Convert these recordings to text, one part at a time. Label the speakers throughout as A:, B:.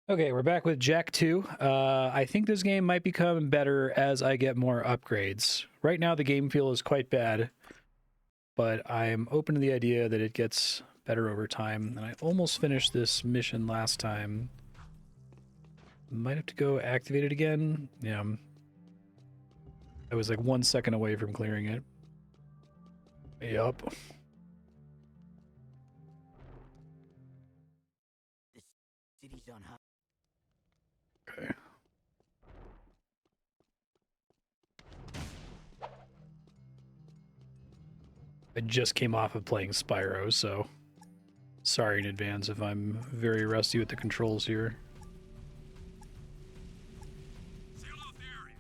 A: Okay, we're back with Jack 2. I think this game might become better as I get more upgrades. Right now, the game feel is quite bad, but I'm open to the idea that it gets better over time. And I almost finished this mission last time. Might have to go activate it again. Yeah. I was like 1 second away from clearing it. Yup.
B: The city's on high.
A: Okay. I just came off of playing Spyro, so sorry in advance if I'm very rusty with the controls here.
C: Seal off the area.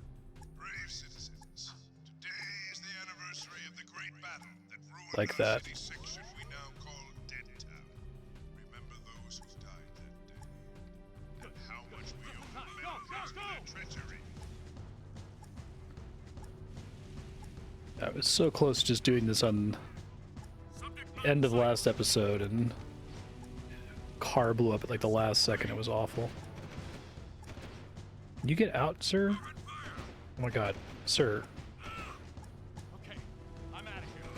C: Brave citizens, today is the anniversary of the great battle that ruined
A: Like
C: our
A: that.
C: city section we now call Dead Town. Remember those who died that day, and how much we owe the Metalheads for their treachery.
A: I was so close to just doing this on end of last episode, and car blew up at like the last second. It was awful. Can you get out, sir? Oh my god, sir.
D: Okay, I'm out of here.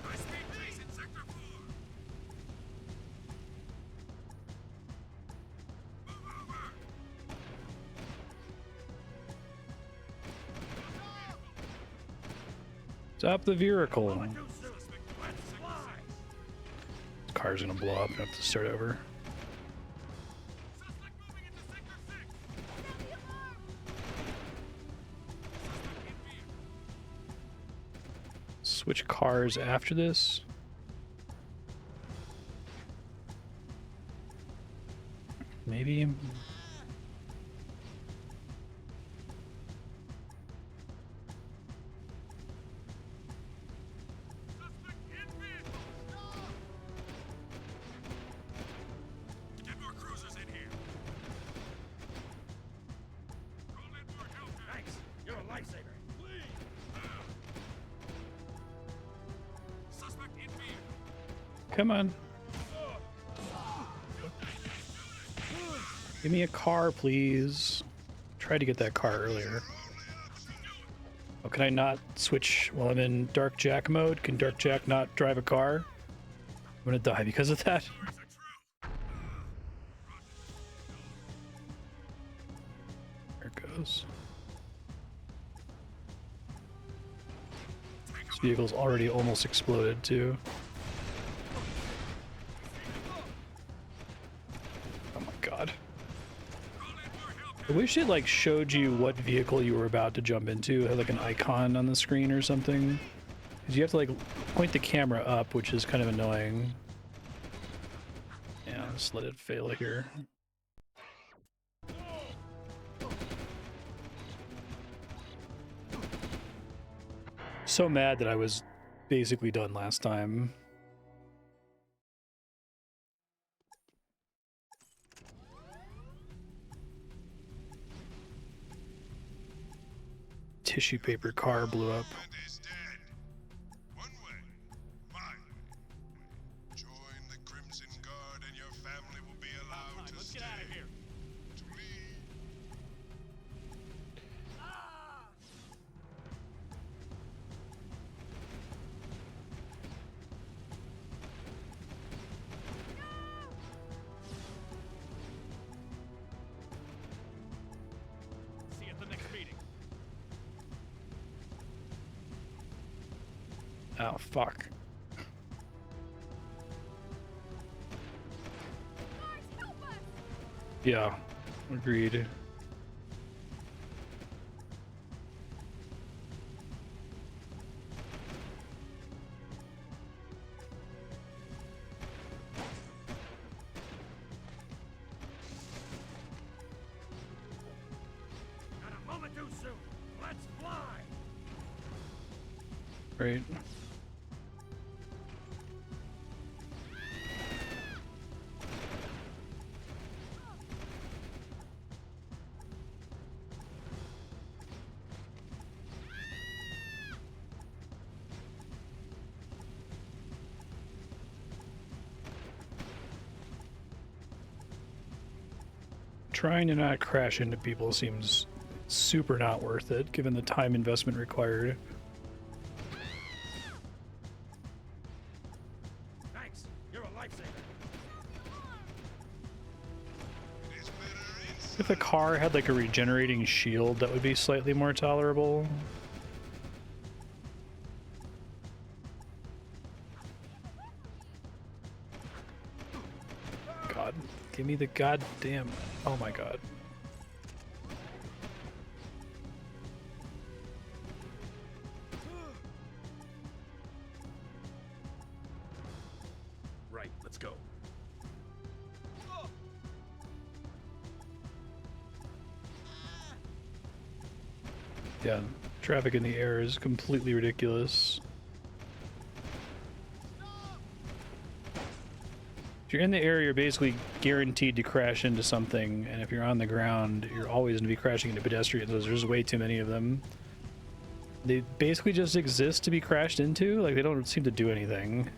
C: High-speed chase in Sector 4. Move over.
A: Stop the vehicle.
D: Too soon. Let's fly.
A: The car's gonna blow up and I have to start over.
C: Suspect moving into Sector 6.
A: Switch cars after this. Maybe.
C: Suspect in vehicle. Get more cruisers in here. Call in more Hellcat.
D: Thanks. You're a lifesaver.
C: Suspect in vehicle.
A: Come on. Give me a car, please. Tried to get that car earlier. Oh, can I not switch while I'm in Dark Jack mode? Can Dark Jack not drive a car? I'm gonna die because of that. There it goes. This vehicle's already almost exploded too. Oh my god. I wish it like showed you what vehicle you were about to jump into. It had like an icon on the screen or something. Because you have to like point the camera up, which is kind of annoying. Yeah, just let it fail here. So mad that I was basically done last time. Tissue paper car blew up.
C: And is dead. One way, my way. Join the Crimson Guard and your family will be allowed to
D: Let's
C: stay.
D: get out of here.
C: To leave.
D: See you at the next meeting.
A: Oh, fuck. Yeah, agreed.
D: Not a moment too soon. Let's fly.
A: Right. Trying to not crash into people seems super not worth it, given the time investment required.
D: Thanks. You're a lifesaver.
C: It is better inside.
A: If the car had like a regenerating shield, that would be slightly more tolerable. God, give me the goddamn... Oh my god.
D: Right, let's go.
A: Yeah, traffic in the air is completely ridiculous. If you're in the air, you're basically guaranteed to crash into something, and if you're on the ground, you're always going to be crashing into pedestrians. There's way too many of them. They basically just exist to be crashed into, like they don't seem to do anything.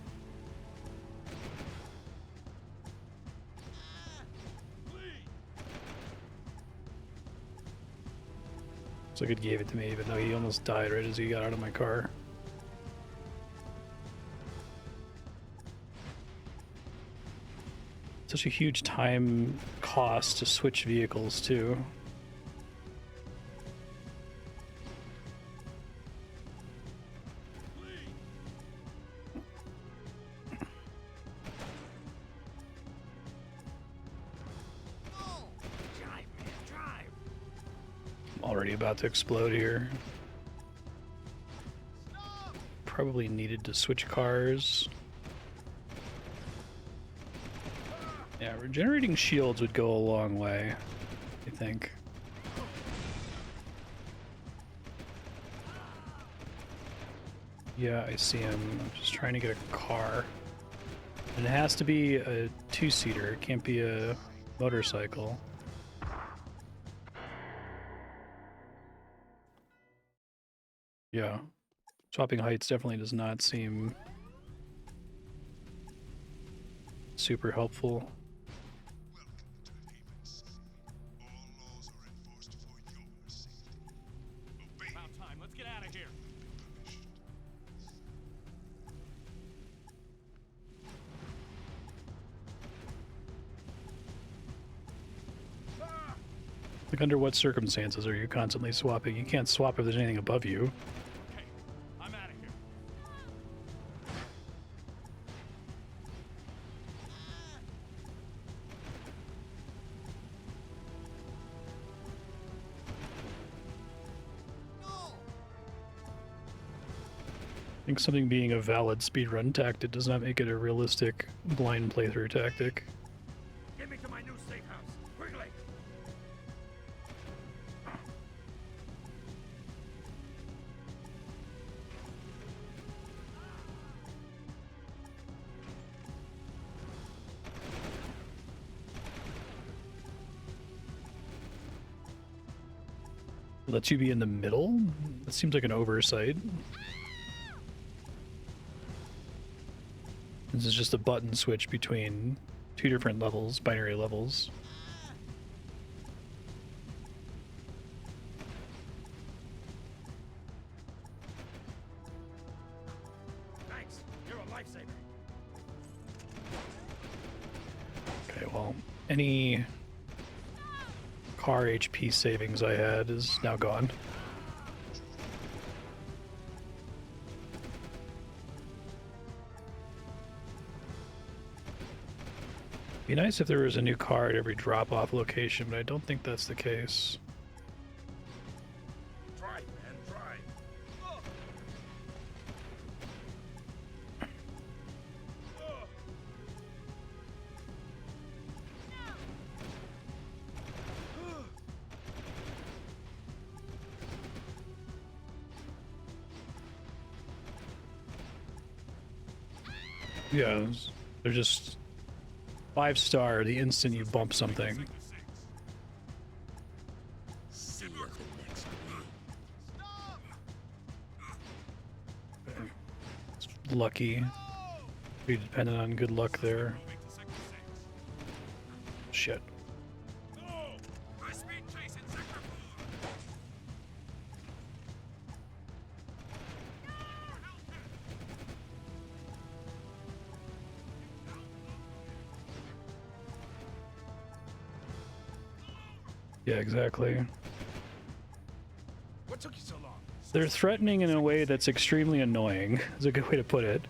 A: So good gave it to me, even though he almost died right as he got out of my car. Such a huge time cost to switch vehicles, too.
D: Drive, man, drive.
A: I'm already about to explode here. Probably needed to switch cars. Yeah, regenerating shields would go a long way, I think. Yeah, I see him. I'm just trying to get a car. And it has to be a two-seater. It can't be a motorcycle. Yeah. Swapping heights definitely does not seem super helpful.
C: Welcome to Haven City. All laws are enforced for your safety. Obey
D: About time. Let's get out of here.
C: punished.
A: Like, under what circumstances are you constantly swapping? You can't swap if there's anything above you.
D: Okay, I'm out of here.
A: I think something being a valid speedrun tactic does not make it a realistic blind playthrough tactic.
D: Get me to my new safe house. Quickly.
A: Lets you be in the middle? That seems like an oversight. This is just a button switch between two different levels, binary levels.
D: Thanks. You're a lifesaver.
A: Okay, well, any car HP savings I had is now gone. Be nice if there was a new car at every drop-off location, but I don't think that's the case.
D: Drive, man, drive.
A: Yeah, they're just 5-star the instant you bump something.
D: See you at the next meeting.
A: It's lucky. Be dependent on good luck there. Shit. Yeah, exactly.
D: What took you so long?
A: They're threatening in a way that's extremely annoying, is a good way to put it.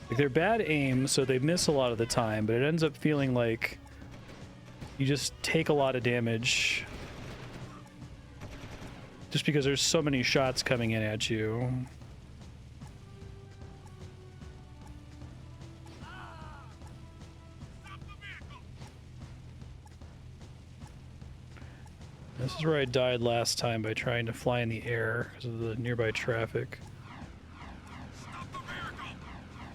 A: Like, they're bad aim, so they miss a lot of the time, but it ends up feeling like you just take a lot of damage just because there's so many shots coming in at you. This is where I died last time by trying to fly in the air because of the nearby traffic.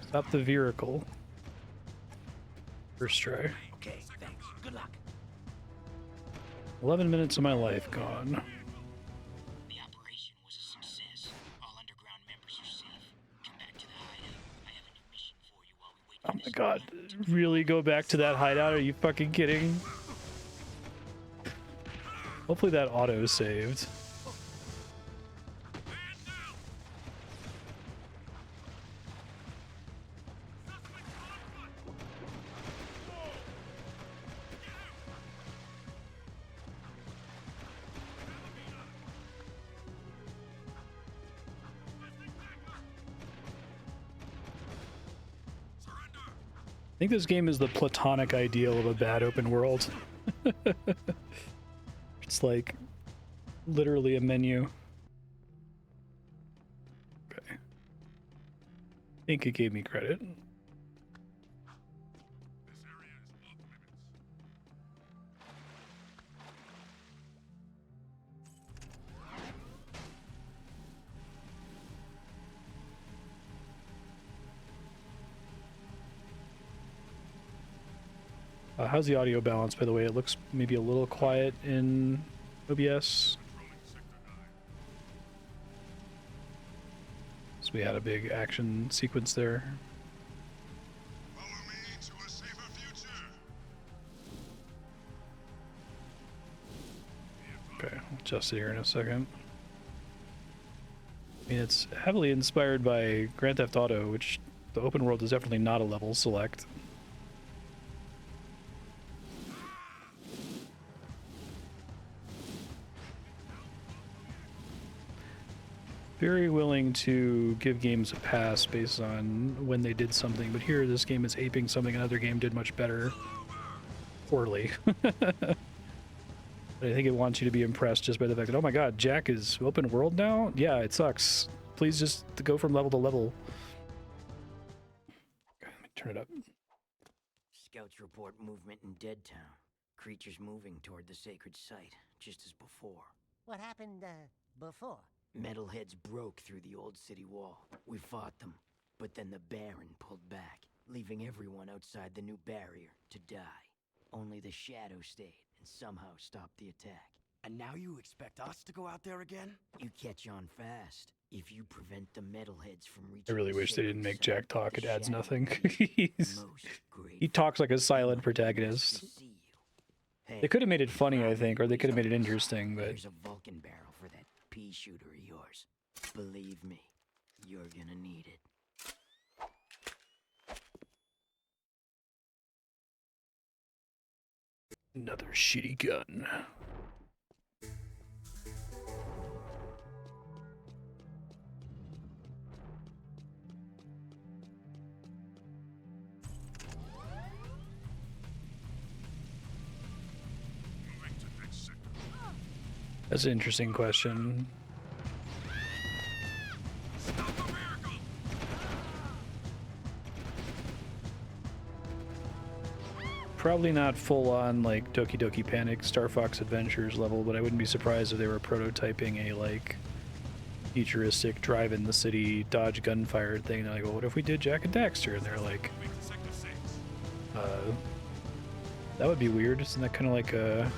A: Stop the vehicle. First try.
B: Okay, thanks. Good luck.
A: 11 minutes of my life gone.
B: The operation was a success. All underground members are safe. Get back to the hideout. I have a new mission for you while we wait for
A: Oh my
B: this
A: god.
B: event to
A: Really go back to that hideout? Are you fucking kidding? Hopefully that auto saved. I think this game is the platonic ideal of a bad open world. It's like literally a menu. Okay. I think it gave me credit.
C: This area is off limits.
A: How's the audio balance, by the way? It looks maybe a little quiet in OBS.
C: Controlling Sector 9.
A: So we had a big action sequence there.
C: Follow me to a safer future.
A: Okay, I'll adjust it here in a second. I mean, it's heavily inspired by Grand Theft Auto, which the open world is definitely not a level select. Very willing to give games a pass based on when they did something, but here this game is aping something another game did much better. Poorly. But I think it wants you to be impressed just by the fact that, oh my god, Jack is open world now? Yeah, it sucks. Please just go from level to level. Okay, let me turn it up.
B: Scouts report movement in Dead Town. Creatures moving toward the sacred site, just as before.
E: What happened, before?
B: Metalheads broke through the old city wall. We fought them, but then the Baron pulled back, leaving everyone outside the new barrier to die. Only the Shadow stayed and somehow stopped the attack.
D: And now you expect us to go out there again?
B: You catch on fast if you prevent the Metalheads from reaching.
A: I really
B: the
A: wish they didn't
B: sacred
A: make
B: site.
A: Jack talk.
B: The
A: It adds
B: Shadow
A: nothing.
B: is most
A: He
B: grateful.
A: talks like a silent
B: He wants
A: protagonist.
B: to see you. Hey,
A: They could have made it funny, I think, or they could have made it interesting, but
B: there's a Vulcan barrel for that pea shooter of yours. Believe me, you're gonna need it.
A: another shitty gun.
C: Moving to next sector.
A: That's an interesting question.
C: Stop the vehicle!
A: Probably not full on like Doki Doki Panic, Star Fox Adventures level, but I wouldn't be surprised if they were prototyping a like futuristic drive in the city, dodge gunfire thing. They're like, well, what if we did Jack and Daxter? And they're like,
C: Moving to Sector 6.
A: that would be weird. Isn't that kind of like a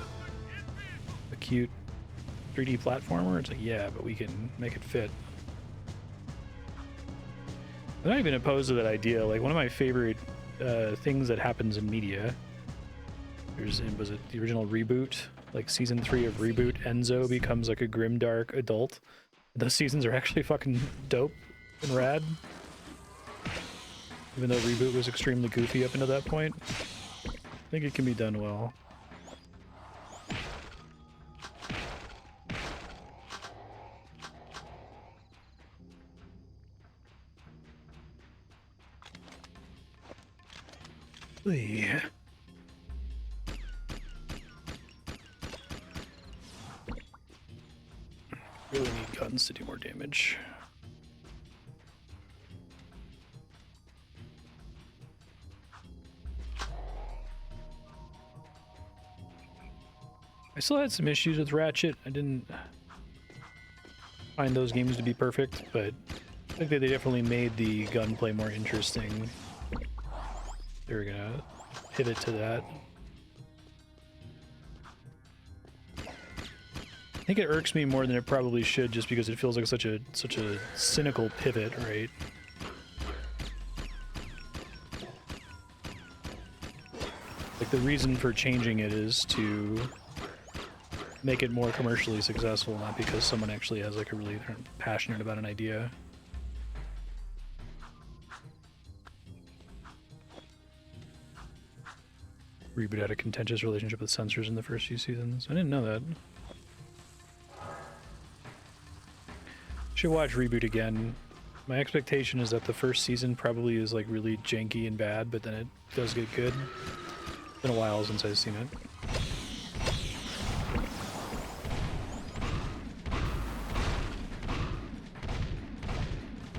A: cute 3D platformer? It's like, yeah, but we can make it fit. I'm not even opposed to that idea. Like, one of my favorite things that happens in media, was it the original Reboot? Like season 3 of Reboot, Enzo becomes like a grimdark adult. Those seasons are actually fucking dope and rad. Even though Reboot was extremely goofy up until that point. I think it can be done well. Yeah. Really need guns to do more damage. I still had some issues with Ratchet. I didn't find those games to be perfect, but I think that they definitely made the gunplay more interesting. They're gonna pivot to that. I think it irks me more than it probably should, just because it feels like such a cynical pivot, right? Like the reason for changing it is to make it more commercially successful, not because someone actually has like a really passionate about an idea. Reboot had a contentious relationship with censors in the first few seasons. I didn't know that. Should watch Reboot again. My expectation is that the first season probably is like really janky and bad, but then it does get good. It's been a while since I've seen it.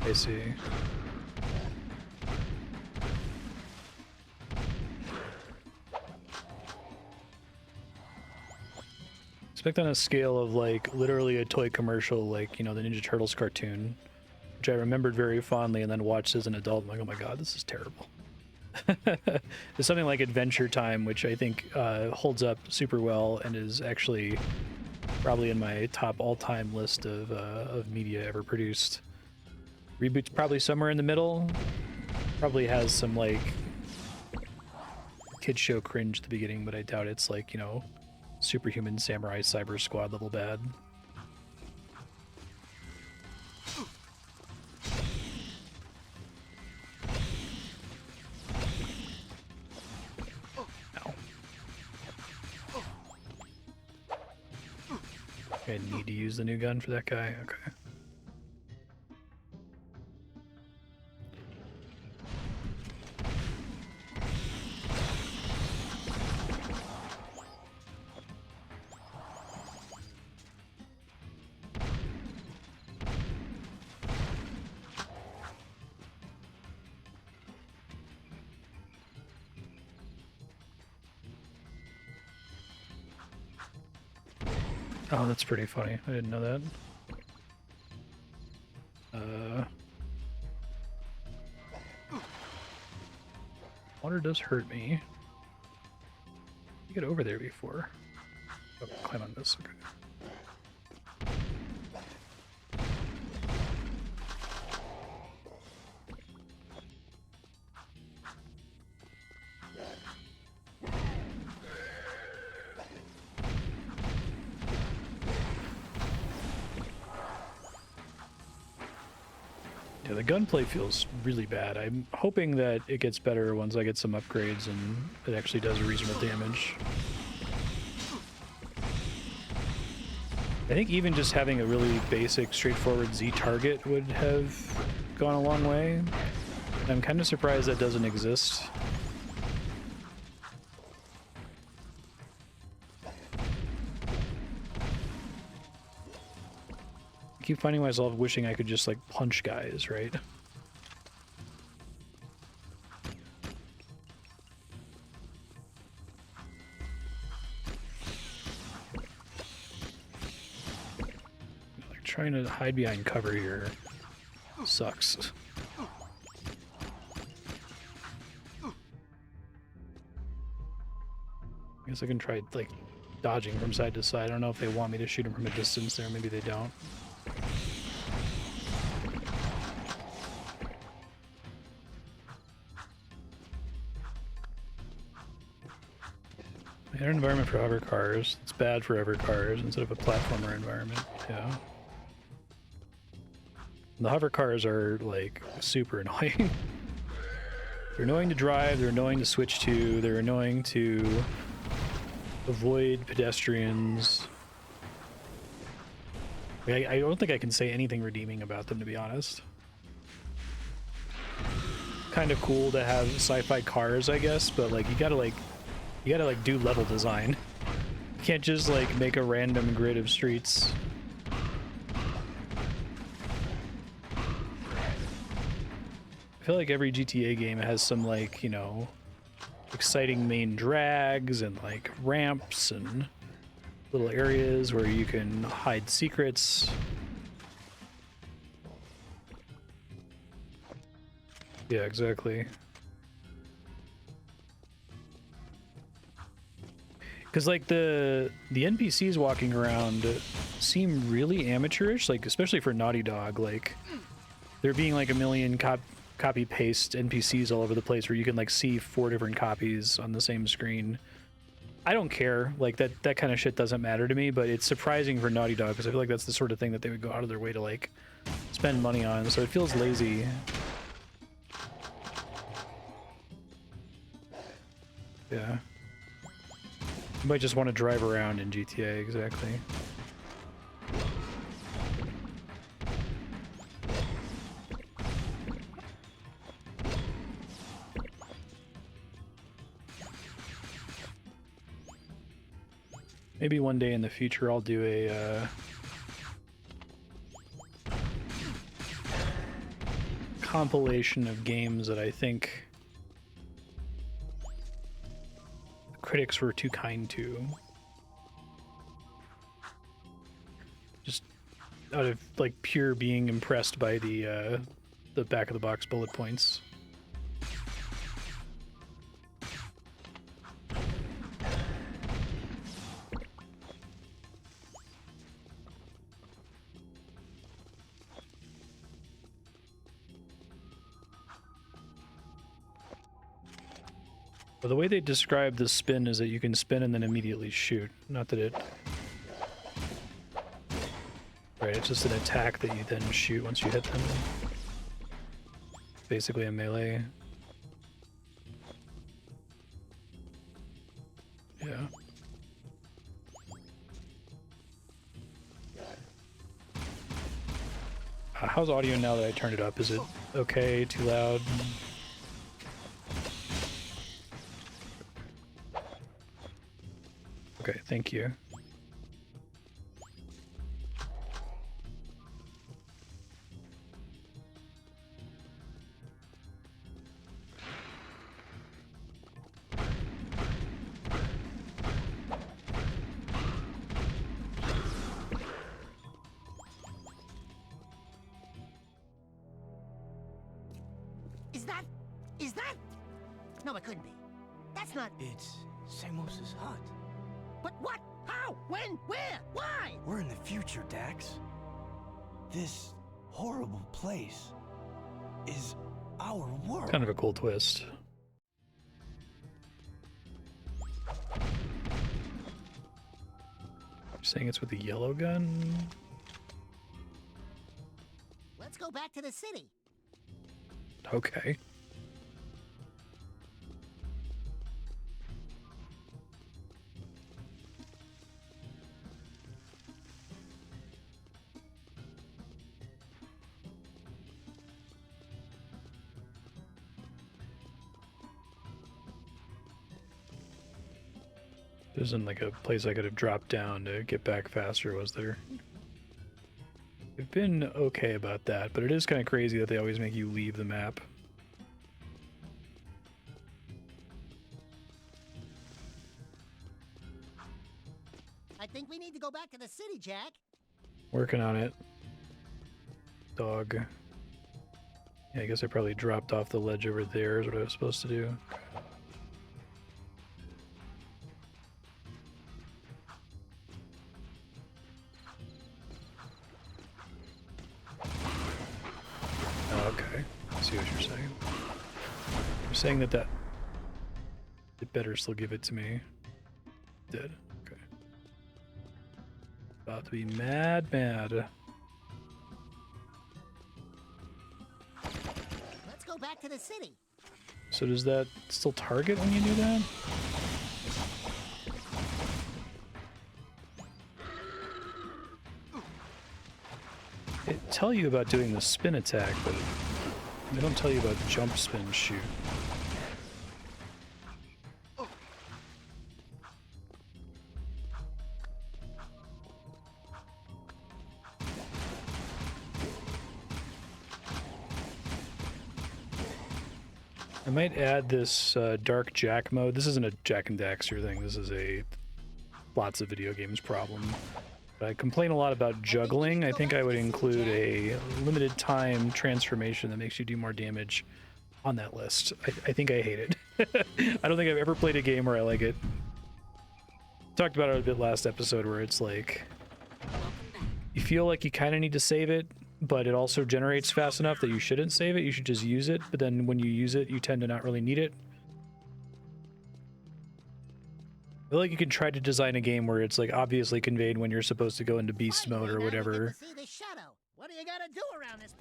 A: I see. Expect on a scale of like literally a toy commercial, like, you know, the Ninja Turtles cartoon, which I remembered very fondly and then watched as an adult. I'm like, oh my god, this is terrible. There's something like Adventure Time, which I think holds up super well and is actually probably in my top all-time list of media ever produced. Reboot's probably somewhere in the middle. Probably has some like kid show cringe at the beginning, but I doubt it's like, you know, Superhuman Samurai Cyber Squad level bad. Ow. I need to use the new gun for that guy? Okay. Oh, that's pretty funny. I didn't know that. Water does hurt me. You get over there before. Oh, climb on this. Okay. Yeah, the gunplay feels really bad. I'm hoping that it gets better once I get some upgrades and it actually does reasonable damage. I think even just having a really basic, straightforward Z target would have gone a long way. I'm kind of surprised that doesn't exist. I keep finding myself wishing I could just like punch guys, right? Like trying to hide behind cover here sucks. I guess I can try like dodging from side to side. I don't know if they want me to shoot him from a distance there. Maybe they don't. An environment for hover cars. It's bad for hover cars instead of a platformer environment. Yeah. The hover cars are like super annoying. They're annoying to drive, they're annoying to switch to, they're annoying to avoid pedestrians. I don't think I can say anything redeeming about them, to be honest. kind of cool to have sci-fi cars, I guess, but like you gotta do level design. You can't just like make a random grid of streets. I feel like every GTA game has some like, you know, exciting main drags and like ramps and little areas where you can hide secrets. Yeah, exactly. Because like the NPCs walking around seem really amateurish, like especially for Naughty Dog. Like there being like a million copy paste NPCs all over the place where you can like see 4 different copies on the same screen. I don't care, like that kind of shit doesn't matter to me, but it's surprising for Naughty Dog because I feel like that's the sort of thing that they would go out of their way to like spend money on, so it feels lazy. Yeah. You might just want to drive around in GTA, exactly. Maybe one day in the future I'll do a compilation of games that I think critics were too kind to. Just out of like pure being impressed by the back of the box bullet points. Well, the way they describe the spin is that you can spin and then immediately shoot. Not that it... Right, it's just an attack that you then shoot once you hit them. Basically a melee. Yeah. How's audio now that I turned it up? Is it okay? Too loud? Okay, thank you.
E: Is that? No, it couldn't be. That's not...
D: It's Samos's hut.
E: But what? How? When? Where? Why?
D: We're in the future, Dax. This horrible place is our world.
A: Kind of a cool twist. You're saying it's with the yellow gun?
E: Let's go back to the city.
A: Okay. There isn't like a place I could have dropped down to get back faster, was there? They've been okay about that, but it is kind of crazy that they always make you leave the map.
E: I think we need to go back to the city, Jack.
A: Working on it. Dog. Yeah, I guess I probably dropped off the ledge over there is what I was supposed to do. Okay, I see what you're saying. You're saying that it better still give it to me. Did. Okay. About to be mad.
E: Let's go back to the city.
A: So does that still target when you do that? It tell you about doing the spin attack, but They don't tell you about jump, spin, shoot. I might add this dark Jack mode. This isn't a Jack and Daxter thing. This is a lots of video games problem. But I complain a lot about juggling. I think I would include a limited time transformation that makes you do more damage on that list. I think I hate it. I don't think I've ever played a game where I like it. Talked about it a bit last episode where it's like you feel like you kind of need to save it, but it also generates fast enough that you shouldn't save it. You should just use it. But then when you use it, you tend to not really need it. I feel like you can try to design a game where it's like obviously conveyed when you're supposed to go into beast mode or whatever.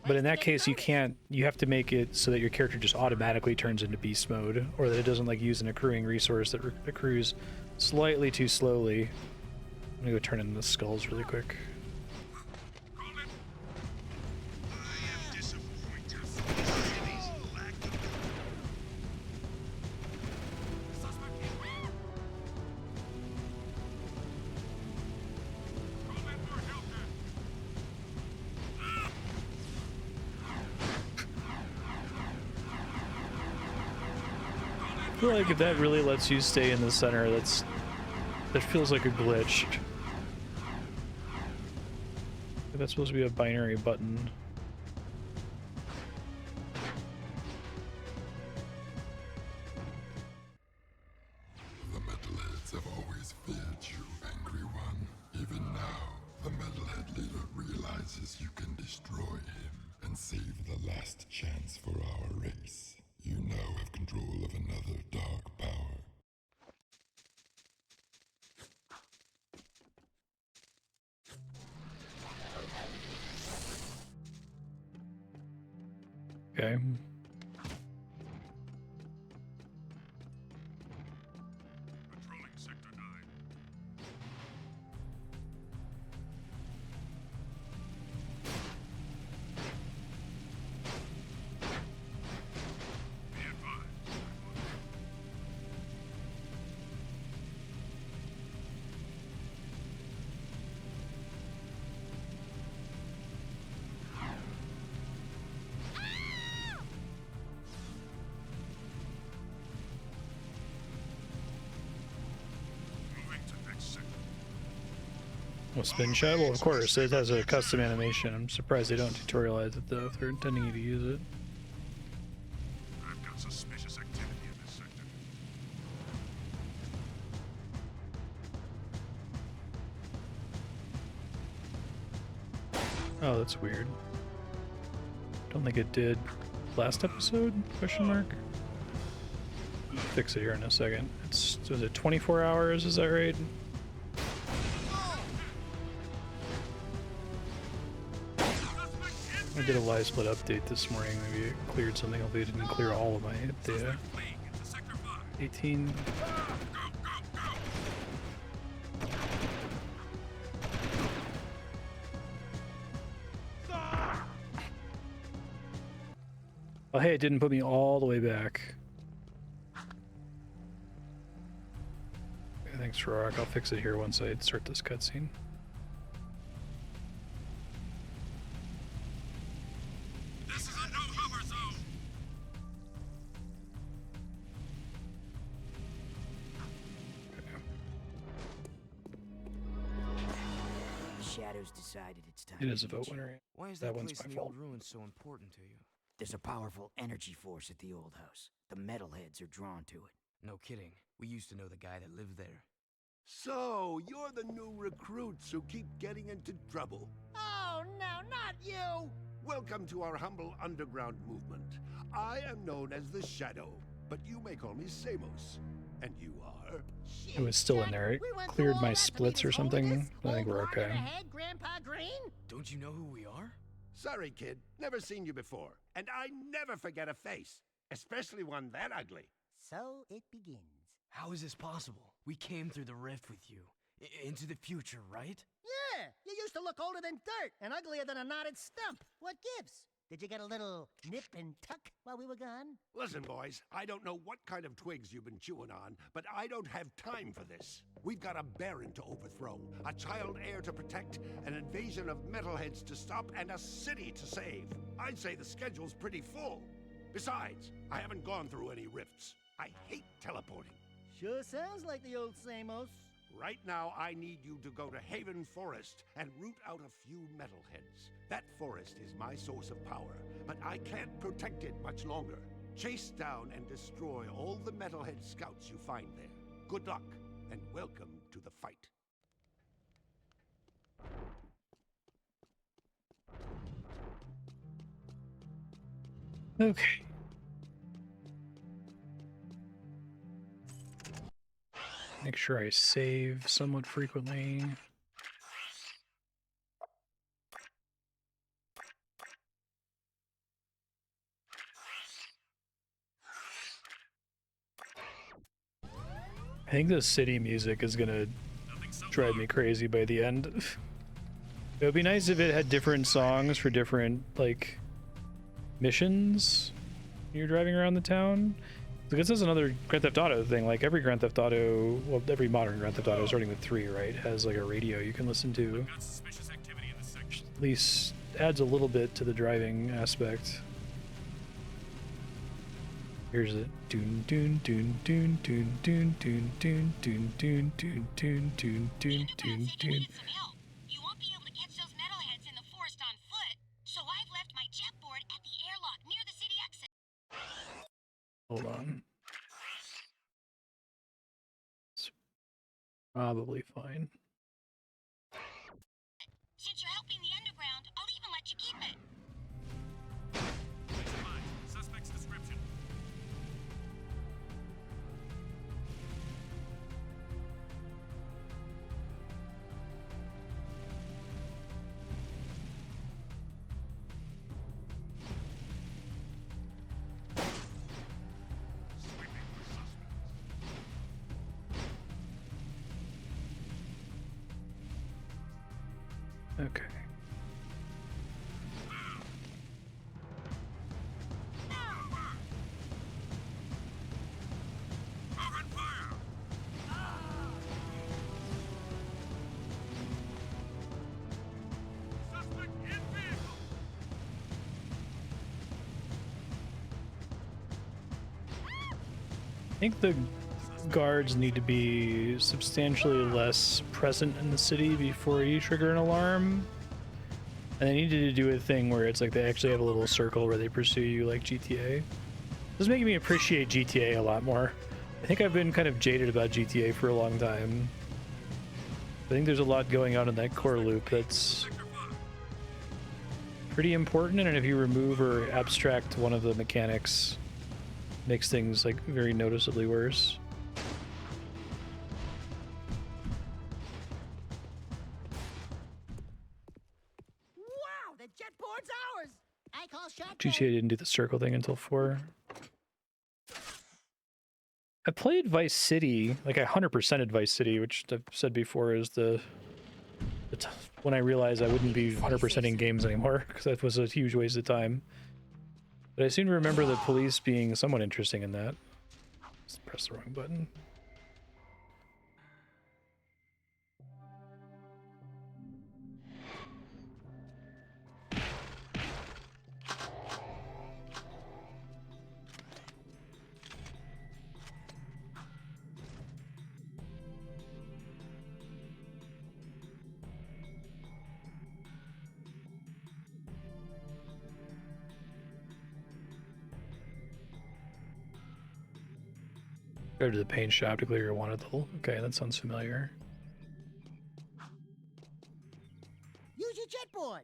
A: But in that case, you can't. You have to make it so that your character just automatically turns into beast mode, or that it doesn't like use an accruing resource that accrues slightly too slowly. I'm gonna go turn in the skulls really quick. I feel like if that really lets you stay in the center, that feels like a glitch. That's supposed to be a binary button.
F: The Metalheads have always feared you, Angry One. Even now, the Metalhead leader realizes you can destroy him and save the last chance for our race. You now have control of another dark power.
A: Okay.
C: Patrolling Sector 9. Be advised. Moving to next sector.
A: Well, spin shot? Well, of course, it has a custom animation. I'm surprised they don't tutorialize it, though, if they're intending you to use it.
C: I've got suspicious activity in this sector.
A: Oh, that's weird. Don't think it did last episode? Question mark? Fix it here in a second. So is it 24 hours? Is that right? I did a live split update this morning. Maybe it cleared something. Hopefully it didn't clear all of my data. 18. Oh, hey, it didn't put me all the way back. Okay, thanks, Rorak. I'll fix it here once I start this cutscene.
C: This is a no-hover zone.
B: The Shadows decided it's time.
A: It is
B: to
A: a vote
B: get you.
A: winner.
G: Why is
A: That
G: that
A: one's
G: place
A: my
G: in the
A: fault.
G: old ruins so important to you?
B: There's a powerful energy force at the old house. The Metalheads are drawn to it.
G: No kidding. We used to know the guy that lived there.
H: So, you're the new recruits who keep getting into trouble.
E: Oh, no, not you!
H: Welcome to our humble underground movement. I am known as the Shadow, but you may call me Samos. And you are?
A: It was still in there. It cleared my splits or something. I think we're okay.
E: Grandpa Green?
G: Don't you know who we are?
H: Sorry, kid. Never seen you before. And I never forget a face. Especially one that ugly.
E: So it begins.
G: How is this possible? We came through the rift with you. Into the future, right?
E: Yeah, you used to look older than dirt and uglier than a knotted stump. What gives? Did you get a little nip and tuck while we were gone?
H: Listen, boys, I don't know what kind of twigs you've been chewing on, but I don't have time for this. We've got a baron to overthrow, a child heir to protect, an invasion of metalheads to stop, and a city to save. I'd say the schedule's pretty full. Besides, I haven't gone through any rifts. I hate teleporting.
E: Sure sounds like the old Samos.
H: Right now, I need you to go to Haven Forest and root out a few metalheads. That forest is my source of power, but I can't protect it much longer. Chase down and destroy all the metalhead scouts you find there. Good luck, and welcome to the fight.
A: Okay. Make sure I save somewhat frequently. I think the city music is gonna drive me crazy by the end. It would be nice if it had different songs for different, like, missions when you're driving around the town. Because this is another Grand Theft Auto thing. Like, every Grand Theft Auto, well, every modern Grand Theft Auto, starting with 3, right, has, like, a radio you can listen to. At least adds a little bit to the driving aspect. Here's it. Doon doon doon doon doon doon doon doon doon doon doon doon doon doon doon doon.
I: You won't be able to catch those metalheads in the forest on foot, so I've left my jetboard at the airlock near the city exit.
A: Hold on. It's probably fine.
I: Since you're helping the underground, I'll even let you keep it.
J: Suspect's description.
A: Okay. I think the guards need to be substantially less present in the city before you trigger an alarm. And they need to do a thing where it's like they actually have a little circle where they pursue you like GTA. This is making me appreciate GTA a lot more. I think I've been kind of jaded about GTA for a long time. I think there's a lot going on in that core loop that's pretty important, and if you remove or abstract one of the mechanics, makes things like very noticeably worse.
E: Wow, the jetboard's ours! I call shot.
A: GTA didn't do the circle thing until 4. I played Vice City, like 100%ed Vice City, which I've said before is when I realized I wouldn't be 100%ing games anymore, because that was a huge waste of time. But I seem to remember the police being somewhat interesting in that. Just press the wrong button. Go to the paint shop to clear your wanted level. Okay, that sounds familiar.
E: Use your jetboard.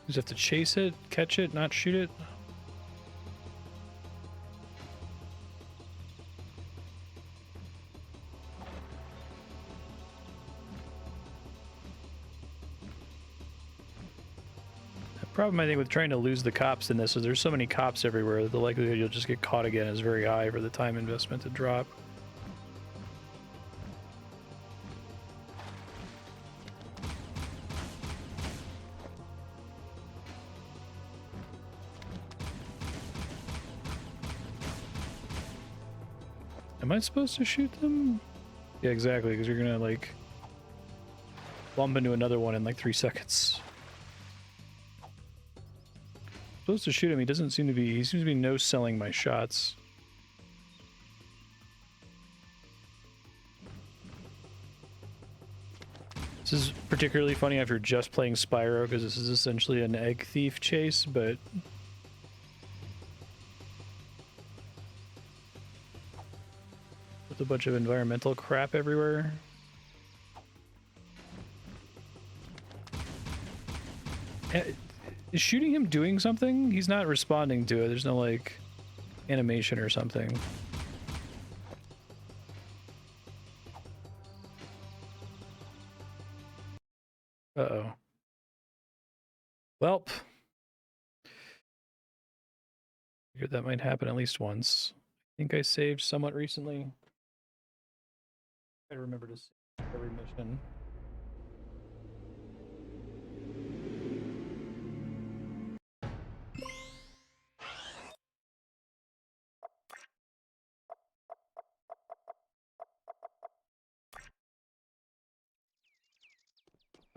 A: You just have to chase it, catch it, not shoot it. The problem I think with trying to lose the cops in this is there's so many cops everywhere that the likelihood you'll just get caught again is very high for the time investment to drop. Am I supposed to shoot them? Yeah, exactly, because you're gonna like bump into another one in like 3 seconds. Supposed to shoot him, he doesn't seem to be, he seems to be no-selling my shots. This is particularly funny after just playing Spyro, because this is essentially an egg thief chase, but with a bunch of environmental crap everywhere. Is shooting him doing something? He's not responding to it. There's no, like, animation or something. Uh-oh. Welp. Figured that might happen at least once. I think I saved somewhat recently. I remember to save every mission.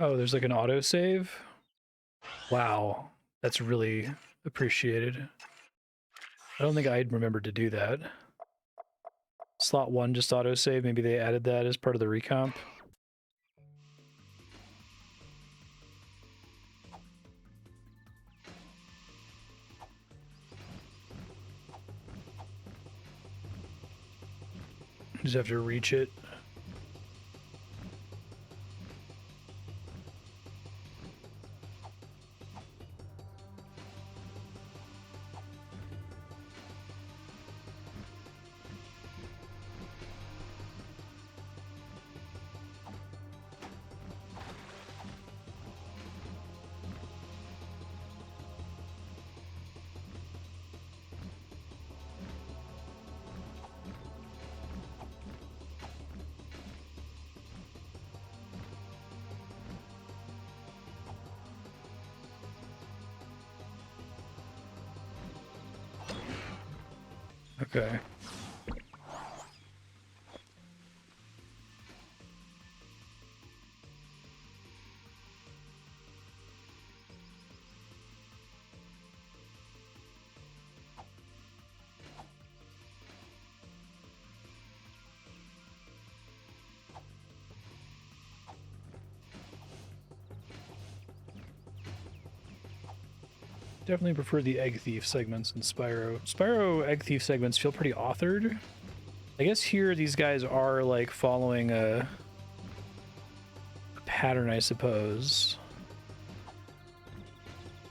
A: Oh, there's like an autosave? Wow, that's really appreciated. I don't think I'd remembered to do that. Slot 1 just autosave, maybe they added that as part of the recomp. Just have to reach it. Okay. Definitely prefer the Egg Thief segments in Spyro. Spyro Egg Thief segments feel pretty authored. I guess here these guys are like following a pattern, I suppose.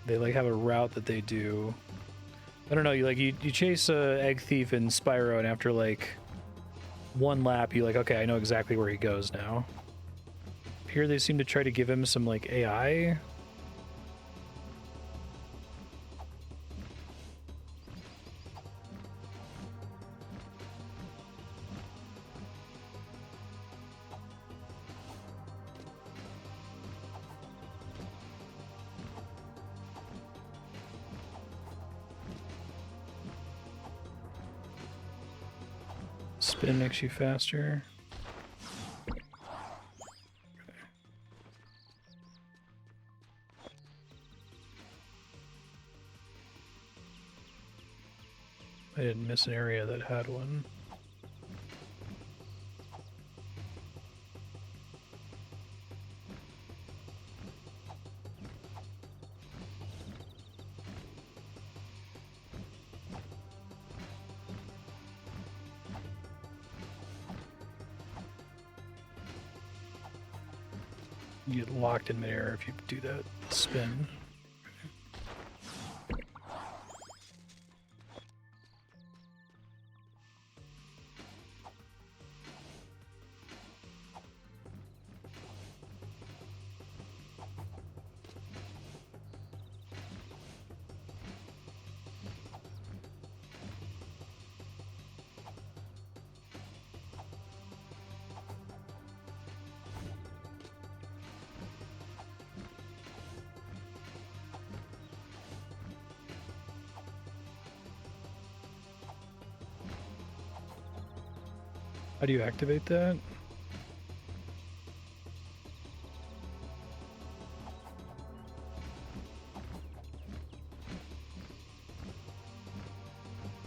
A: They like have a route that they do. I don't know, you chase a Egg Thief in Spyro and after like one lap you're like, okay, I know exactly where he goes now. Here they seem to try to give him some like AI. Spin makes you faster. Okay. I didn't miss an area that had one. You get locked in midair if you do that spin. How do you activate that?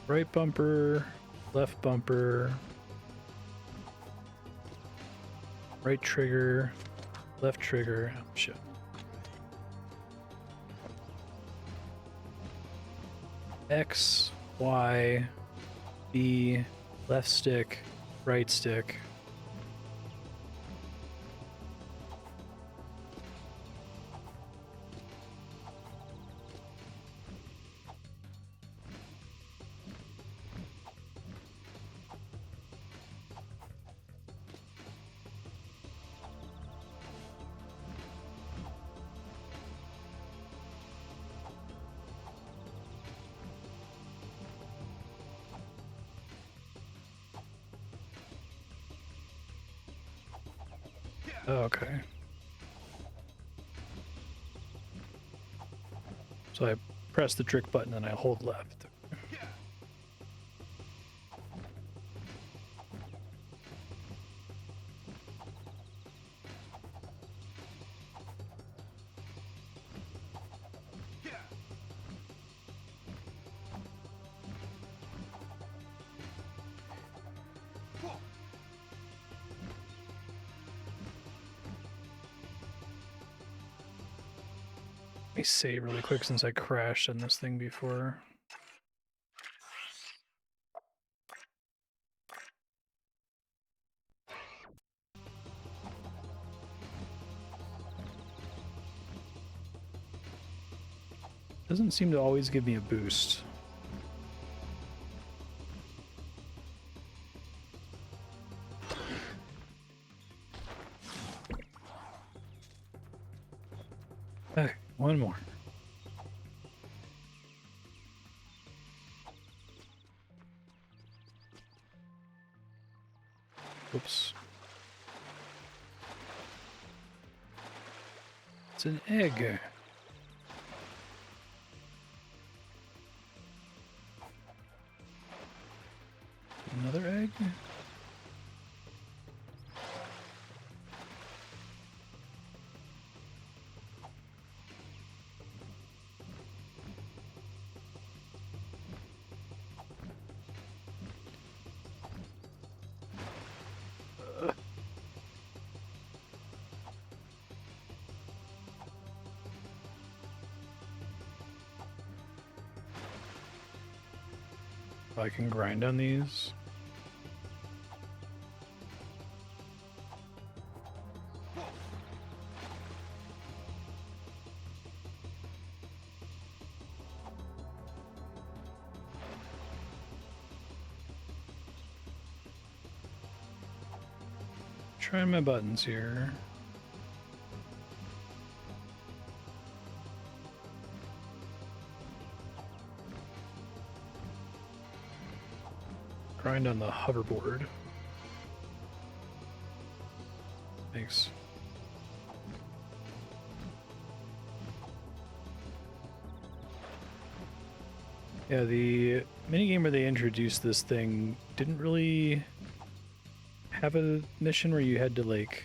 A: Right bumper, left bumper, right trigger, left trigger. Oh, shit. X, Y, B, left stick, right stick. Okay. So I press the trick button and I hold left. Let me save really quick since I crashed on this thing before. Doesn't seem to always give me a boost. Okay, one more. Oops. It's an egg. Another egg? I can grind on these. Trying my buttons here. Grind on the hoverboard. Thanks. Yeah, the minigame where they introduced this thing didn't really have a mission where you had to, like,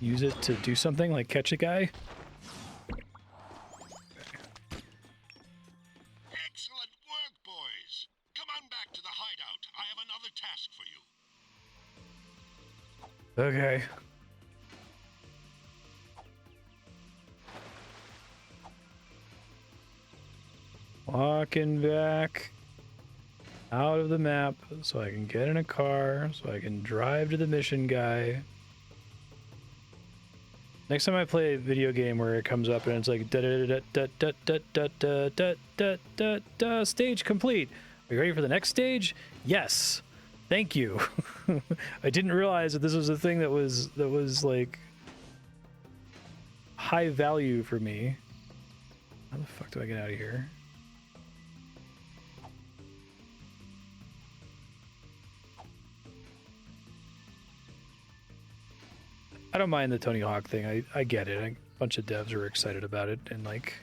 A: use it to do something, like catch a guy.
C: Excellent work, boys. Come on back to the hideout. I have another task for you.
A: Okay. Walking back out of the map so I can get in a car, so I can drive to the mission guy. Next time I play a video game where it comes up and it's like da da da da da da da da da da da da, stage complete. Are you ready for the next stage? Yes. Thank you. I didn't realize that this was a thing that was like high value for me. How the fuck do I get out of here? I don't mind the Tony Hawk thing. I get it. A bunch of devs were excited about it in like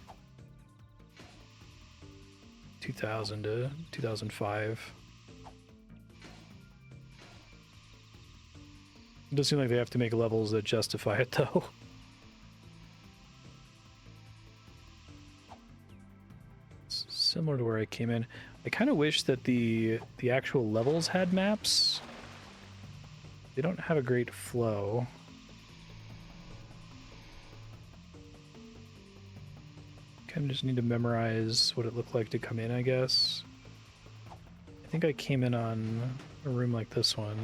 A: 2000 to 2005. It does seem like they have to make levels that justify it, though. It's similar to where I came in. I kind of wish that the actual levels had maps. They don't have a great flow. Kind of just need to memorize what it looked like to come in, I guess. I think I came in on a room like this one.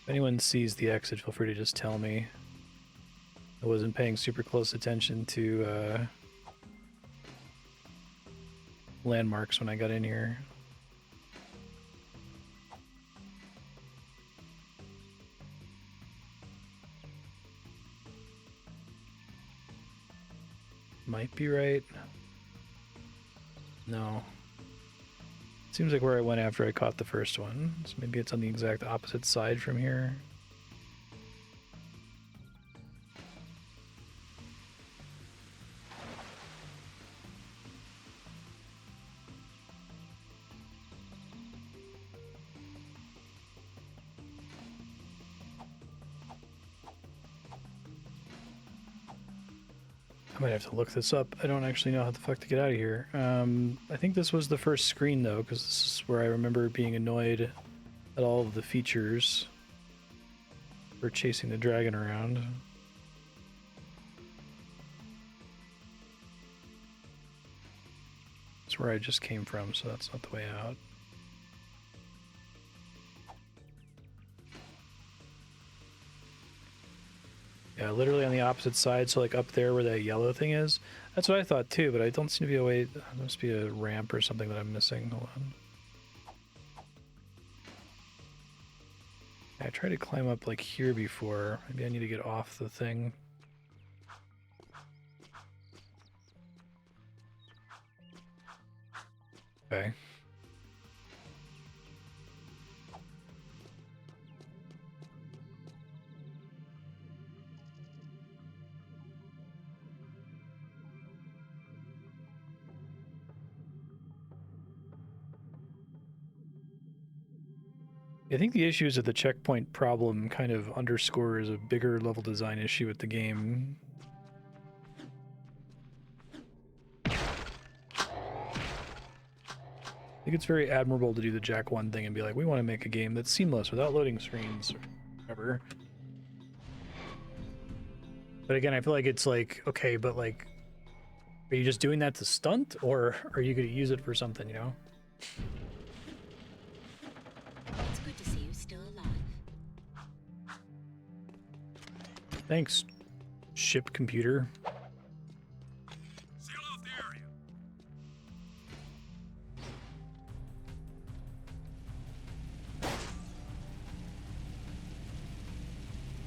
A: If anyone sees the exit, feel free to just tell me. I wasn't paying super close attention to landmarks when I got in here. Might be right. No. Seems like where I went after I caught the first one. So maybe it's on the exact opposite side from here. I might have to look this up. I don't actually know how the fuck to get out of here. I think this was the first screen, though, because this is where I remember being annoyed at all of the features for chasing the dragon around. That's where I just came from, so that's not the way out. Yeah, literally on the opposite side, so like up there where that yellow thing is. That's what I thought too, but I don't seem to be a way. There must be a ramp or something that I'm missing. Hold on. I tried to climb up like here before. Maybe I need to get off the thing. Okay. I think the issue is that the checkpoint problem kind of underscores a bigger level design issue with the game. I think it's very admirable to do the Jack 1 thing and be like, we want to make a game that's seamless without loading screens or whatever. But again, I feel like it's like, okay, but like, are you just doing that to stunt, or are you going to use it for something, you know?
I: It's good to see you still alive.
A: Thanks, ship computer.
J: Seal off the area.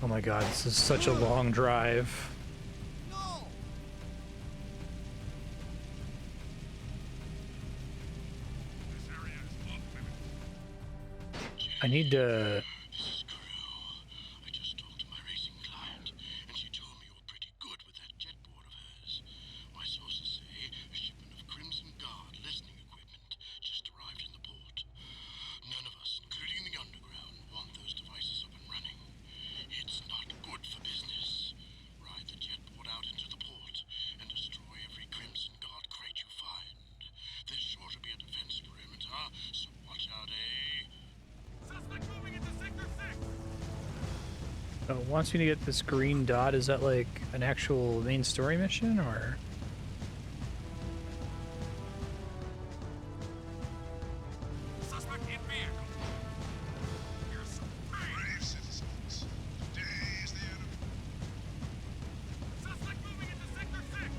A: Oh my god, this is such a long drive.
E: No!
J: This area is off limits.
A: I need to...
F: This is Krew. I just talked to my racing client, and she told me you're pretty good with that jet board of hers. My sources say a shipment of Krimzon Guard listening equipment just arrived in the port. None of us, including the underground, want those devices up and running. It's not good for business. Ride the jet board out into the port and destroy every Krimzon Guard crate you find. There's sure to be a defense perimeter, so watch out, eh?
J: Suspect moving into sector 6.
A: Oh, it wants me to get this green dot. Is that like an actual main story mission, or?
J: Suspect in vehicle. Here's some pain.
C: Brave citizens, today is the end of
J: Suspect moving into sector 6.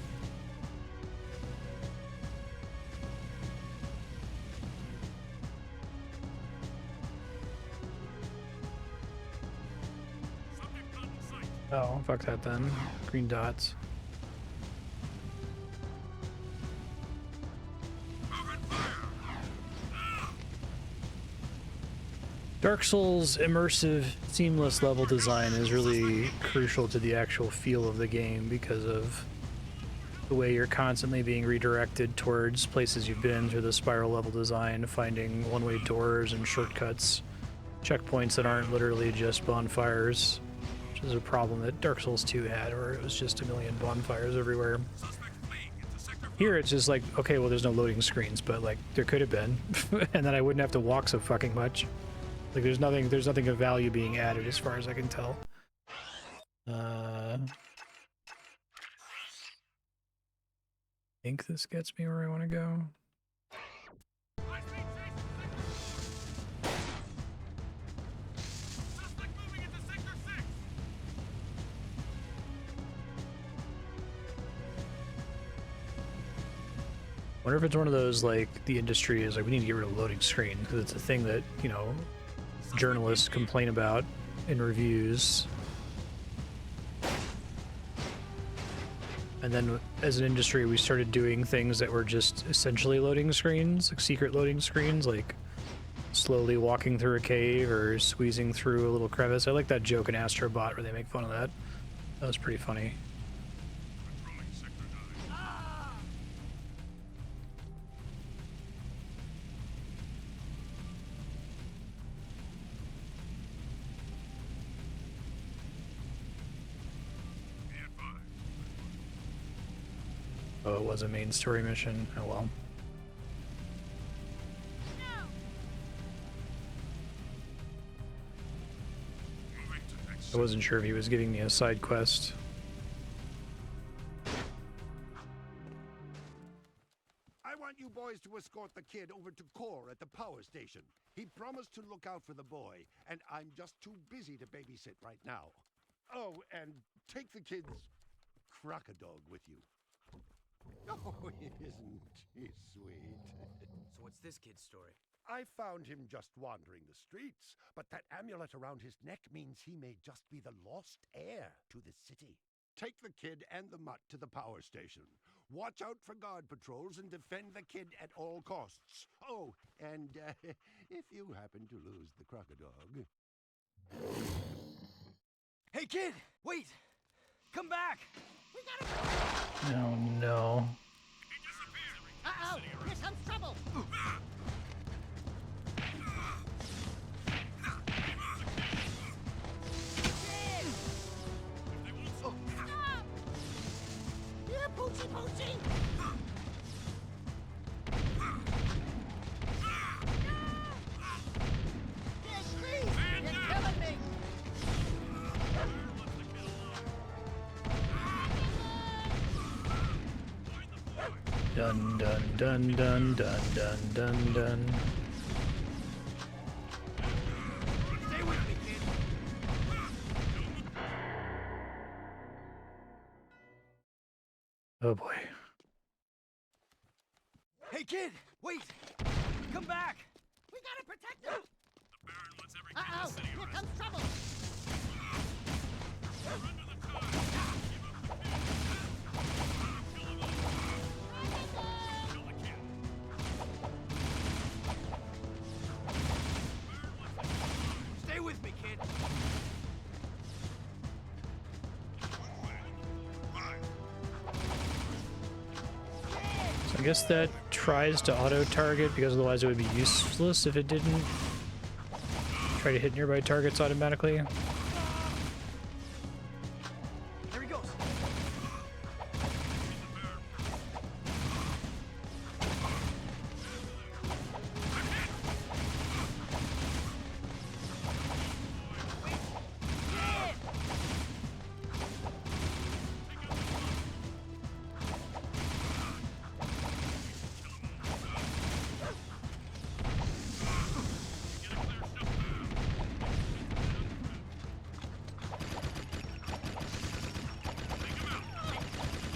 J: Subject not in sight.
A: Oh, fuck that then. Green dots.
J: Open fire. Ah!
A: Dark Souls' immersive, seamless level design is really crucial to the actual feel of the game because of the way you're constantly being redirected towards places you've been through the spiral level design, finding one-way doors and shortcuts, checkpoints that aren't literally just bonfires, which is a problem that Dark Souls 2 had, where it was just a million bonfires everywhere. Here it's just like, okay, well there's no loading screens, but like there could have been, and then I wouldn't have to walk so fucking much. Like there's nothing of value being added as far as I can tell. I think this gets me where I want to go. Wonder if it's one of those, like, the industry is like, we need to get rid of loading screen, because it's a thing that, you know, journalists complain about in reviews. And then as an industry, we started doing things that were just essentially loading screens, like secret loading screens, like slowly walking through a cave or squeezing through a little crevice. I like that joke in Astro Bot where they make fun of that. That was pretty funny. Oh, it was a main story mission. Oh well. I wasn't sure if he was giving me a side quest.
H: I want you boys to escort the kid over to Core at the power station. He promised to look out for the boy, and I'm just too busy to babysit right now. Oh, and take the kid's crocodile with you. Oh, isn't he sweet?
G: So what's this kid's story?
H: I found him just wandering the streets, but that amulet around his neck means he may just be the lost heir to the city. Take the kid and the mutt to the power station. Watch out for guard patrols and defend the kid at all costs. Oh, and if you happen to lose the crocodile...
G: Hey kid, wait! Come back!
E: We gotta...
A: Oh no.
E: Uh-oh! Here comes trouble! Stop! Yeah, Poochie Poochie! There's Krew! You're killing me!
A: Dun dun dun dun dun dun dun dun.
G: Stay with me, kid!
A: Oh boy.
G: Hey kid, wait! Come back!
E: We gotta protect him!
J: The Baron wants every kid in
E: Uh-oh!
J: the city
E: Here
J: arrested.
E: comes trouble!
J: We're under the charge. Give up the kid. Kill him all. Kill the kid.
G: Stay with me, kid!
A: So I guess that tries to auto-target because otherwise it would be useless if it didn't try to hit nearby targets automatically.
G: There he goes!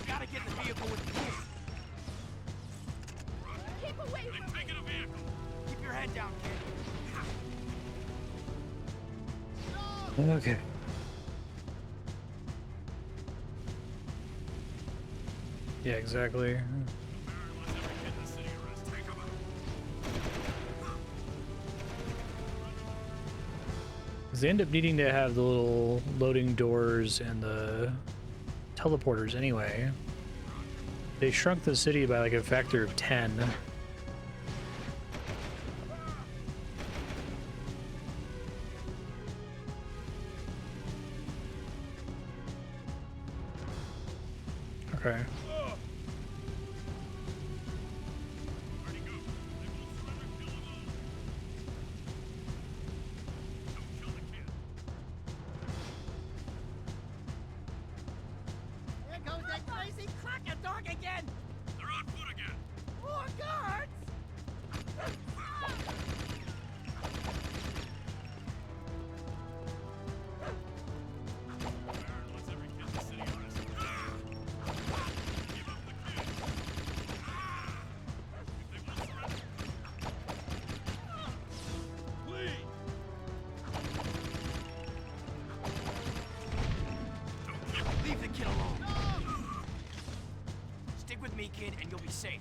G: Gotta get in the vehicle with the kid!
E: Keep away from me!
J: Taking a vehicle.
G: Keep your head down, kid!
A: Okay. Yeah, exactly. 'Cause they end up needing to have the little loading doors and the teleporters anyway. They shrunk the city by like a factor of 10. Okay.
E: Here goes that crazy cracker dog again!
J: They're on foot again.
E: More guards!
J: Baron wants every kid in the city arrested. Give up the kid. If they won't surrender. Flee!
G: Leave the kid alone. Stick with me, kid, and you'll be safe.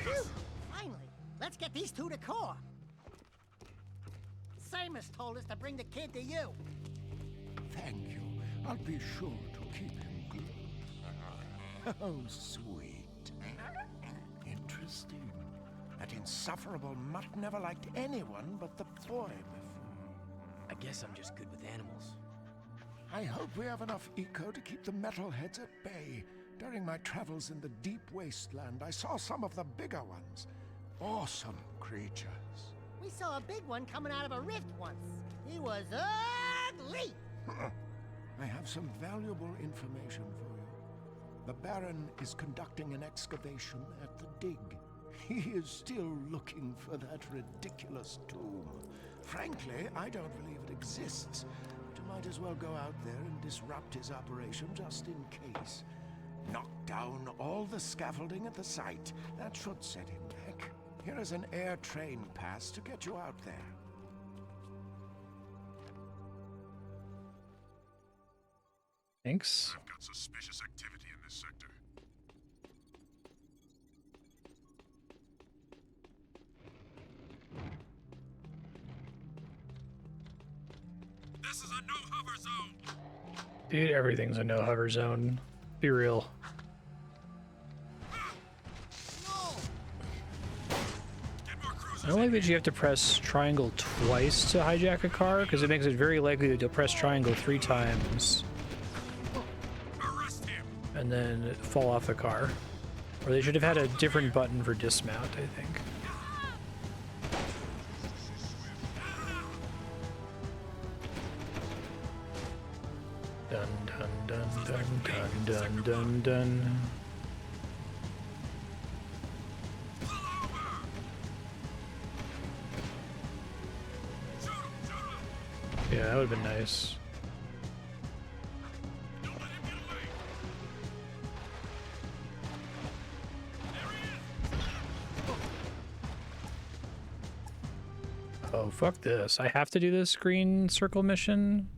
E: Phew! Finally, let's get these two to core. Samos told us to bring the kid to you.
H: Thank you. I'll be sure to keep him close. Oh, sweet. Interesting. That insufferable mutt never liked anyone but the boy before.
G: I guess I'm just good with animals.
H: I hope we have enough eco to keep the Metalheads at bay. During my travels in the deep wasteland, I saw some of the bigger ones. Awesome creatures.
E: We saw a big one coming out of a rift once. He was ugly!
H: I have some valuable information for you. The Baron is conducting an excavation at the dig. He is still looking for that ridiculous tomb. Frankly, I don't believe it exists, but you might as well go out there and disrupt his operation just in case. Knock down all the scaffolding at the site. That should set him back. Here is an air train pass to get you out there.
A: Thanks.
C: I've got suspicious activity in this sector.
J: This is a no-hover zone.
A: Dude, everything's a no hover zone. Be real. I don't like that you have to press triangle twice to hijack a car, because it makes it very likely that you'll press triangle 3 times
J: Arrest him.
A: and then fall off the car. Or they should have had a different button for dismount, I think. Dun dun dun dun dun dun dun dun. Yeah, that would have been nice.
J: Don't let him get away. There he is.
A: Oh, fuck this. I have to do this green circle mission?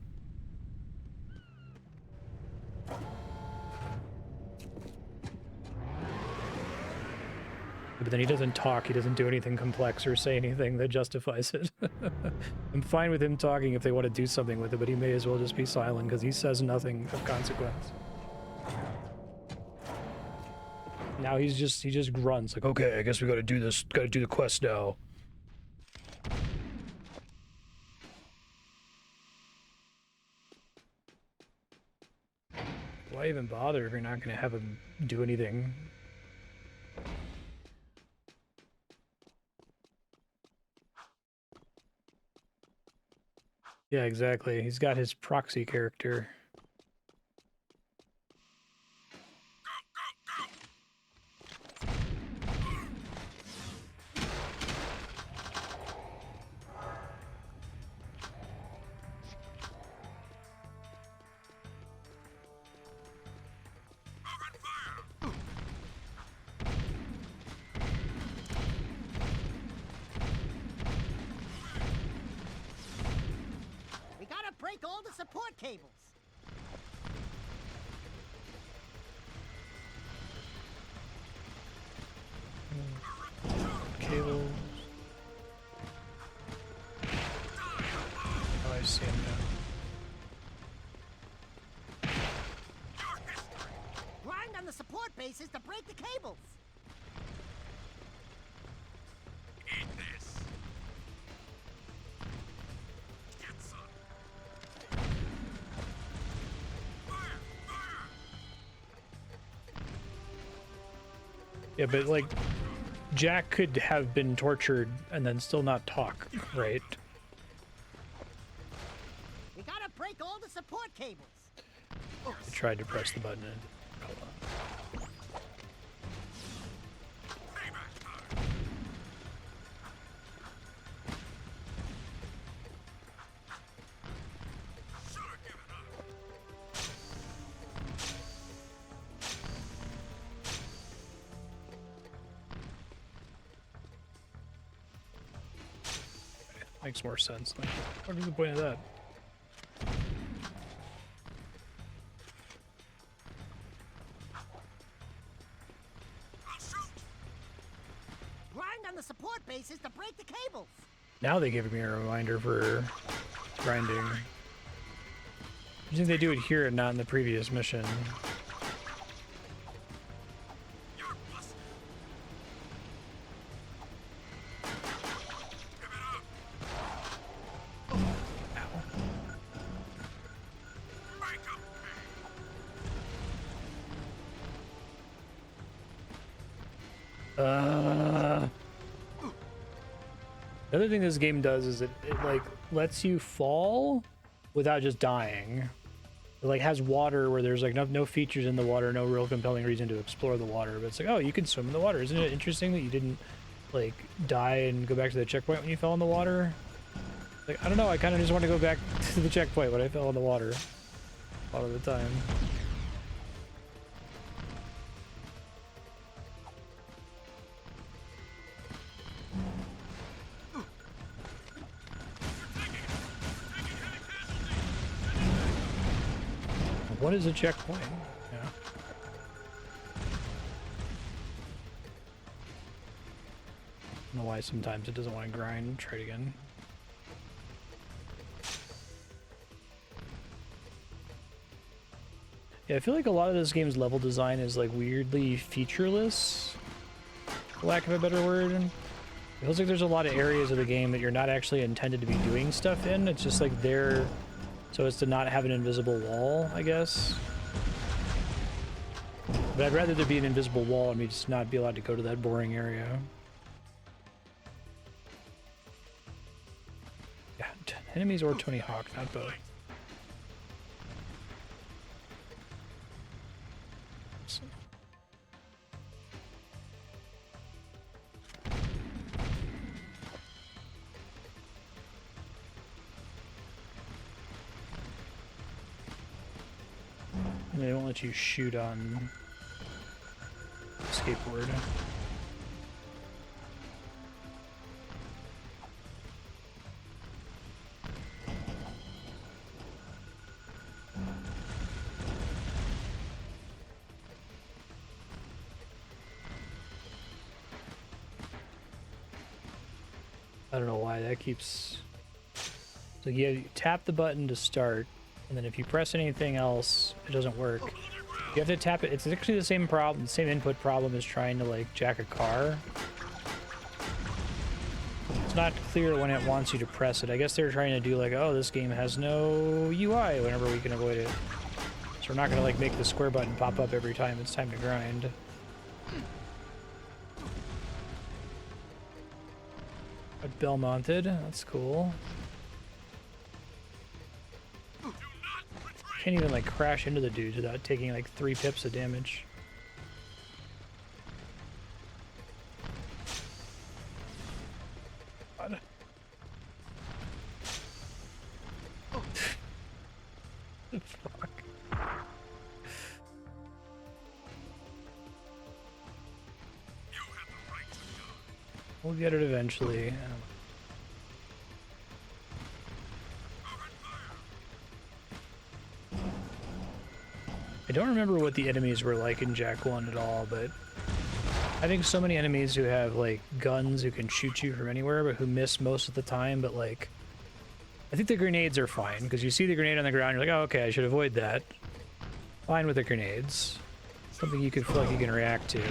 A: But then he doesn't talk, he doesn't do anything complex or say anything that justifies it. I'm fine with him talking if they want to do something with it, but he may as well just be silent because he says nothing of consequence. Now he just grunts like, okay, I guess we gotta do this, gotta do the quest now. Why even bother if you're not gonna have him do anything? Yeah, exactly. He's got his proxy character.
E: break all the support cables.
A: Cables. Oh, I see him now.
E: Grind on the support bases to break the cables.
C: Eat this. Get some. Fire! Fire!
A: Yeah, but like, Jack could have been tortured and then still not talk, right?
E: We gotta break all the support cables.
A: I tried to press the button and hold on.
C: Payback time. Should have given up.
A: Makes more sense. Like, what is the point of that?
C: I'll shoot.
E: Grind on the support bases to break the cables.
A: Now they give me a reminder for grinding. I think they do it here and not in the previous mission.
C: You're busted. Give it up. Break up.
A: The other thing this game does is it like lets you fall without just dying. It like has water where there's like no features in the water, no real compelling reason to explore the water. But it's like, oh, you can swim in the water. Isn't it interesting that you didn't like die and go back to the checkpoint when you fell in the water? Like, I don't know. I kind of just want to go back to the checkpoint when I fell in the water a lot of the time. What is a checkpoint? Yeah. I don't know why sometimes it doesn't want to grind. Try it again. Yeah, I feel like a lot of this game's level design is like weirdly featureless, for lack of a better word. It feels like there's a lot of areas of the game that you're not actually intended to be doing stuff in. It's just like there so as to not have an invisible wall, I guess. But I'd rather there be an invisible wall and me just not be allowed to go to that boring area. Yeah, enemies or Tony Hawk, not both. And they won't let you shoot on skateboard. I don't know why that keeps... So you tap the button to start, and then if you press anything else, it doesn't work. You have to tap it. It's actually the same problem, the same input problem as trying to like jack a car. It's not clear when it wants you to press it. I guess they're trying to do like, oh, this game has no UI whenever we can avoid it. So we're not gonna like make the square button pop up every time it's time to grind. But bell mounted, that's cool. Can't even like crash into the dudes without taking like 3 pips of damage. God. The fuck? We'll get it eventually. I don't remember what the enemies were like in Jack 1 at all, but having so many enemies who have like guns who can shoot you from anywhere but who miss most of the time, but like I think the grenades are fine because you see the grenade on the ground, you're like, oh, okay, I should avoid that. Fine with the grenades. Something you could feel like you can react to.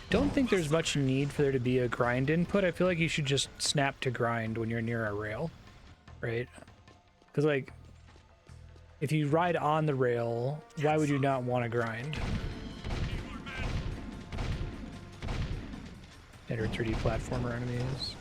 A: Don't think there's much need for there to be a grind input. I feel like you should just snap to grind when you're near a rail, right? Because like, if you ride on the rail, why would you not want to grind? Standard 3D platformer enemies.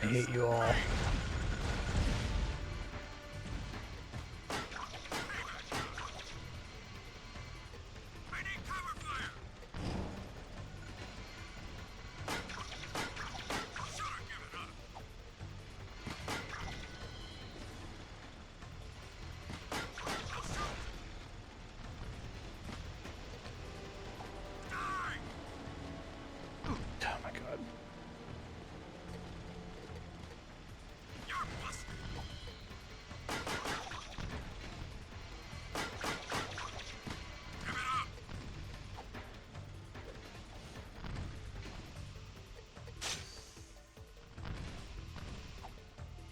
A: I hate you all.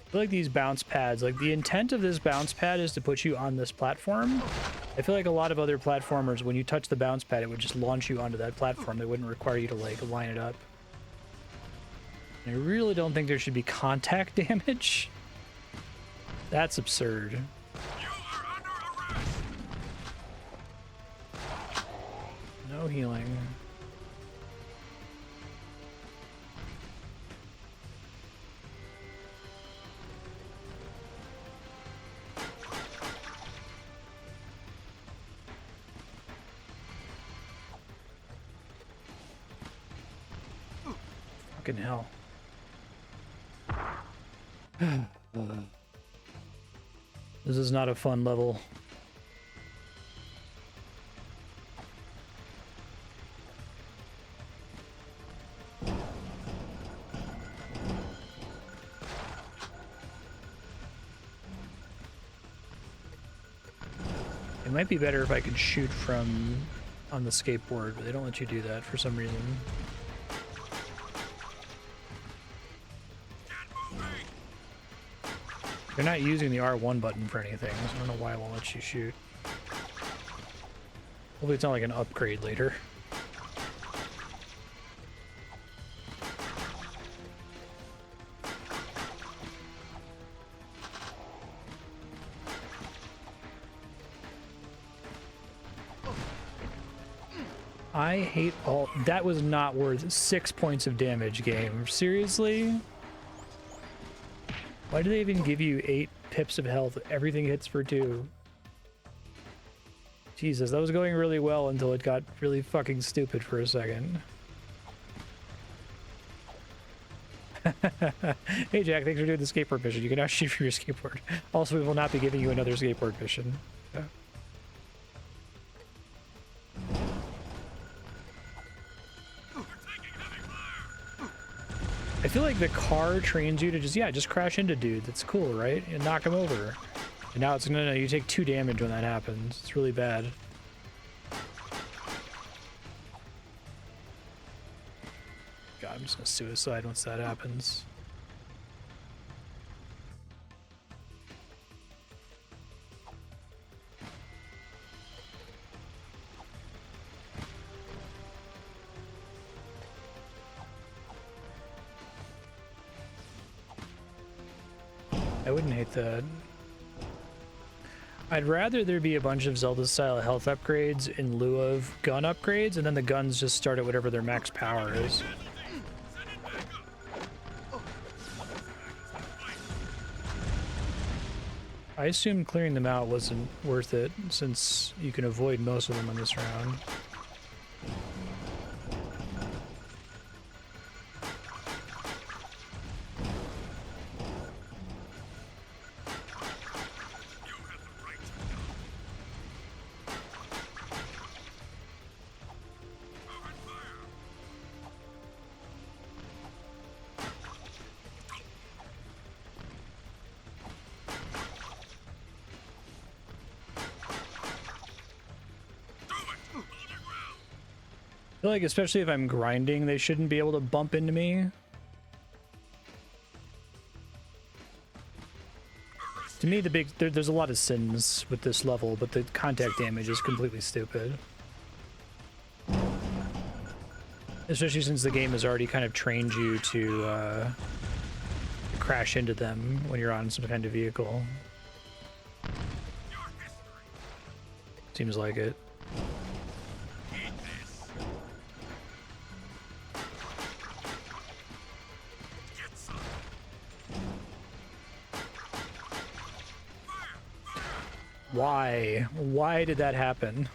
A: I feel like these bounce pads, like the intent of this bounce pad is to put you on this platform. I feel like a lot of other platformers, when you touch the bounce pad, it would just launch you onto that platform. It wouldn't require you to like line it up. And I really don't think there should be contact damage. That's absurd. No healing. Fucking hell. This is not a fun level. It might be better if I could shoot from on the skateboard, but they don't let you do that for some reason. They're not using the R1 button for anything, so I don't know why it won't let you shoot. Hopefully it's not like an upgrade later. I hate all... That was not worth 6 points of damage, game. Seriously? Why do they even give you 8 pips of health? Everything hits for 2. Jesus, that was going really well until it got really fucking stupid for a second. Hey Jack, thanks for doing the skateboard mission. You can now shoot from your skateboard. Also, we will not be giving you another skateboard mission. Yeah. I feel like the car trains you to just crash into dude. That's cool, right? And knock him over. And now it's no, you take 2 damage when that happens. It's really bad. God, I'm just gonna suicide once that happens. I wouldn't hate that. I'd rather there be a bunch of Zelda-style health upgrades in lieu of gun upgrades, and then the guns just start at whatever their max power is. I assumed clearing them out wasn't worth it, since you can avoid most of them on this round. I feel like, especially if I'm grinding, they shouldn't be able to bump into me. To me, there's a lot of sins with this level, but the contact damage is completely stupid. Especially since the game has already kind of trained you to crash into them when you're on some kind of vehicle. Seems like it. Why? Why did that happen?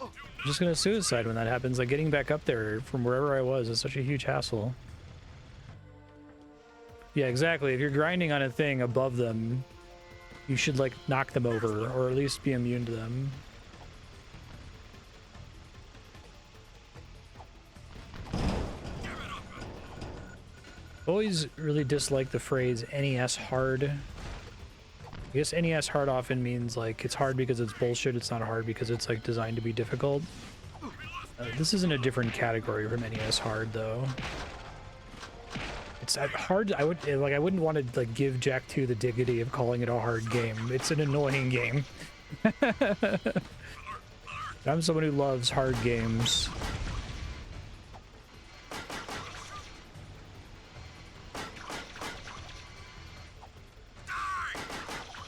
A: I'm just gonna suicide when that happens. Like, getting back up there from wherever I was is such a huge hassle. Yeah, exactly. If you're grinding on a thing above them, you should, like, knock them over, or at least be immune to them. Always really dislike the phrase NES hard. I guess NES hard often means, like, it's hard because it's bullshit, it's not hard because it's, like, designed to be difficult. This is in a different category from NES hard, though. It's hard. I wouldn't want to, like, give Jak 2 the dignity of calling it a hard game. It's an annoying game. I'm someone who loves hard games.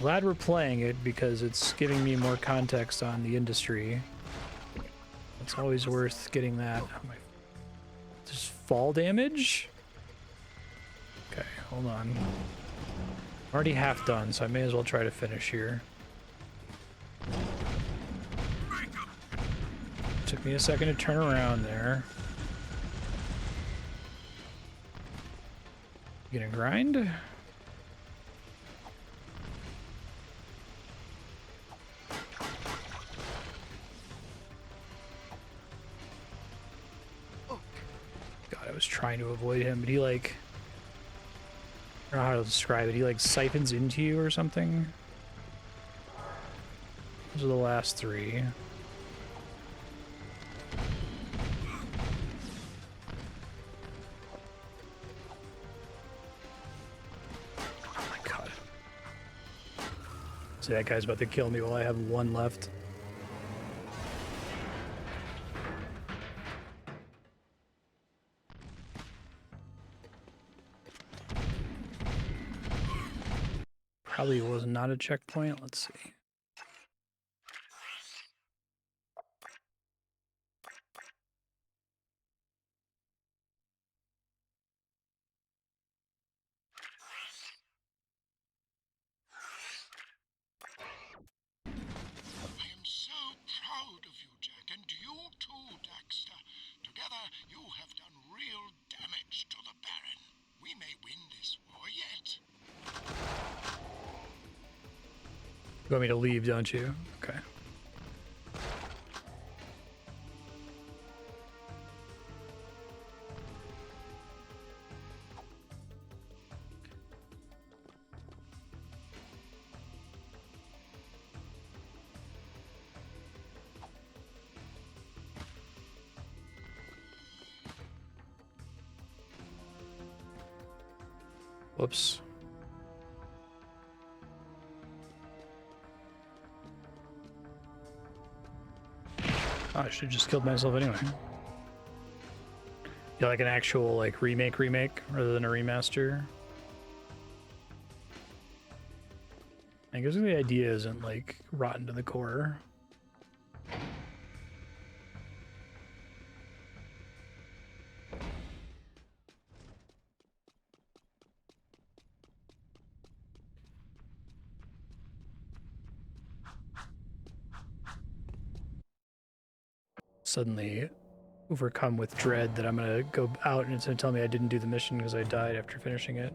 A: Glad we're playing it because it's giving me more context on the industry. It's always worth getting that. Just fall damage? Okay, hold on. I'm already half done, so I may as well try to finish here. Took me a second to turn around there. You gonna grind? I was trying to avoid him, but he, like, I don't know how to describe it. He, like, siphons into you or something. Those are the last three. Oh my god. See, that guy's about to kill me while I have one left. Probably was not a checkpoint. Let's see.
C: I am so proud of you, Jak, and you too, Daxter. Together, you have done real damage to the Baron. We may win this war yet.
A: You want me to leave, don't you? Okay. Whoops. Oh, I should have just killed myself anyway. Yeah, like an actual, like, remake rather than a remaster. I guess the idea isn't, like, rotten to the core. suddenly overcome with dread that I'm gonna go out and it's gonna tell me I didn't do the mission because I died after finishing it.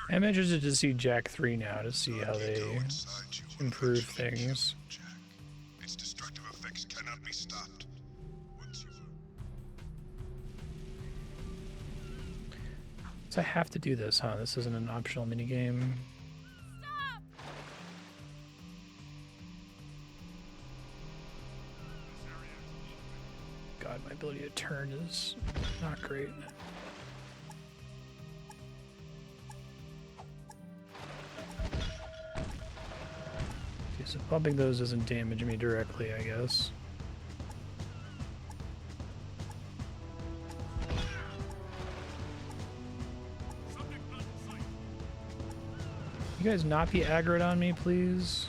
A: I'm interested to see Jack 3 now to see how they improve things.
C: Its destructive effects cannot be stopped.
A: So I have to do this, huh? This isn't an optional minigame.
J: Stop!
A: God, my ability to turn is not great. Okay, so bumping those doesn't damage me directly, I guess. You guys not be aggroed on me, please?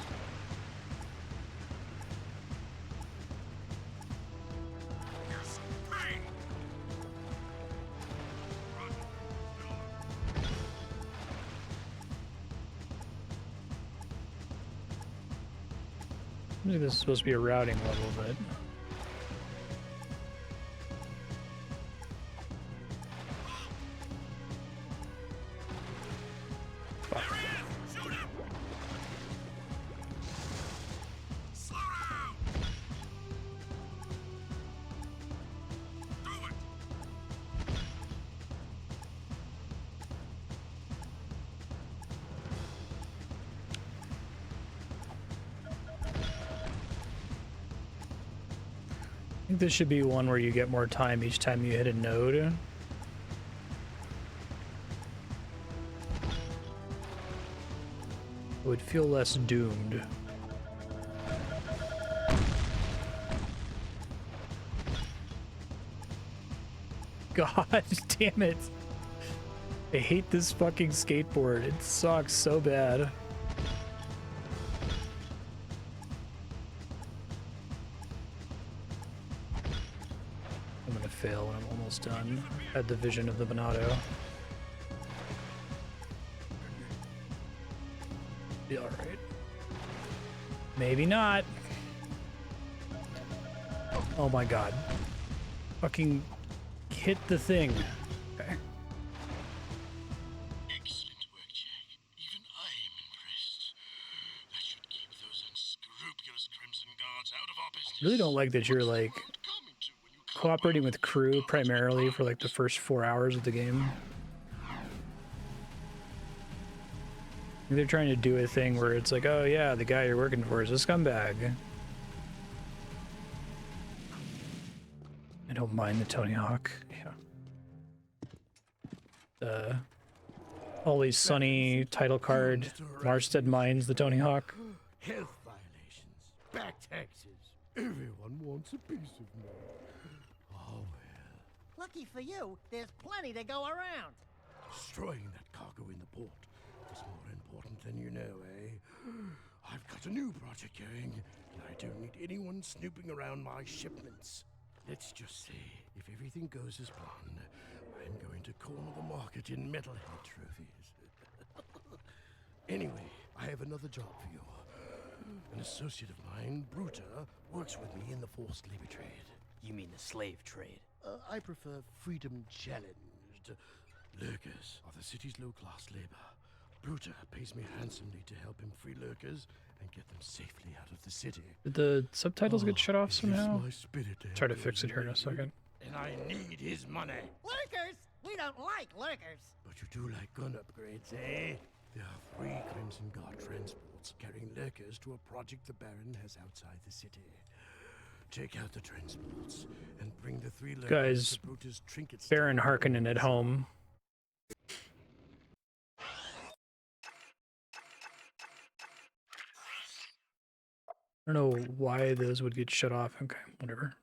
A: I think this is supposed to be a routing level, but... I think this should be one where you get more time each time you hit a node. It would feel less doomed. God damn it. I hate this fucking skateboard. It sucks so bad. I'm gonna fail when I'm almost done. Had the vision of the Bonato. Be alright. Maybe not. Oh my god. Fucking hit the thing. Okay.
C: Excellent work, Jack. Even I am impressed. That should keep those unscrupulous Crimson Guards out of our business.
A: Really don't like that you're like cooperating with Krew primarily for like the first 4 hours of the game. They're trying to do a thing where it's like, oh yeah, the guy you're working for is a scumbag. I don't mind the Tony Hawk. Yeah. Always Sunny title card. Marstead minds the Tony Hawk.
H: Health violations, back taxes. Everyone wants a piece of me. Oh well.
E: Lucky for you, there's plenty to go around.
H: Destroying that cargo in the port is more important than you know, eh? I've got a new project going, and I don't need anyone snooping around my shipments. Let's just say, if everything goes as planned, I'm going to corner the market in Metalhead trophies. Anyway, I have another job for you. An associate of mine, Brutter, works with me in the forced labor trade.
G: You mean the slave trade?
H: I prefer freedom challenged. Lurkers are the city's low-class labor. Brutter pays me handsomely to help him free lurkers and get them safely out of the city.
A: Did the subtitles get shut off somehow?
H: My spirit to
A: Try to
H: help
A: fix it
H: those
A: here in a
H: need,
A: second.
H: And I need his money.
E: Lurkers? We don't like lurkers.
H: But you do like gun upgrades, eh? There are 3 Crimson Guard transports carrying lurkers to a project the Baron has outside the city. Take out the transports and bring the 3 lurkers
A: Guys,
H: to Brutter's trinket
A: Baron
H: stand.
A: Harkonnen at home. I don't know why those would get shut off. Okay, whatever.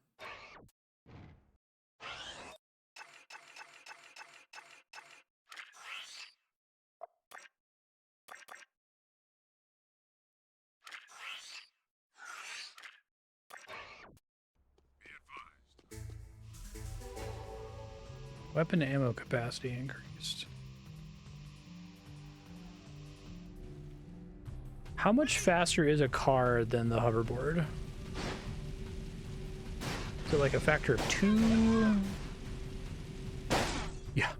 A: Weapon ammo capacity increased. How much faster is a car than the hoverboard? Is it like a factor of 2? Yeah.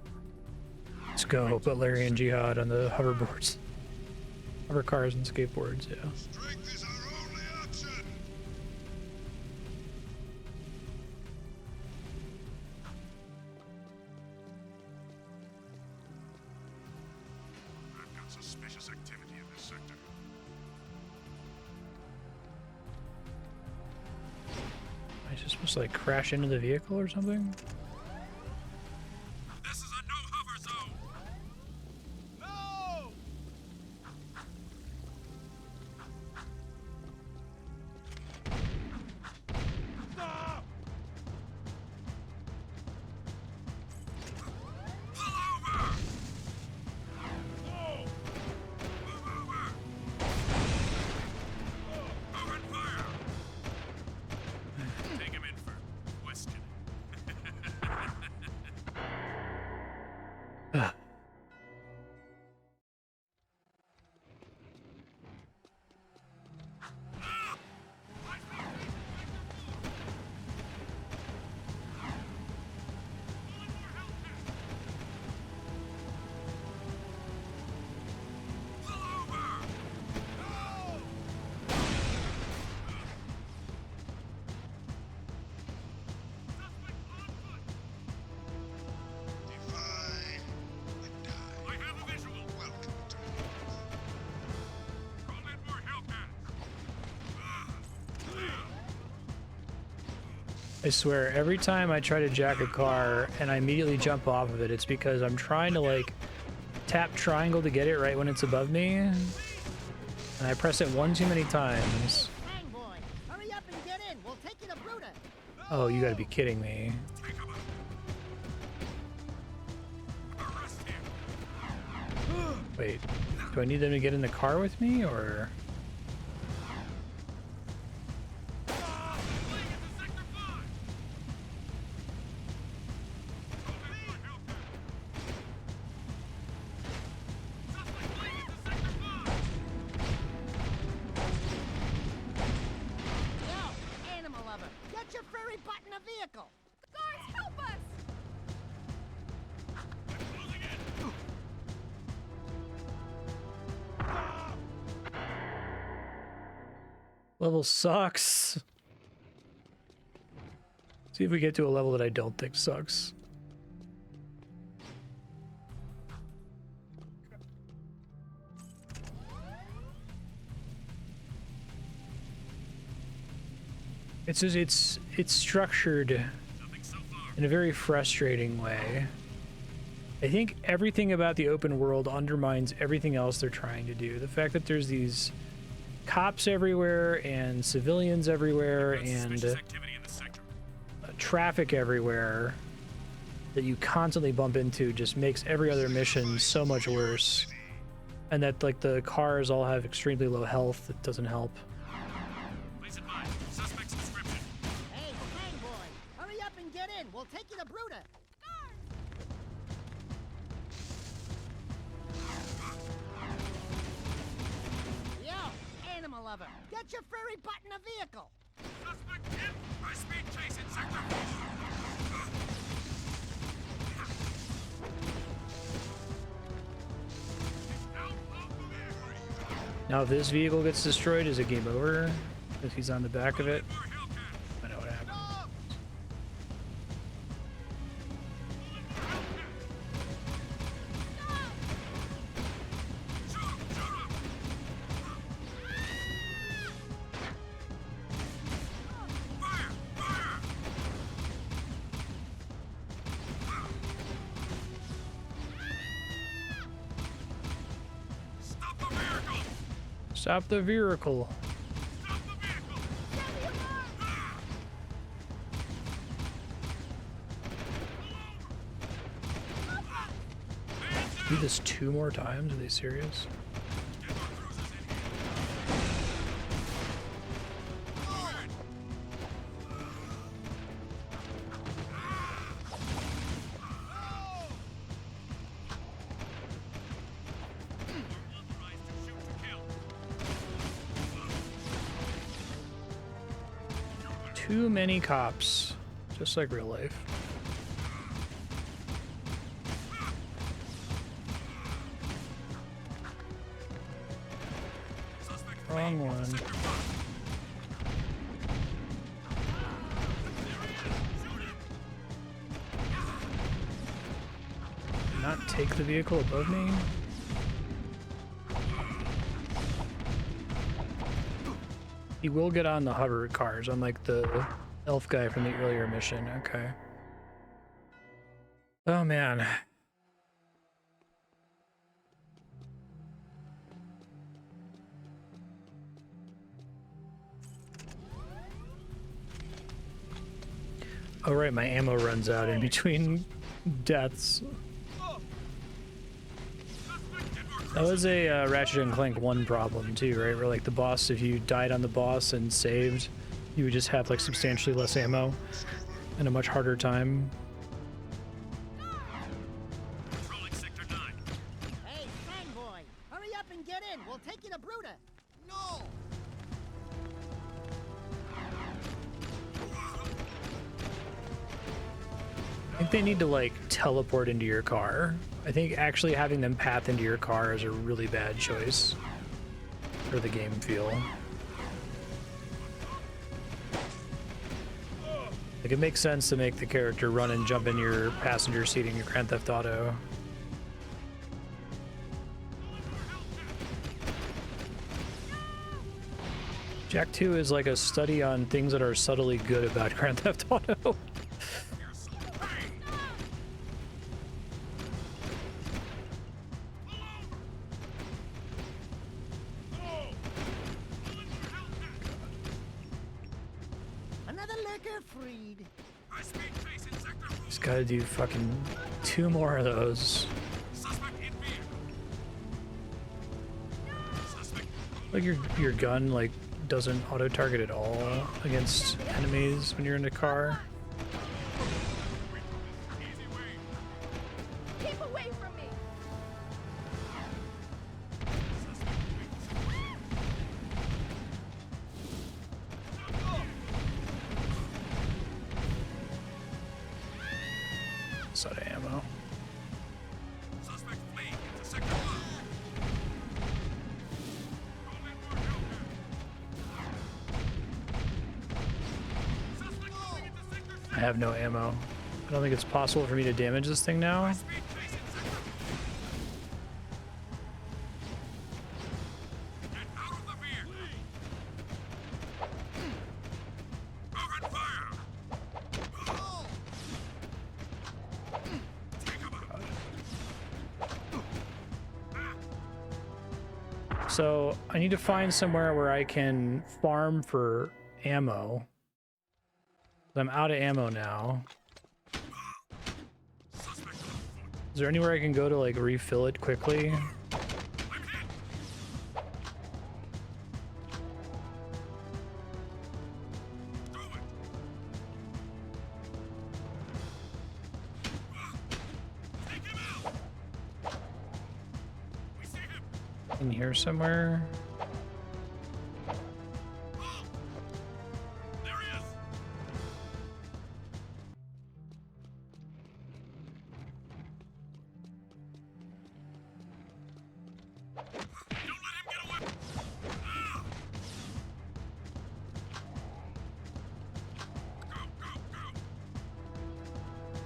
A: Let's go, put Larry and Jihad on the hoverboards. Hover cars and skateboards, yeah.
C: Strength is our only option. I've got suspicious activity in this sector.
A: Am I just supposed to like crash into the vehicle or something?
C: This is a no-hover zone. No! Stop! Pull over! No! Move over! Open fire! Take him in for questioning. I have a visual. Welcome to Call in more Hellcats.
A: I swear, every time I try to jack a car and I immediately jump off of it, it's because I'm trying to like tap triangle to get it right when it's above me. And I press it one too many times.
E: Hang boy, hurry up and get in. We'll take you to Brutter.
A: Oh, you gotta be kidding me.
C: Take him out. Arrest him.
A: Wait, do I need them to get in the car with me, or?
C: Fleeing into Sector 5. Call in more Hellcats. Suspect fleeing into Sector 5.
E: Yo, animal lover, get your furry butt in a vehicle.
I: Guards, help us!
C: I'm closing in.
A: Level sucks. See if we get to a level that I don't think sucks. It's just, it's structured in a very frustrating way. I think everything about the open world undermines everything else they're trying to do. The fact that there's these cops everywhere and civilians everywhere and traffic everywhere that you constantly bump into just makes every other mission so much worse. And that like the cars all have extremely low health, it doesn't help.
C: Please advise. Suspect's description.
E: Hey, hang boy, hurry up and get in. We'll take you to Brutter. Yo, animal lover, get your furry butt in a vehicle.
C: Suspect in high-speed chase in Sector 4. Out of the vehicle.
A: Now if this vehicle gets destroyed, is it game over? If he's on the back of it?
C: More Hellcats.
A: I know what happened. Stop the vehicle. Do this 2 more times? Are they serious? too many cops, just like real life. Wrong one. Not take the vehicle above me. He will get on the hover cars, unlike the elf guy from the earlier mission. Okay. Oh man. Oh right, my ammo runs out in between deaths. That was a Ratchet and Clank 1 problem too, right? Where like the boss, if you died on the boss and saved, you would just have like substantially less ammo and a much harder time.
E: Hey, fanboy, hurry up and get in. We'll take you to Brutter. No.
A: I think they need to like teleport into your car. I think actually having them path into your car is a really bad choice for the game feel. Like it makes sense to make the character run and jump in your passenger seat in your Grand Theft Auto. Jak 2 is like a study on things that are subtly good about Grand Theft Auto.
E: Another lurker freed.
A: Just gotta do fucking 2 more of those. Like your gun like doesn't auto target at all against enemies when you're in a car.
J: Keep away from me!
A: It's out of ammo. I have no ammo. I don't think it's possible for me to damage this thing now. So I need to find somewhere where I can farm for ammo. I'm out of ammo now. Is there anywhere I can go to like refill it quickly? In here somewhere?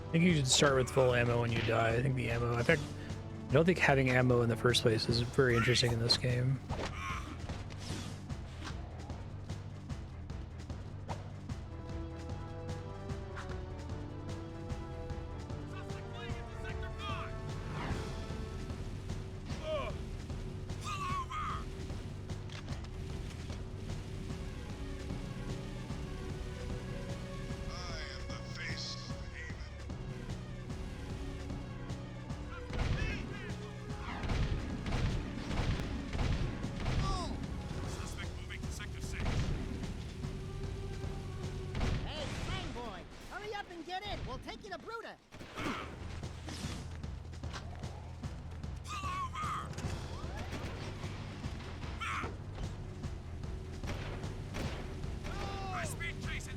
A: I think you should start with full ammo when you die. I think the ammo, in fact, I don't think having ammo in the first place is very interesting in this game.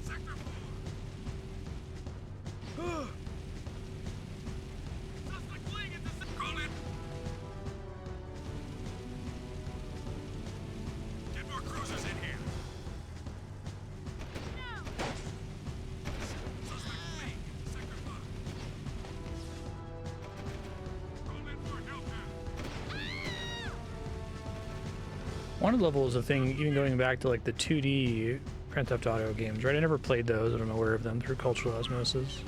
J: Sector
A: wanted level is a thing, even going back to like the 2D Grand Theft Auto games, right? I never played those, but I'm aware of them through cultural osmosis.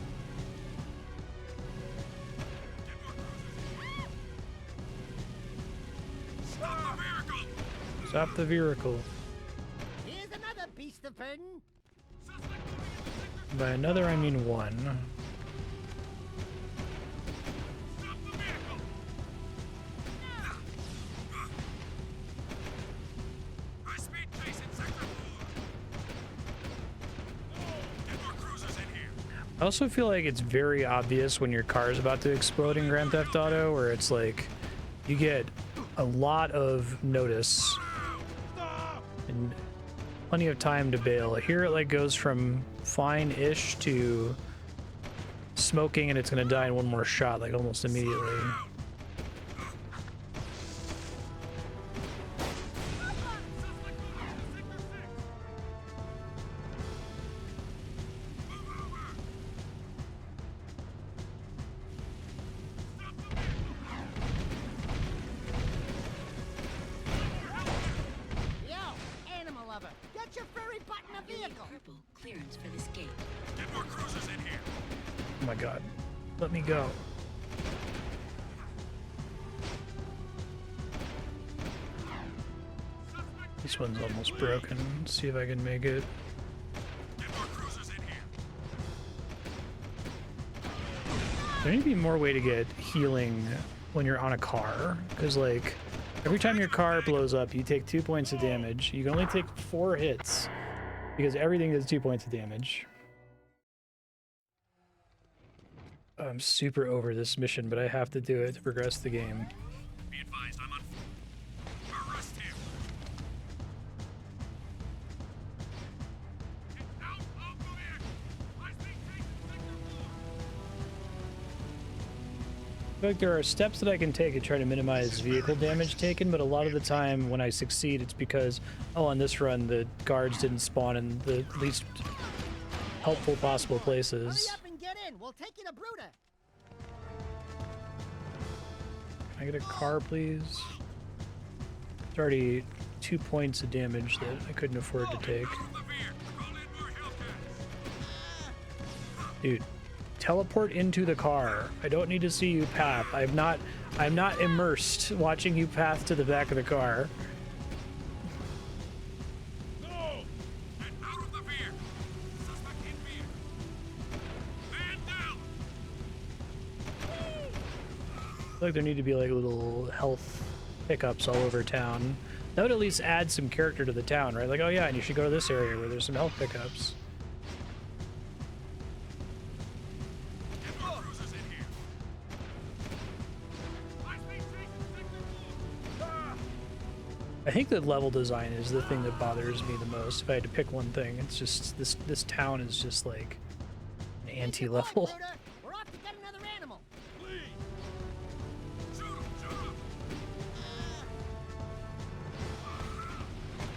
A: Stop the vehicle.
E: Here's another beast of burden.
A: By another, I mean one. I also feel like it's very obvious when your car is about to explode in Grand Theft Auto, where it's like you get a lot of notice and plenty of time to bail. Here it like goes from fine-ish to smoking and it's gonna die in one more shot, like almost immediately. Oh my god. Let me go. This one's almost broken. Let's see if I can make it. There need to be more way to get healing when you're on a car. Because, like, every time your car blows up, you take 2 points of damage. You can only take 4 hits because everything does 2 points of damage. I'm super over this mission, but I have to do it to progress the game.
J: Be advised, I'm on. Arrest him. Get out of the vehicle. I speak Sector 4.
A: I feel like there are steps that I can take to try to minimize vehicle damage taken, but a lot of the time when I succeed, it's because, oh, on this run, the guards didn't spawn in the least helpful possible places.
E: Hurry up and get in. We'll take you to Brutter.
A: Can I get a car, please? It's already 2 points of damage that I couldn't afford to take. Dude, teleport into the car. I don't need to see you path. I'm not immersed watching you path to the back of the car. I feel like there need to be like little health pickups all over town. That would at least add some character to the town, right? Like, oh yeah, and you should go to this area where there's some health pickups. I think the level design is the thing that bothers me the most. If I had to pick one thing, it's just this town is just like an anti-level.
E: We're off to get another animal.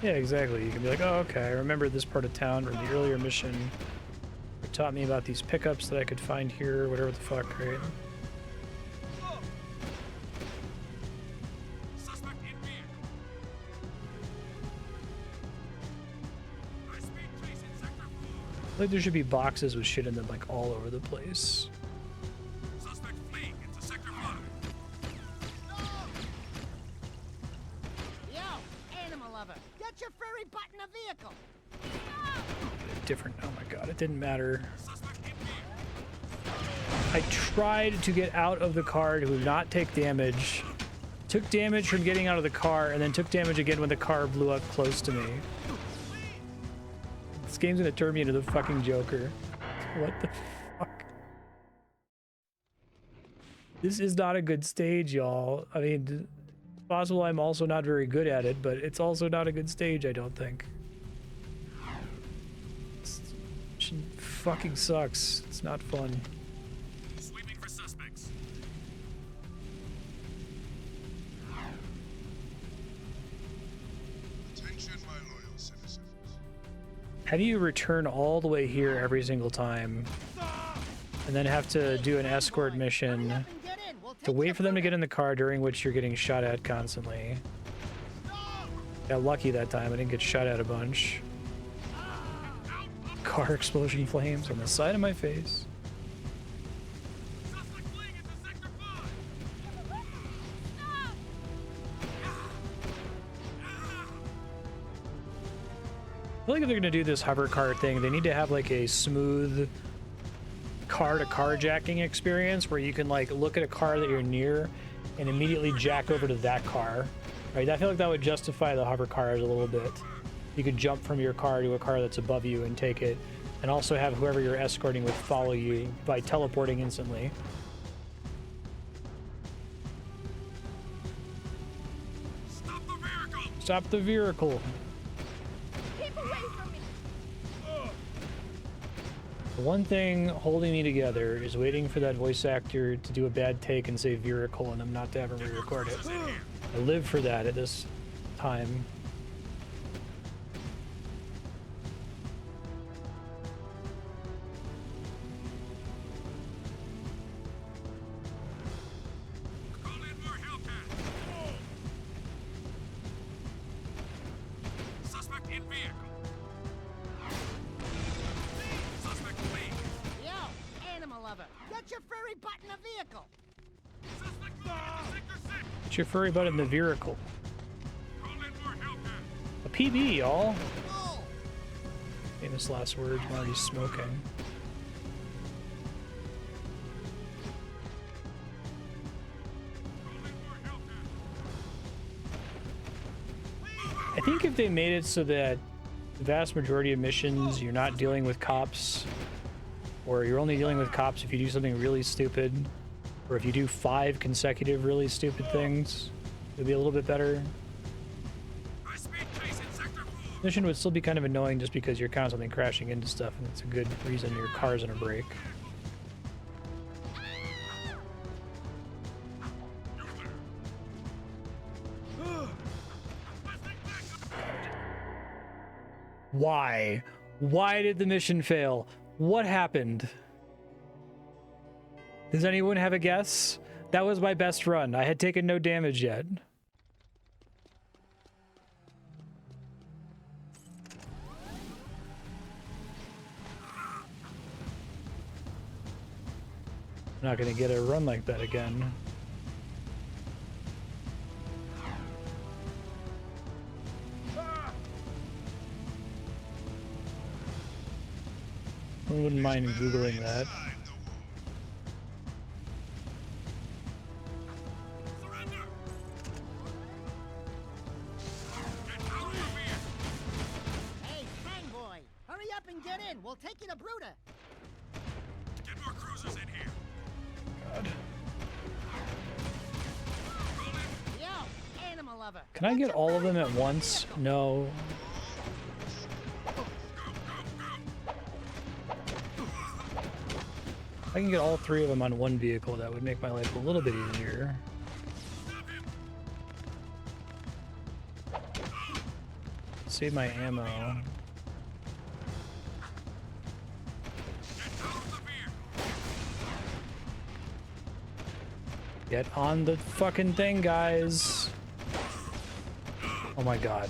A: Yeah, exactly. You can be like, oh, okay, I remember this part of town from the earlier mission. It taught me about these pickups that I could find here, whatever the fuck, right? Like there should be boxes with shit in them like all over the place.
J: Suspect fleeing into Sector 5.
E: Yo, animal lover, get your furry butt in a vehicle.
A: Different. Oh my god, it didn't matter. I tried to get out of the car to not take damage. Took damage from getting out of the car, and then took damage again when the car blew up close to me. This game's gonna turn me into the fucking Joker. What the fuck? This is not a good stage, y'all. I mean, it's possible I'm also not very good at it, but it's also not a good stage, I don't think. It fucking sucks. It's not fun.
J: Sweeping for suspects.
C: Attention, my loyal citizens.
A: How do you return all the way here every single time and then have to do an escort mission to wait for them to get in the car, during which you're getting shot at constantly? Got lucky that time. I didn't get shot at a bunch. Car explosion flames on the side of my face.
J: Suspect fleeing into Sector 5!
A: I feel like if they're gonna do this hover car thing, they need to have like a smooth car-to-car jacking experience where you can like look at a car that you're near and immediately jack over to that car. Right? I feel like that would justify the hover cars a little bit. You could jump from your car to a car that's above you and take it, and also have whoever you're escorting with follow you by teleporting instantly.
J: Stop the vehicle!
A: Stop the vehicle.
E: Keep away from me!
A: The one thing holding me together is waiting for that voice actor to do a bad take and say vehicle and I'm not to ever re-record it. I live for that at this time.
J: Call in more Hellcat! Suspect in vehicle! Suspect fleeing!
E: Yo, animal lover, get your furry butt in a vehicle!
J: Suspect moving into Sector 6!
A: It's your furry butt in the vehicle.
J: Call in more Hellcat!
A: A PB, y'all. Famous last words while he's smoking. I think if they made it so that the vast majority of missions you're not dealing with cops, or you're only dealing with cops if you do something really stupid, or if you do 5 consecutive really stupid things, it would be a little bit better.
J: High-speed chase in Sector 4!
A: Mission would still be kind of annoying just because you're constantly crashing into stuff, and it's a good reason your car's on a break. Why? Why did the mission fail? What happened? Does anyone have a guess? That was my best run. I had taken no damage yet. I'm not gonna get a run like that again. I wouldn't mind Googling that.
J: Surrender! Get out of the vehicle!
E: Hey, Hang Boy, hurry up and get in. We'll take you to Brutter.
J: Get more cruisers in here!
A: God.
J: Call in!
E: Yo, animal lover.
A: Can I get all of them at once? No. If I can get all 3 of them on one vehicle, that would make my life a little bit easier. Save my ammo.
J: Get out of the vehicle!
A: Get on the fucking thing, guys. Oh my god.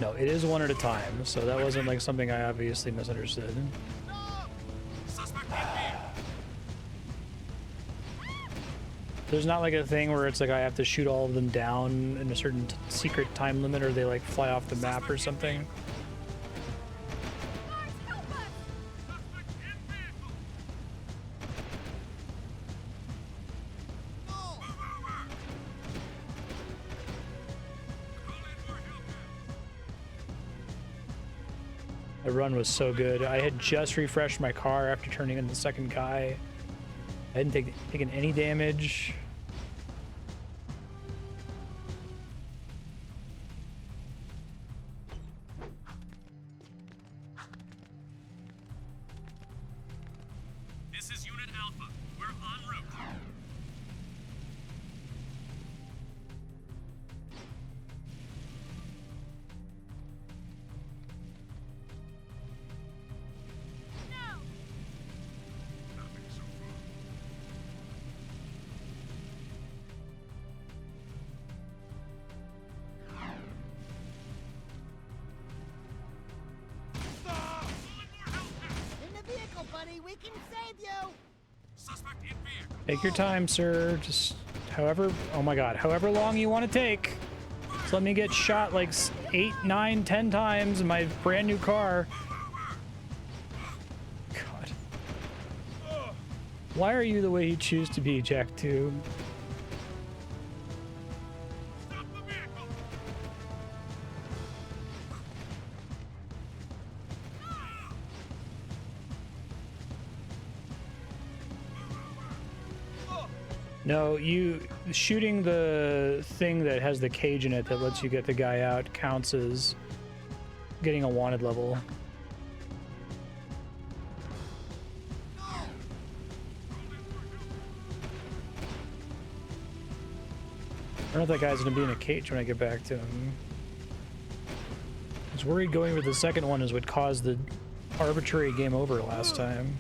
A: No, it is one at a time, so that wasn't like something I obviously misunderstood.
J: Suspect in vehicle!
A: There's not like a thing where it's like I have to shoot all of them down in a certain secret time limit, or they like fly off the map or something.
J: Suspect in vehicle! Move over! Call in more Hellcat!
A: The run was so good. I had just refreshed my car after turning in the second guy. I hadn't taken any damage.
J: This is Unit Alpha. We're en route. Nothing so far.
E: can save you.
J: Suspect in vehicle.
A: Take your time, sir. Just however, oh my god, however long you want to take. Just let me get shot like 8, 9, 10 times in my brand new car. God. Why are you the way you choose to be, Jack 2?
J: Stop the vehicle.
A: No, you shooting the thing that has the cage in it that lets you get the guy out counts as getting a wanted level. I don't know if that guy's gonna be in a cage when I get back to him. I was worried going with the second one is what caused the arbitrary game over last time.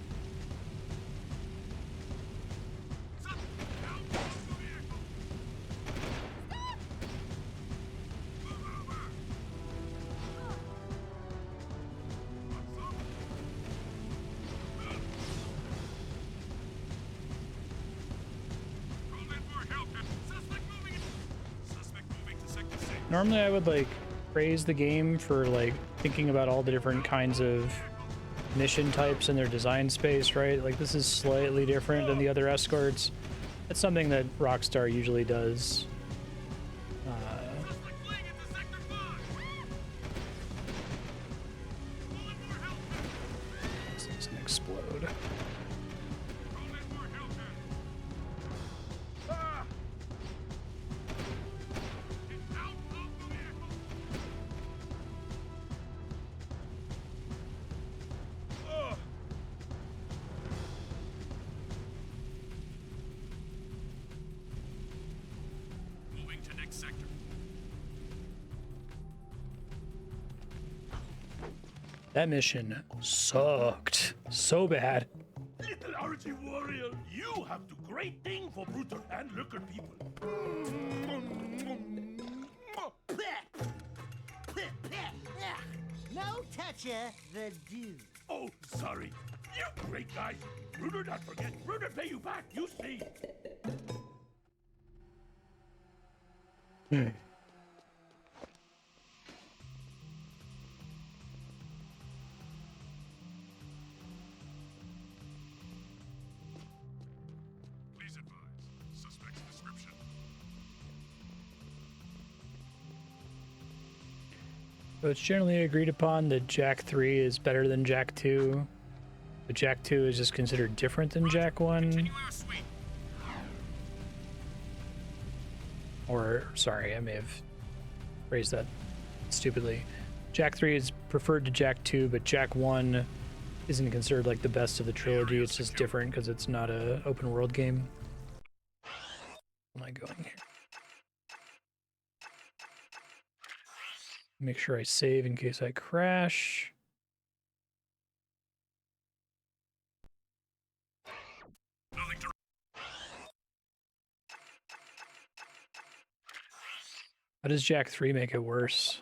A: Normally I would like praise the game for like thinking about all the different kinds of mission types in their design space, right? Like this is slightly different than the other escorts. That's something that Rockstar usually does. This thing's gonna explode. That mission sucked so bad.
J: Little RG warrior, you have do great thing for Brutter and Lurker people.
E: No toucher, the dude.
J: Oh, sorry. You great guys. Brutter not forget. Brutter pay you back, you see.
A: So it's generally agreed upon that Jack 3 is better than Jack 2, but Jack 2 is just considered different than Jack 1. Or, sorry, I may have phrased that stupidly. Jack 3 is preferred to Jack 2, but Jack 1 isn't considered like the best of the trilogy. It's just different because it's not a open world game. Where am I going here? Make sure I save in case I crash. How does Jack 3 make it worse?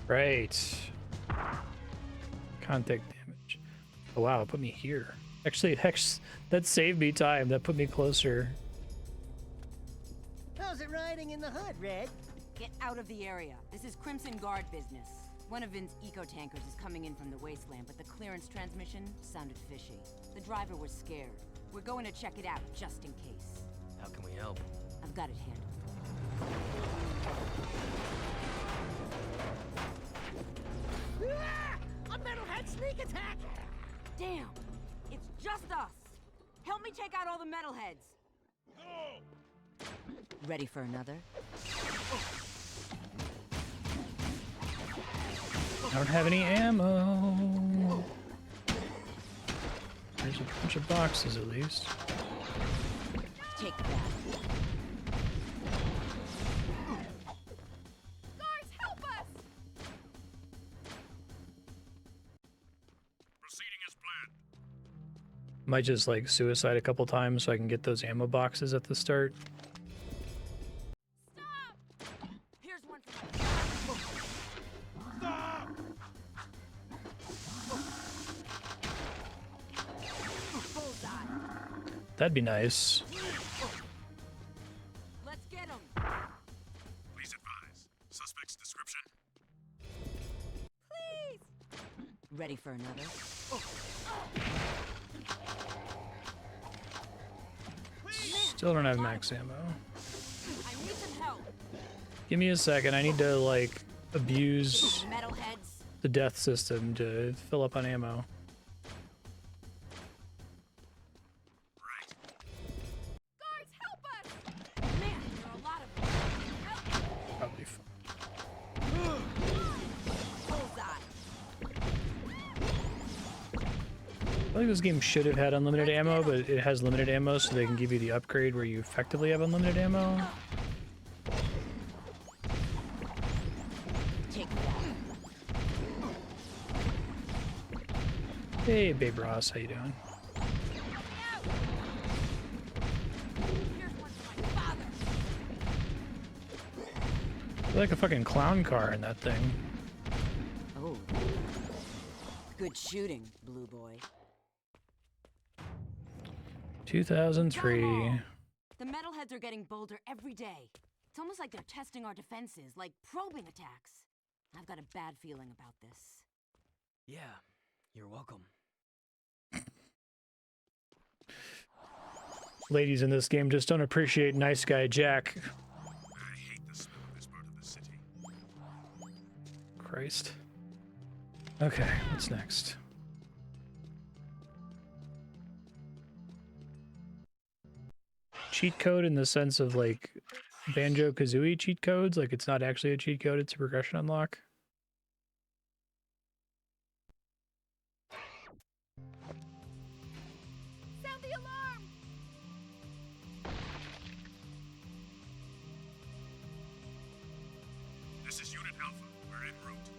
A: Right. Contact damage. Oh wow, it put me here. Actually, that saved me time. That put me closer.
E: How's it riding in the hood, Red?
K: Get out of the area. This is Crimson Guard business. One of Vin's eco-tankers is coming in from the wasteland, but the clearance transmission sounded fishy. The driver was scared. We're going to check it out, just in case.
G: How can we help?
K: I've got it handled.
E: A Metalhead sneak attack!
K: Damn! It's just us! Help me take out all the Metalheads!
J: No!
K: Ready for another?
A: don't have any ammo. There's a bunch of boxes at least.
K: Take that.
J: Guards, help us!
C: Proceeding as planned.
A: Might just like suicide a couple times so I can get those ammo boxes at the start.
J: Stop!
K: Here's one for
C: Stop!
K: bullseye.
A: That'd be nice.
K: Let's get him.
C: Please advise. Suspect's description?
J: Please!
K: Ready for another?
A: Still don't have max ammo.
K: I need some help.
A: Give me a second. I need to like abuse
K: Metalheads.
A: the death system to fill up on ammo.
C: Right.
J: Guards, help us!
K: Man, there are a lot of them.
A: Probably fine.
K: Bullseye.
A: I feel like this game should have had unlimited ammo, but it has limited ammo, so they can give you the upgrade where you effectively have unlimited ammo.
K: Take that.
A: Hey, Babe Ross, how you doing?
K: Here's one for my father.
A: I feel like a fucking clown car in that thing.
K: Oh. Good shooting, blue boy.
A: 2003.
K: The Metalheads are getting bolder every day. It's almost like they're testing our defenses, like probing attacks. I've got a bad feeling about this.
G: Yeah, you're welcome.
A: Ladies in this game just don't appreciate nice guy Jack.
C: I hate the smell of this part of the city.
A: Christ. Okay, what's next? Cheat code in the sense of like Banjo-Kazooie cheat codes, like it's not actually a cheat code, it's a progression unlock.
J: Sound the alarm!
C: This is Unit Alpha. We're en route.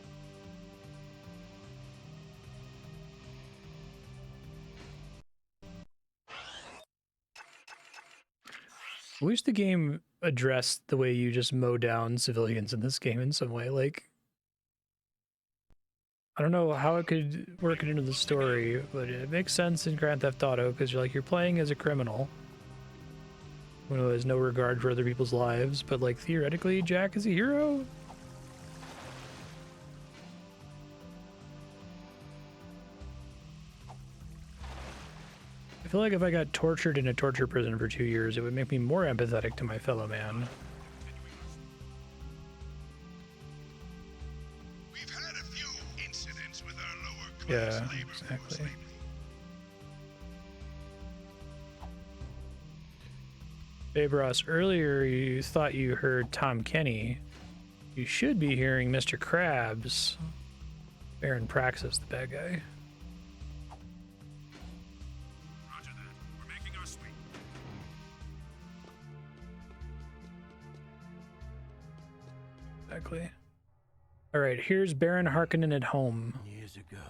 A: I wish the game addressed the way you just mow down civilians in this game in some way. Like, I don't know how it could work it into the story, but it makes sense in Grand Theft Auto because you're playing as a criminal who has no regard for other people's lives. But like theoretically, Jack is a hero. I feel like if I got tortured in a torture prison for 2 years, it would make me more empathetic to my fellow man.
C: We've had a few incidents with our lower class
A: Yeah,
C: labor force
A: exactly.
C: lately.
A: Babe Ross, earlier you thought you heard Tom Kenny. You should be hearing Mr. Krabs. Baron Praxis, the bad guy.
C: Roger that. We're making our sweep.
A: Exactly. All right, here's Baron Harkonnen at home.
D: Years ago,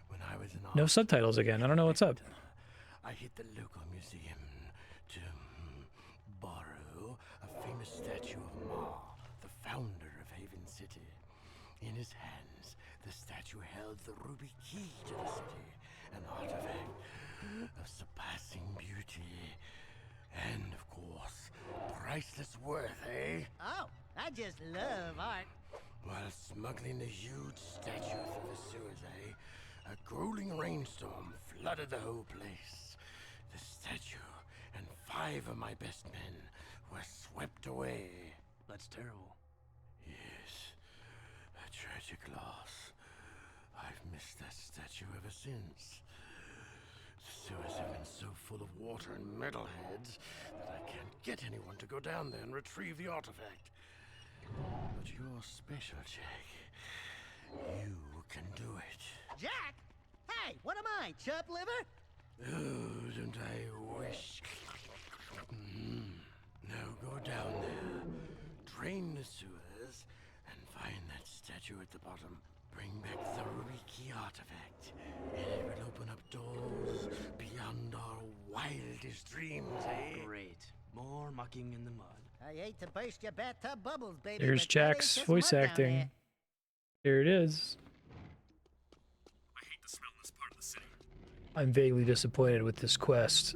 D: when I was an
A: No subtitles again. I don't know what's up.
D: I hit the local museum to borrow a famous statue of Ma, the founder of Haven City. In his hands, the statue held the ruby key to the city, an artifact of surpassing beauty. And, of course, priceless worth, eh?
E: Oh, I just love art.
D: While smuggling the huge statue through the sewers, a grueling rainstorm flooded the whole place. The statue and 5 of my best men were swept away.
G: That's terrible.
D: Yes, a tragic loss. I've missed that statue ever since. The sewers have been so full of water and metalheads that I can't get anyone to go down there and retrieve the artifact. But you're special, Jack. You can do it.
E: Jack? Hey, what am I, chub liver?
D: Oh, don't I wish? Now go down there, drain the sewers, and find that statue at the bottom. Bring back the Riki artifact, and it will open up doors beyond our wildest dreams, eh?
G: Great. More mucking in the mud.
E: I hate to burst your bathtub bubbles, baby.
A: There's
E: but that ain't
A: Jack's
E: just
A: voice
E: mud down
A: acting. There it is.
J: I hate the smell in this part of the city.
A: I'm vaguely disappointed with this quest.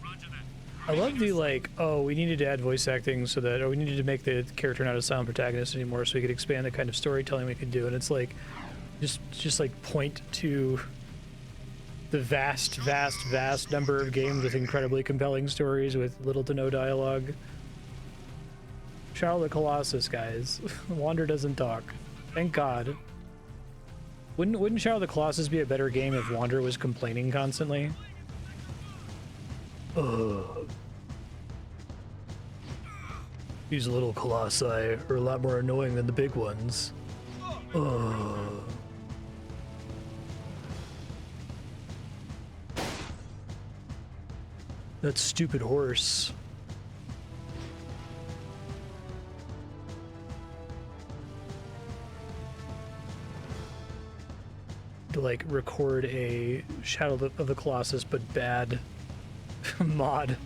J: Roger that.
A: I love the like, oh, we needed to add voice acting so that, or we needed to make the character not a silent protagonist anymore so we could expand the kind of storytelling we could do. And it's like, just like point to the vast number of games with incredibly compelling stories with little to no dialogue. Shadow of the Colossus, guys. Wander doesn't talk. Thank God. Wouldn't Shadow of the Colossus be a better game if Wander was complaining constantly? Ugh. These little colossi are a lot more annoying than the big ones. Ugh. That stupid horse. To like record a Shadow of the Colossus but bad mod.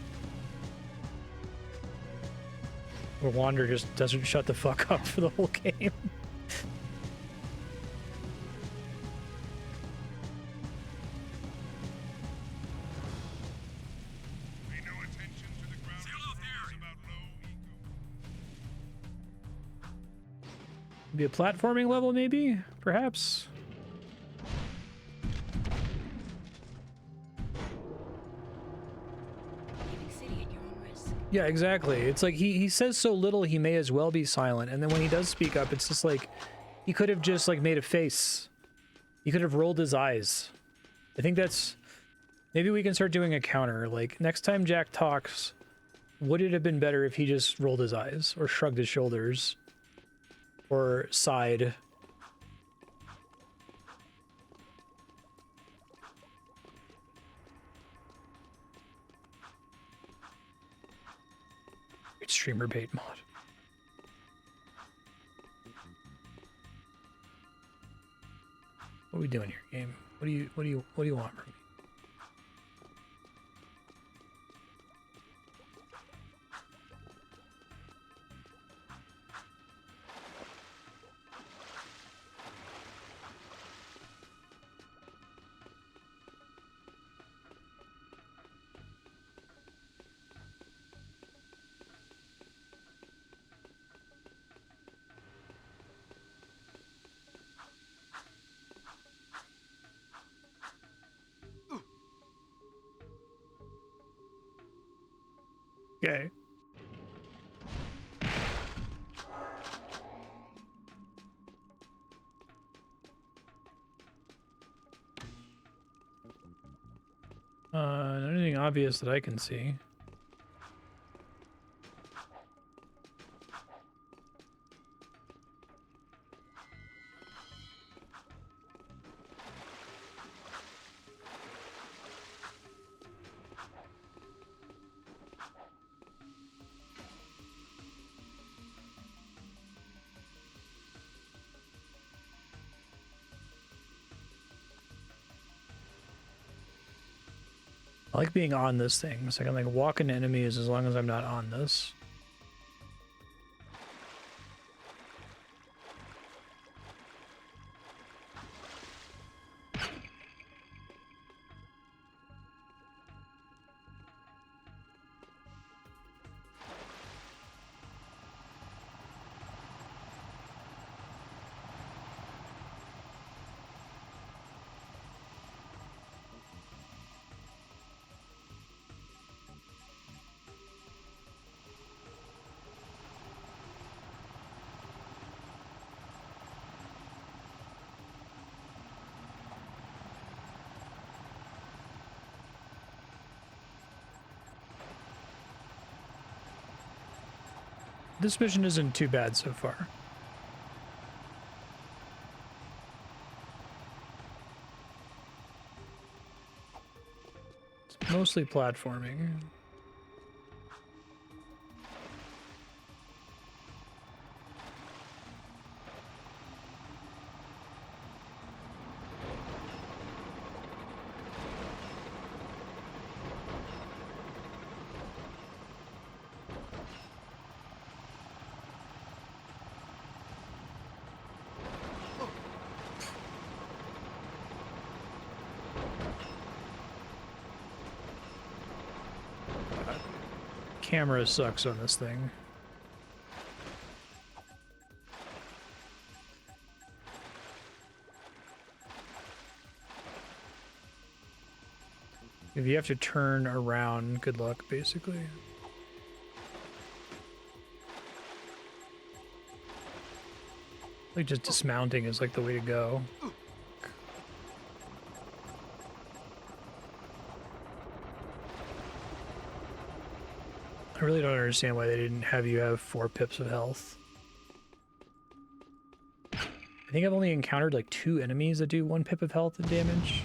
A: Where Wander just doesn't shut the fuck up for the whole game.
J: Pay no attention to the ground. Sail off there. About low eco.
A: Be a platforming level, maybe? Perhaps? Yeah, exactly. It's like he says so little he may as well be silent, and then when he does speak up, it's just like he could have just like made a face. He could have rolled his eyes. I think that's maybe we can start doing a counter. Like next time Jack talks, would it have been better if he just rolled his eyes or shrugged his shoulders or sighed? Streamer bait mod. What are we doing here, game? What do you want from me? Okay. Not anything obvious that I can see. I like being on this thing, so I can like walk into enemies as long as I'm not on this. this mission isn't too bad so far. It's mostly platforming. Camera sucks on this thing. If you have to turn around, good luck, basically. Like, just dismounting is like the way to go. I really don't understand why they didn't have you have 4 pips of health. I think I've only encountered like 2 enemies that do 1 pip of health and damage.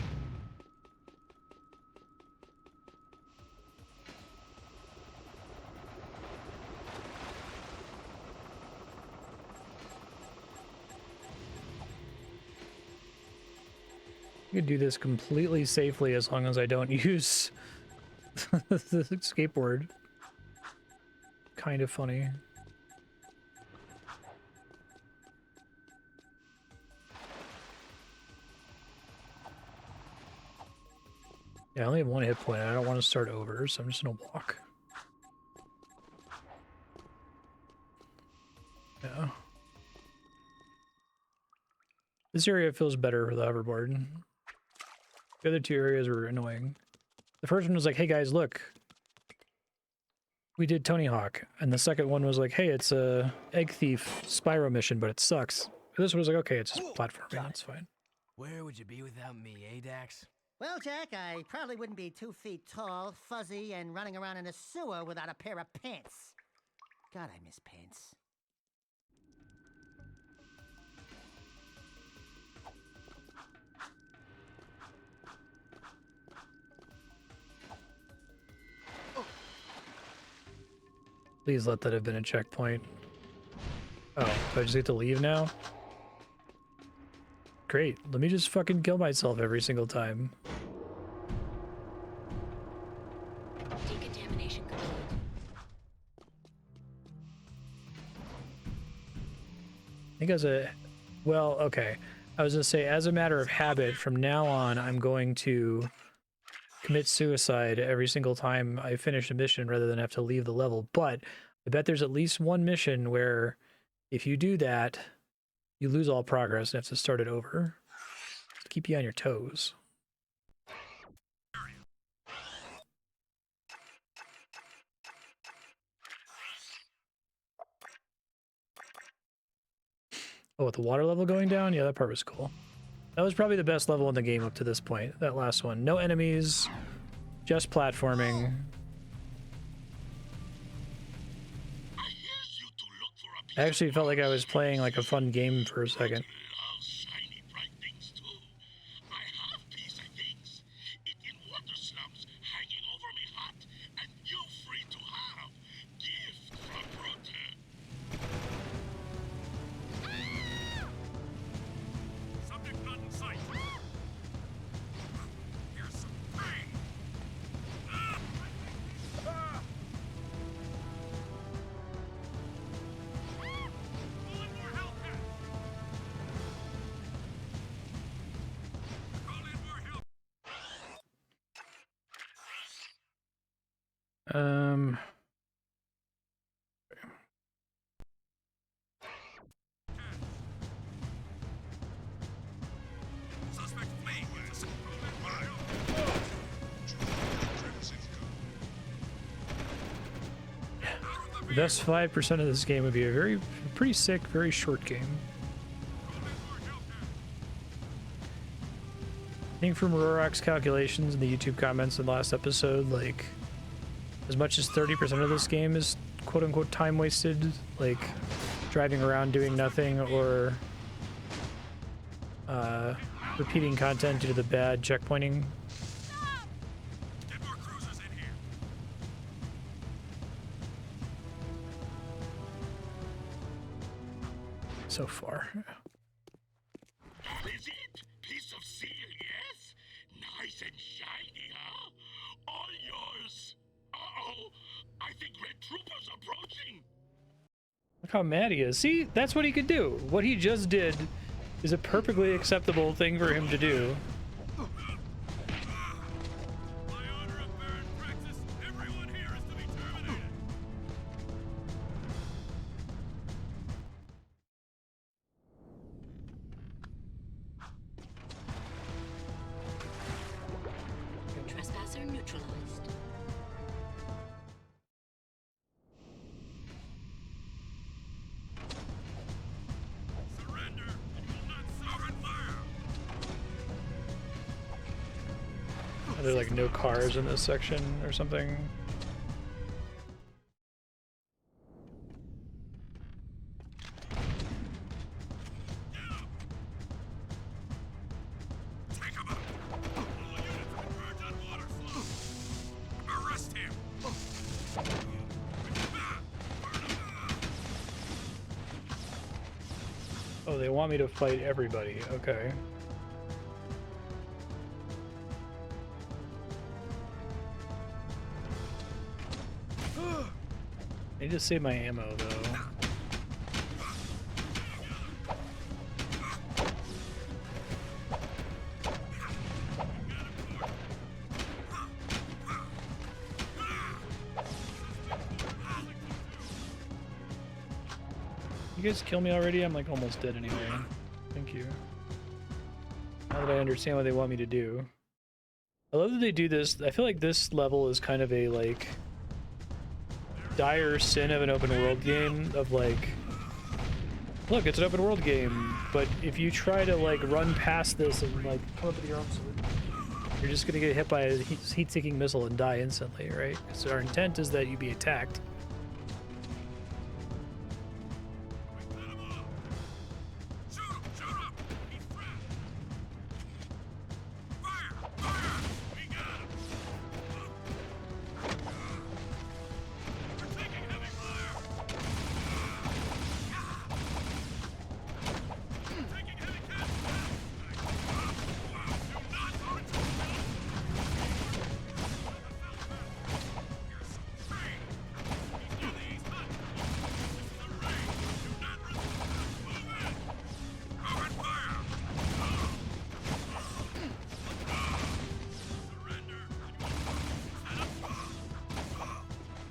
A: I could do this completely safely as long as I don't use the skateboard. Kind of funny. Yeah, I only have 1 hit point. I don't want to start over, so I'm just gonna walk. Yeah. This area feels better for the hoverboard. The other 2 areas were annoying. The first one was like, hey guys, look. We did Tony Hawk, and the second one was like, hey, it's a egg thief Spyro mission, but it sucks. This one was like, okay, it's just platforming, that's fine.
G: Where would you be without me, eh, Dax?
E: Well, Jack, I probably wouldn't be 2 feet tall, fuzzy, and running around in a sewer without a pair of pants. God, I miss pants.
A: Please let that have been a checkpoint. Oh, do I just get to leave now? Great, let me just fucking kill myself every single time.
I: Decontamination complete.
A: I think as a... Well, okay. I was gonna say, as a matter of habit, from now on, I'm going to commit suicide every single time I finish a mission rather than have to leave the level. But I bet there's at least one mission where if you do that, you lose all progress and have to start it over. To keep you on your toes. Oh, with the water level going down? Yeah, that part was cool. That was probably the best level in the game up to this point, that last one. No enemies, just platforming. I actually felt like I was playing like a fun game for a second. The best 5% of this game would be a pretty sick, very short game. I think from Rorak's calculations in the YouTube comments in the last episode, like, as much as 30% of this game is quote-unquote time wasted, like driving around doing nothing, or repeating content due to the bad checkpointing.
J: Get more cruisers in here.
A: So far.
C: That is it? Piece of seal, yes? Nice and shiny, huh? All yours. Uh-oh. I think Red Trooper's approaching.
A: Look how mad he is. See, that's what he could do. What he just did is a perfectly acceptable thing for him to do.
J: By order of Baron Praxis, everyone here is to be terminated.
I: Trespasser neutralized.
J: Surrender, and you will not suffer fire.
A: Are there like no cars in this section or something?
J: Take him out. All units converge on water slope. Arrest him.
A: Oh, they want me to fight everybody. Okay. I need to save my ammo, though. You guys kill me already? I'm like almost dead anyway. Thank you. Now that I understand what they want me to do. I love that they do this. I feel like this level is kind of a like dire sin of an open world game of like, look, it's an open world game, but if you try to like run past this and like come up with your own solution, you're just gonna get hit by a heat-seeking missile and die instantly, right? So our intent is that you be attacked.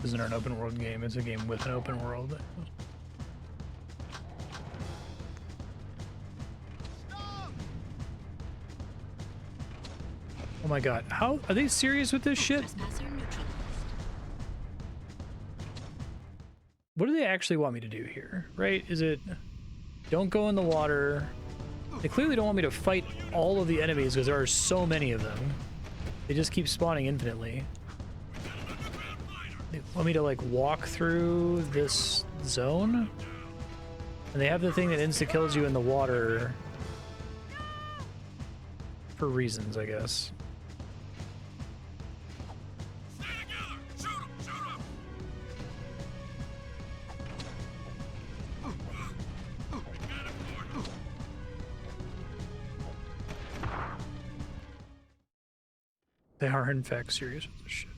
A: This isn't an open world game, it's a game with an open world. Oh my god, how are they serious with this shit? What do they actually want me to do here, right? Is it don't go in the water? They clearly don't want me to fight all of the enemies because there are so many of them. They just keep spawning infinitely. They want me to like walk through this zone? And they have the thing that insta-kills you in the water for reasons, I guess. They are in fact serious with this shit.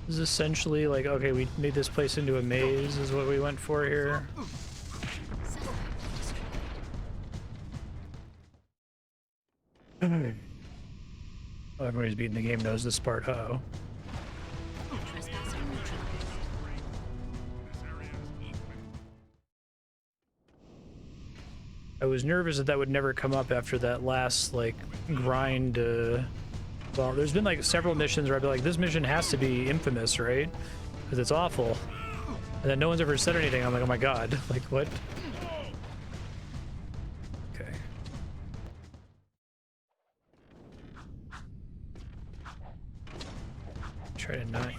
A: This is essentially like, okay, we made this place into a maze is what we went for here. Oh, everybody's beating the game knows this part. Uh-oh. I was nervous that that would never come up after that last, like, grind, well, there's been, like, several missions where I'd be like, this mission has to be infamous, right? Because it's awful. And then no one's ever said anything. I'm like, oh my god, like, what? Okay. Try to not.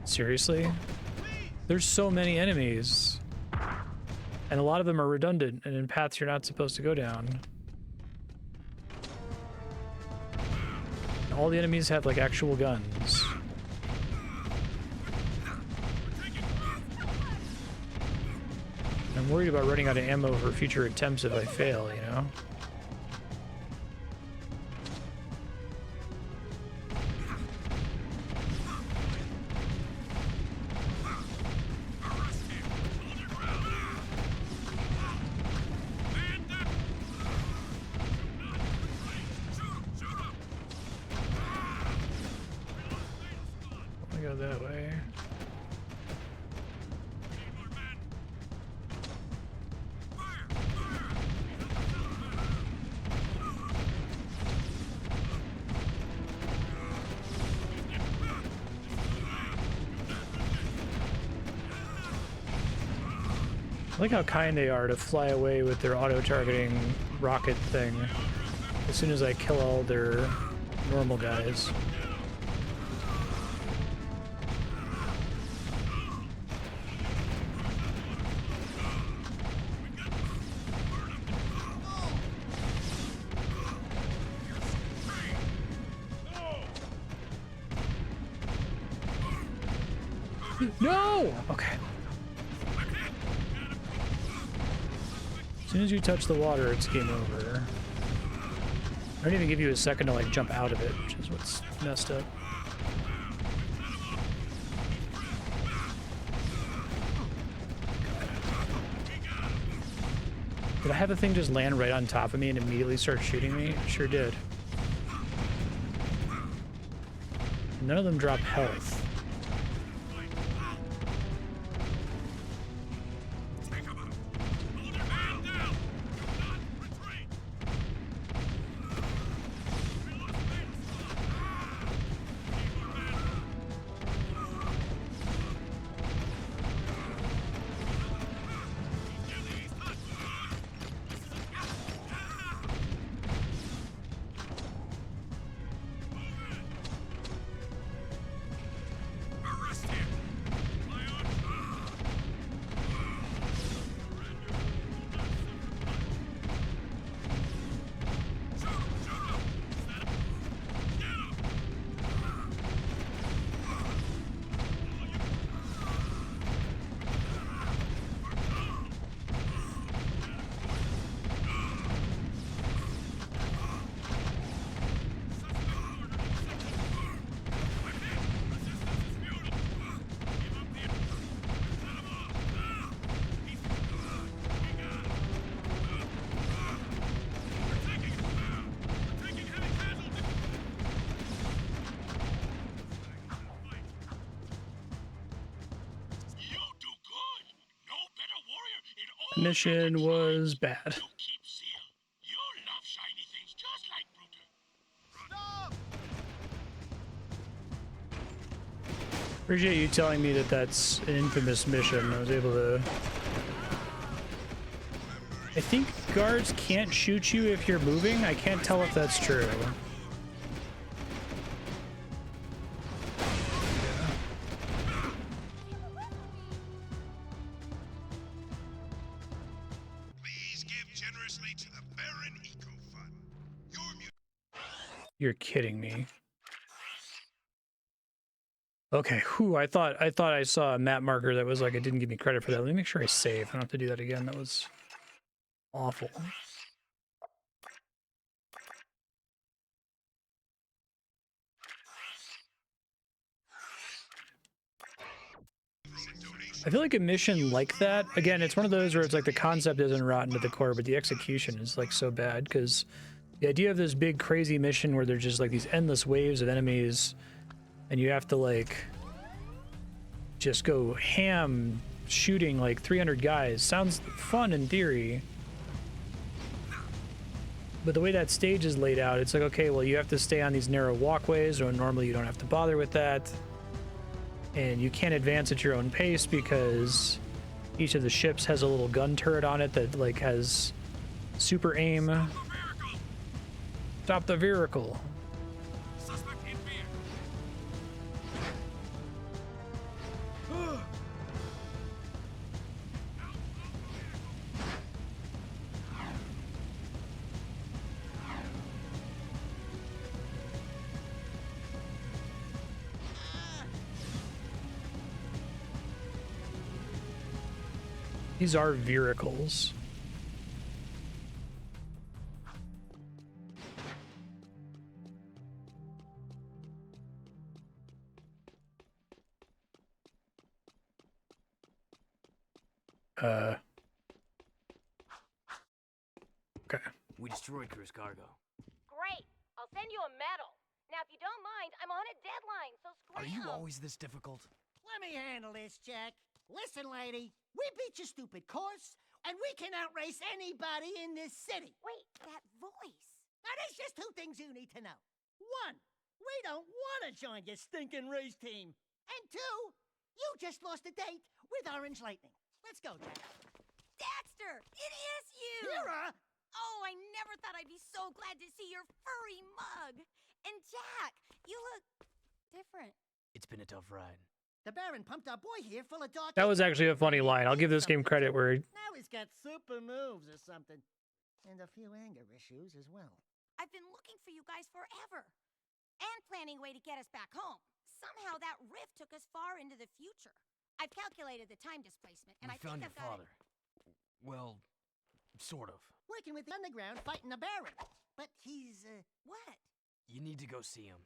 A: Seriously? There's so many enemies. And a lot of them are redundant and in paths you're not supposed to go down. All the enemies have like actual guns. I'm worried about running out of ammo for future attempts if I fail, you know? I go that way. I like how kind they are to fly away with their auto-targeting rocket thing as soon as I kill all their normal guys. No! Okay. As soon as you touch the water, it's game over. I don't even give you a second to like jump out of it, which is what's messed up. Did I have the thing just land right on top of me and immediately start shooting me? It sure did. None of them drop health. Mission was bad.
C: Keep seal. You love shiny things just like Brutter. Stop!
A: Appreciate you telling me that that's an infamous mission. I was able to... I think guards can't shoot you if you're moving. I can't tell if that's true. You're kidding me. Okay, whew, I thought I saw a map marker that was like, it didn't give me credit for that. Let me make sure I save. I don't have to do that again. That was awful. I feel like a mission like that, again, it's one of those where it's like the concept isn't rotten to the core, but the execution is like so bad, because the idea of this big crazy mission where there's just like these endless waves of enemies and you have to like just go ham shooting like 300 guys sounds fun in theory, but the way that stage is laid out, it's like, okay, well, you have to stay on these narrow walkways, or normally you don't have to bother with that, and you can't advance at your own pace because Each of the ships has a little gun turret on it that like has super aim. Stop the vehicle.
J: Suspect in vehicle.
A: These are vehicles. Okay.
G: We destroyed Crew's cargo.
I: Great. I'll send you a medal. Now, if you don't mind, I'm on a deadline, so
G: Are
I: scram.
G: you always this difficult?
E: Let me handle this, Jack. Listen, lady, we beat your stupid course, and we can outrace anybody in this city.
I: Wait, that voice.
E: Now, there's just two things you need to know. One, we don't want to join your stinking race team. And two, you just lost a date with Orange Lightning. Let's go, Jack.
K: Daxter! It is you!
E: Keira!
K: Oh, I never thought I'd be so glad to see your furry mug. And Jack, you look different.
G: It's been a tough ride.
E: The Baron pumped our boy here full of dark...
A: That was actually a funny line. I'll give this game credit where
E: Now he's got super moves or something. And a few anger issues as well.
K: I've been looking for you guys forever. And planning a way to get us back home. Somehow that rift took us far into the future. I've calculated the time displacement, and
G: We
K: I
G: found
K: think
G: your
K: I've got
G: father. Well, sort of.
E: Working with the underground, fighting the Baron. But he's,
K: What?
G: You need to go see him.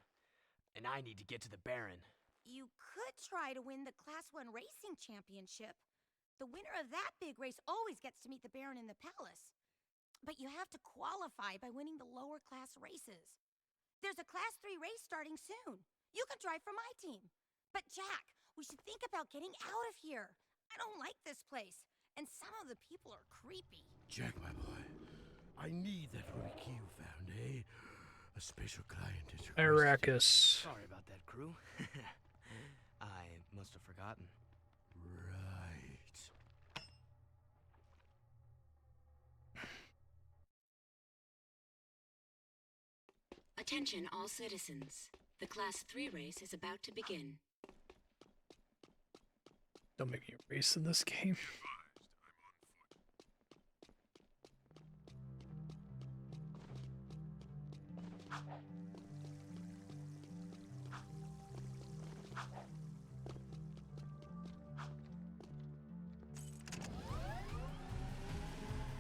G: And I need to get to the Baron.
K: You could try to win the Class 1 Racing Championship. The winner of that big race always gets to meet the Baron in the palace. But you have to qualify by winning the lower class races. There's a Class 3 race starting soon. You could drive for my team. But Jack, we should think about getting out of here. I don't like this place. And some of the people are creepy.
D: Jack, my boy, I need that key you found, eh? A special client is requested.
A: Arrakis.
G: Sorry about that, Krew. I must have forgotten.
D: Right.
L: Attention all citizens. The Class 3 race is about to begin.
A: Don't make me race in this game.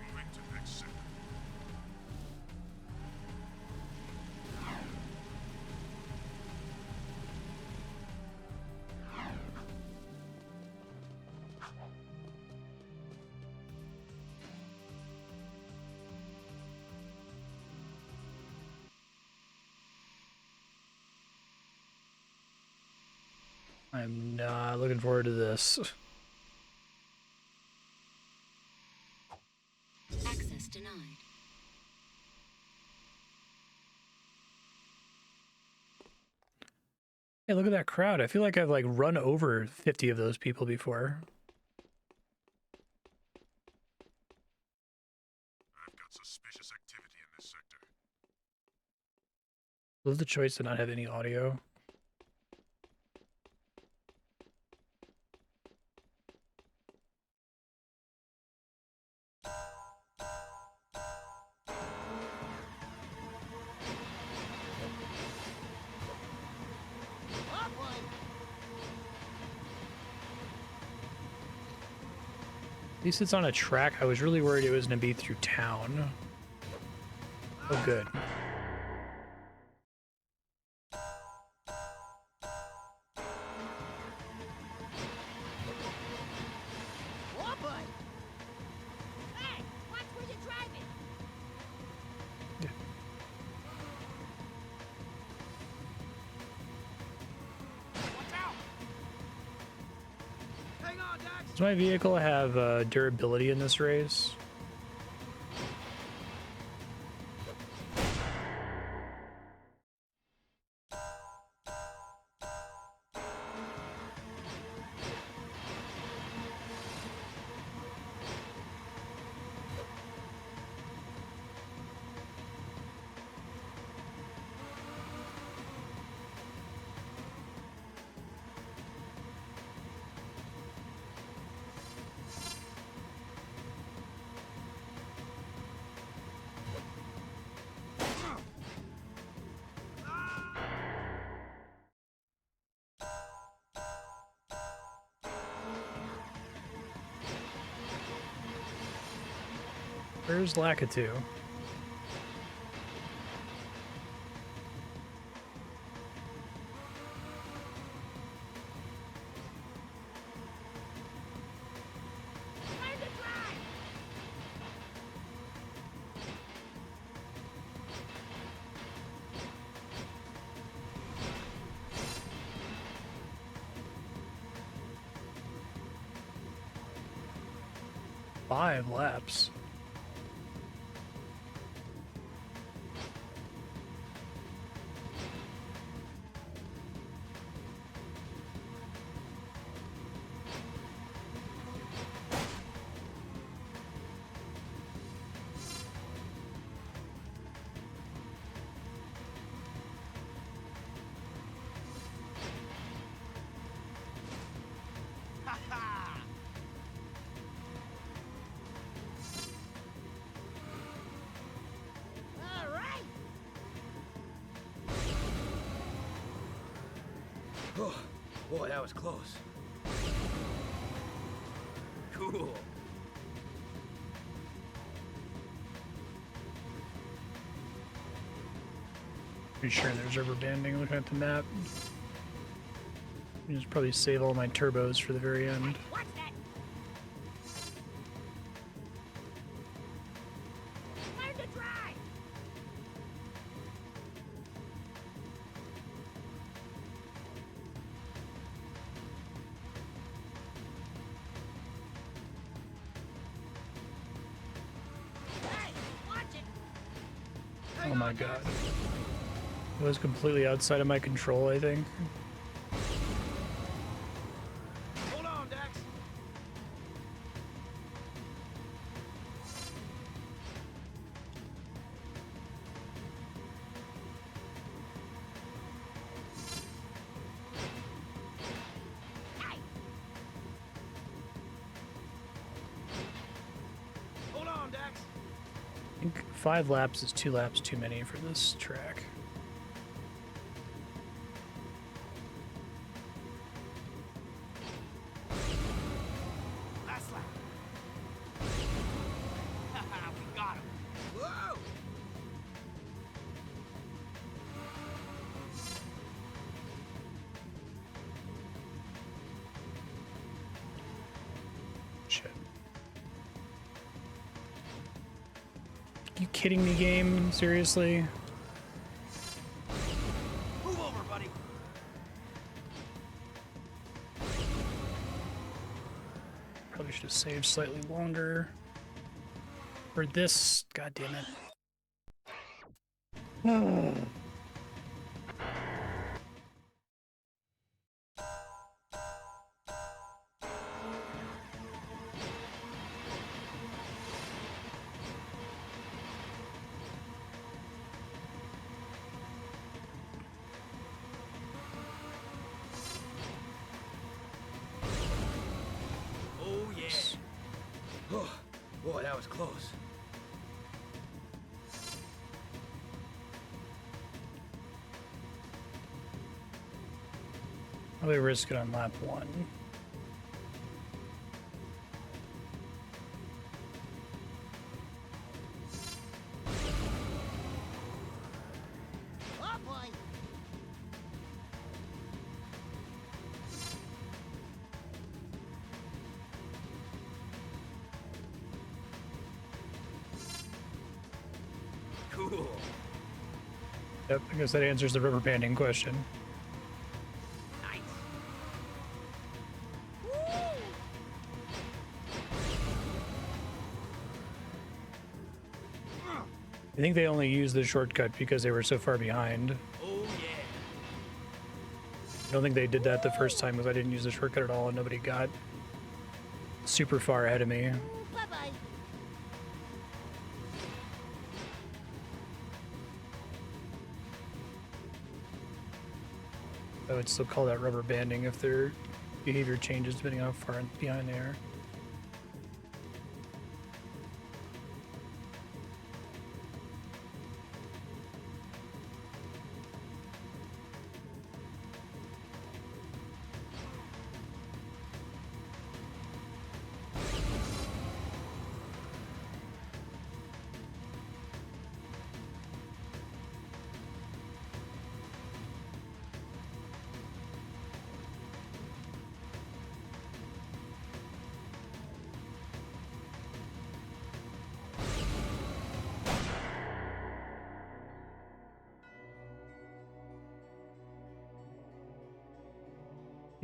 J: Moving to next sector.
A: I'm not looking forward to this.
L: Access denied.
A: Hey, look at that crowd. I feel like I've like run over 50 of those people before.
J: I've got suspicious activity in this sector.
A: Love the choice to not have any audio.
E: Oh, boy.
A: At least it's on a track. I was really worried it was going to be through town. Oh, good.
E: Oh, boy.
I: Hey, watch where you're driving.
G: Hang on, Dax!
A: Does my vehicle have durability in this race? Where's Lakitu? Five laps.
E: All right.
G: Oh, boy, that was close. Cool.
A: Pretty sure there's rubber banding looking at the map. I just probably save all my turbos for the very end.
E: What's that? Learn to drive. Hey, watch it.
A: Oh my god. It was completely outside of my control, I think.
G: Hold on, Dax.
E: Hey,
G: Hold on, Dax.
A: I think 5 laps is 2 laps too many for this track.
G: Last lap. Haha, we got him. Whoa!
A: Shit. You kidding me, game? Seriously?
G: Move over, buddy.
A: Probably should have saved slightly longer for this. God damn it.
G: Oh, yeah. Oh, boy, that was close.
A: Probably risk it on lap 1.
E: oh boy.
G: Cool.
A: Yep, I guess that answers the rubber banding question.
G: Nice.
A: I think they only used the shortcut because they were so far behind.
G: Oh, yeah.
A: I don't think they did that the first time because I didn't use the shortcut at all and nobody got super far ahead of me.
E: Bye-bye.
A: I would still call that rubber banding if their behavior changes depending on how far behind they are.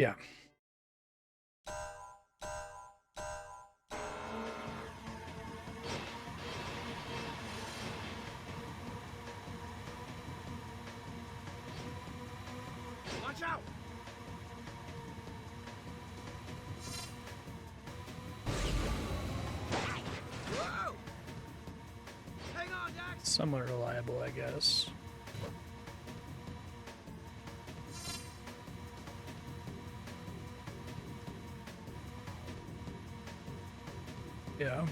A: Yeah.
H: Watch out! Whoa! Hang on, Dax!
A: Somewhat reliable, I guess. Yeah.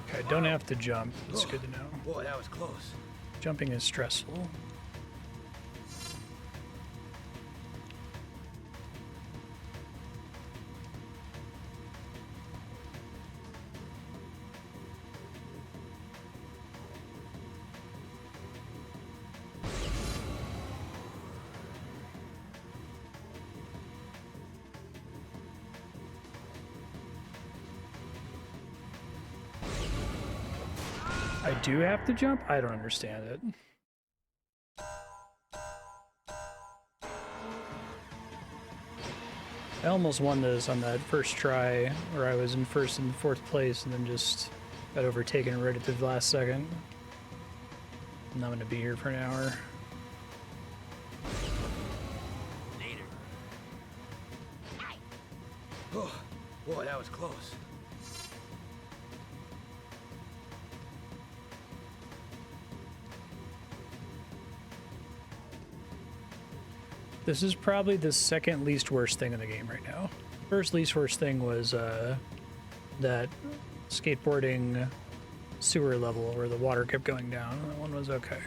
A: Okay, don't have to jump. It's good to know.
G: Boy, that was close.
A: Jumping is stressful. I do have to jump? I don't understand it. I almost won this on that first try where I was in first and fourth place and then just got overtaken right at the last second. And I'm gonna be here for an hour.
G: Later. Oh, boy, that was close.
A: This is probably the second least worst thing in the game right now. First least worst thing was that skateboarding sewer level where the water kept going down. That one was okay.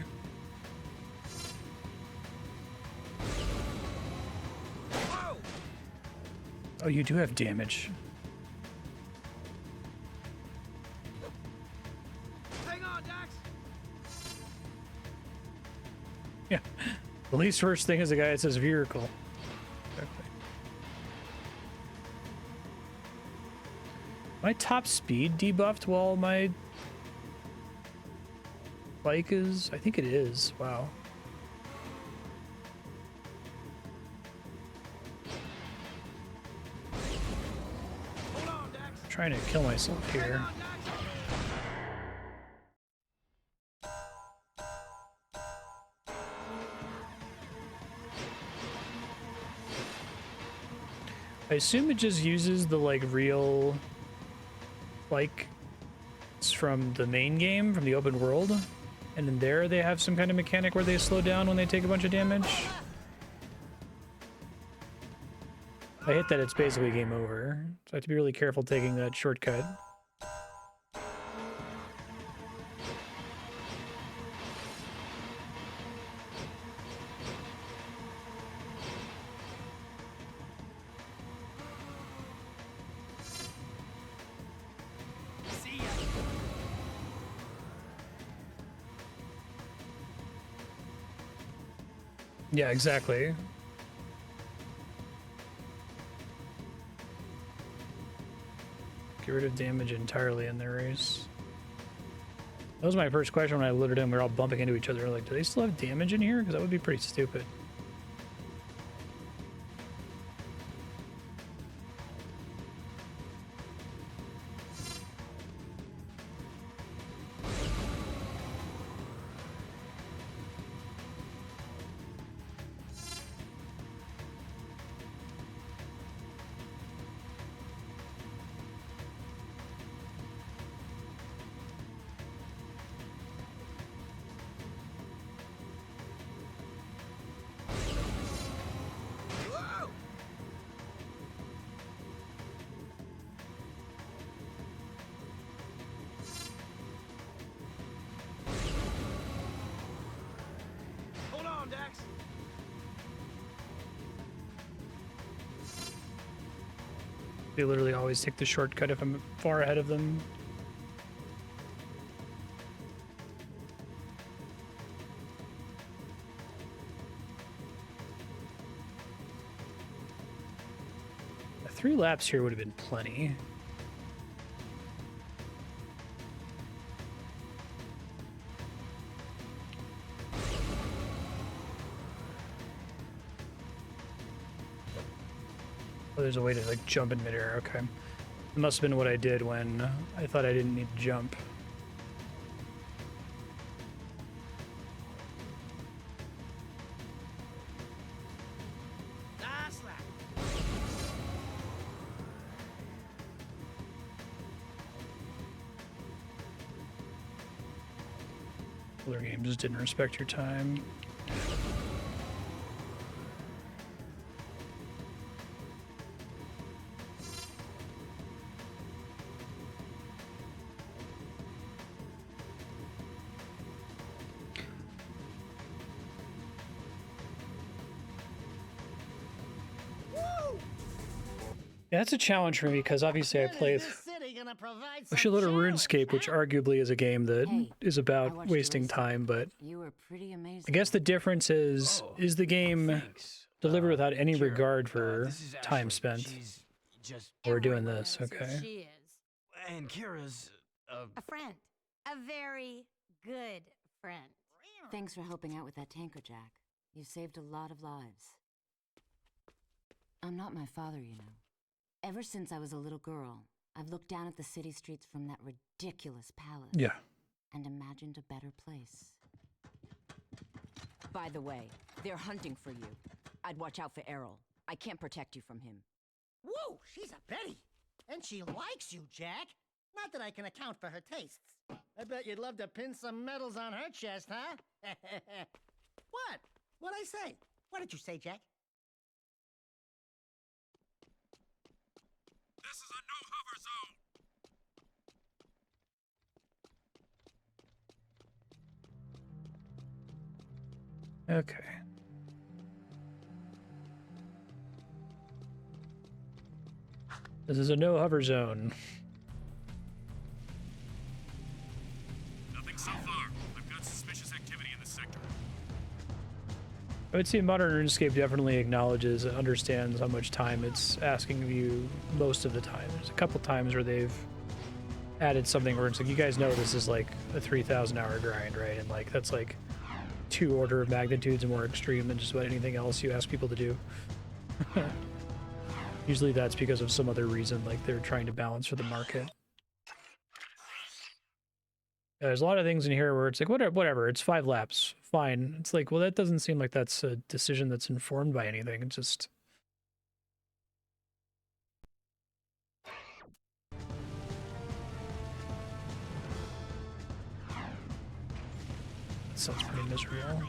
H: Whoa!
A: Oh, you do have damage.
H: Hang on, Dax!
A: Yeah. The least worst thing is the guy that says vehicle. Exactly. My top speed debuffed while my bike is? I think it is. Wow.
H: Hold on, Dax!
A: I'm trying to kill myself here.
H: Hang on, Dax!
A: I assume it just uses the like real like it's from the main game, from the open world, and in there they have some kind of mechanic where they slow down when they take a bunch of damage. If I hit that, it's basically game over. So I have to be really careful taking that shortcut.
G: See ya.
A: Yeah, exactly. Get rid of damage entirely in the race. That was my first question when I loaded in. We were all bumping into each other. Like, do they still have damage in here? Because that would be pretty stupid.
H: Whoa! Hold on, Dax!
A: They literally always take the shortcut if I'm far ahead of them. 3 laps here would have been plenty. Oh, there's a way to like jump in midair. Okay. It must have been what I did when I thought I didn't need to jump. Other games didn't respect your time. Yeah, that's a challenge for me because obviously I play a shitload of RuneScape, which arguably is a game that is about wasting time, but I guess the difference is the game delivered without any regard for time spent? We're doing this, okay.
J: She is.
G: And Keira's
J: a friend. A very good friend.
K: Thanks for helping out with that tanker, Jack. You saved a lot of lives. I'm not my father, you know. Ever since I was a little girl, I've looked down at the city streets from that ridiculous palace.
A: Yeah.
K: And imagined a better place. By the way, they're hunting for you. I'd watch out for Errol. I can't protect you from him.
E: Whoa, she's a Betty. And she likes you, Jack. Not that I can account for her tastes. I bet you'd love to pin some medals on her chest, huh? What? What'd I say? What did you say, Jack?
J: This is a no-hover zone!
A: Okay. This is a no hover zone.
J: Nothing so far. I've got suspicious activity in the sector.
A: I would say modern RuneScape definitely acknowledges and understands how much time it's asking of you most of the time. There's a couple times where they've added something where it's like, you guys know this is like a 3,000 hour grind, right? And like, that's like 2 order of magnitudes more extreme than just about anything else you ask people to do. Usually that's because of some other reason, like they're trying to balance for the market. There's a lot of things in here where it's like, whatever, it's 5 laps, fine. It's like, well, that doesn't seem like that's a decision that's informed by anything. It's just... That sounds pretty miserable.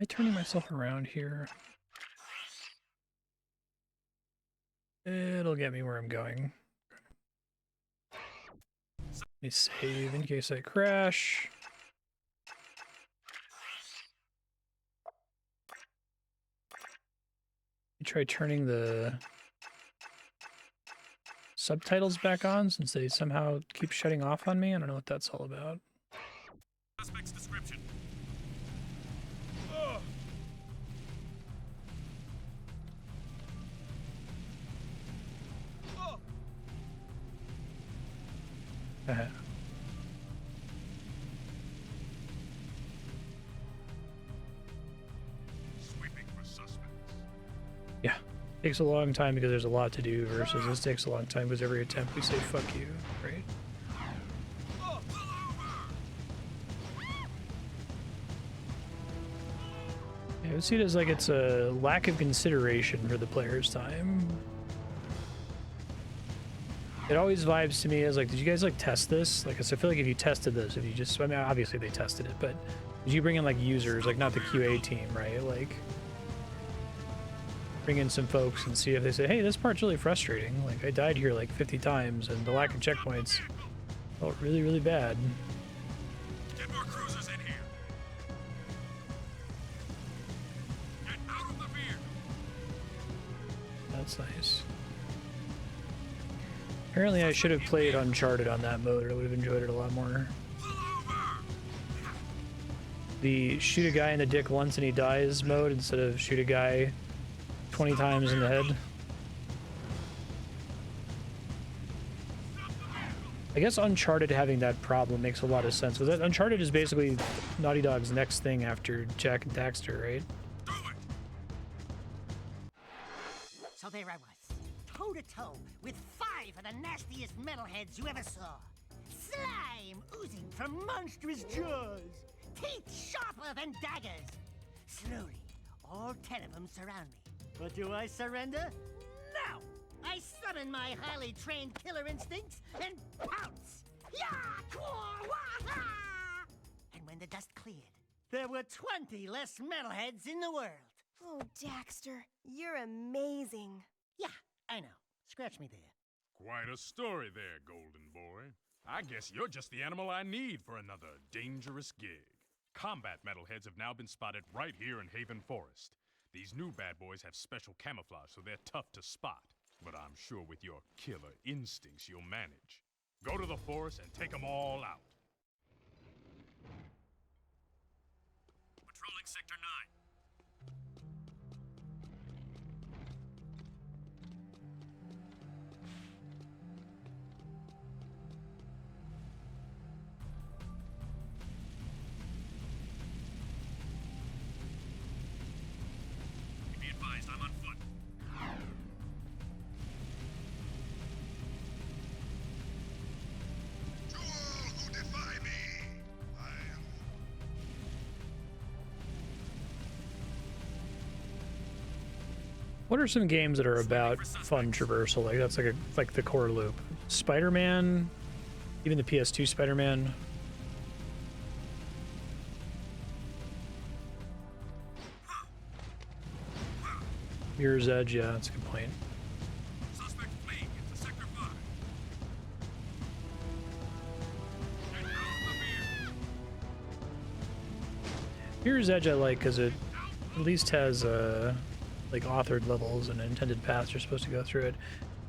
A: Am I turning myself around here? It'll get me where I'm going. Let me save in case I crash. Try turning the subtitles back on since they somehow keep shutting off on me. I don't know what that's all about.
J: Suspect's description.
C: Sweeping for suspects.
A: Yeah, takes a long time because there's a lot to do versus this takes a long time because every attempt we say fuck you, right? Yeah, I would see it as like it's a lack of consideration for the player's time. It always vibes to me as like, did you guys like test this? Like, I feel like if you tested this, if you just, I mean, obviously they tested it, but did you bring in like users, like not the QA team, right? Like, bring in some folks and see if they say, hey, this part's really frustrating. Like, I died here like 50 times and the lack of checkpoints felt really, really bad.
J: Get more cruisers in here. Get out of the rear.
A: That's nice. Apparently I should have played Uncharted on that mode, or I would have enjoyed it a lot more. the shoot a guy in the dick once and he dies mode instead of shoot a guy 20 times in the head. I guess Uncharted having that problem makes a lot of sense, because Uncharted is basically Naughty Dog's next thing after Jack and Daxter, right?
E: So there I was, toe-to-toe with 5 of the nastiest metalheads you ever saw. Slime oozing from monstrous jaws, teeth sharper than daggers. Slowly, all 10 of them surround me. But do I surrender? No! I summon my highly trained killer instincts and pounce! And when the dust cleared, there were 20 less metalheads in the world.
M: Oh, Daxter, you're amazing.
E: Yeah, I know. Scratch me there.
J: Quite a story there, Golden Boy. I guess you're just the animal I need for another dangerous gig. Combat metalheads have now been spotted right here in Haven Forest. These new bad boys have special camouflage, so they're tough to spot. But I'm sure with your killer instincts, you'll manage. Go to the forest and take them all out. Patrolling Sector 9. Be advised, I'm on foot.
C: To all who defy me, I am.
A: What are some games that are about fun traversal? Like that's like the core loop. Spider-Man, even the PS2 Spider-Man. Mirror's Edge, yeah, that's a good point.
J: Suspect fleeing into Sector 5.
A: Mirror's Edge I like because it at least has like authored levels and intended paths you're supposed to go through it.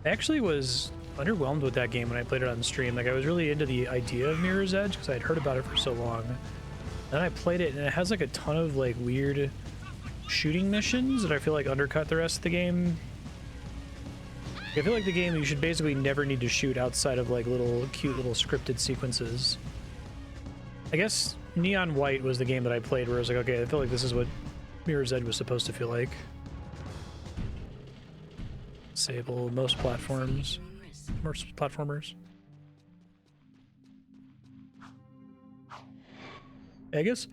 A: I actually was underwhelmed with that game when I played it on stream. Like I was really into the idea of Mirror's Edge because I'd heard about it for so long. Then I played it and it has like a ton of like weird shooting missions that I feel like undercut the rest of the game. I feel like the game you should basically never need to shoot outside of like cute little scripted sequences. I guess Neon White was the game that I played where I was like, okay, I feel like this is what Mirror's Edge was supposed to feel like. Disable most platforms. Most platformers. I guess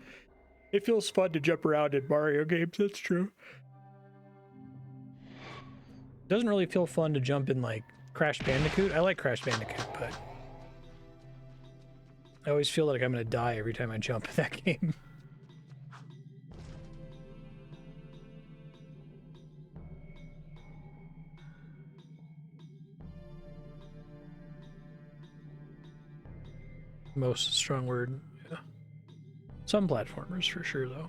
A: it feels fun to jump around in Mario games, that's true. It doesn't really feel fun to jump in like Crash Bandicoot. I like Crash Bandicoot, but I always feel like I'm gonna die every time I jump in that game. Most strong word, yeah. Some platformers for sure, though.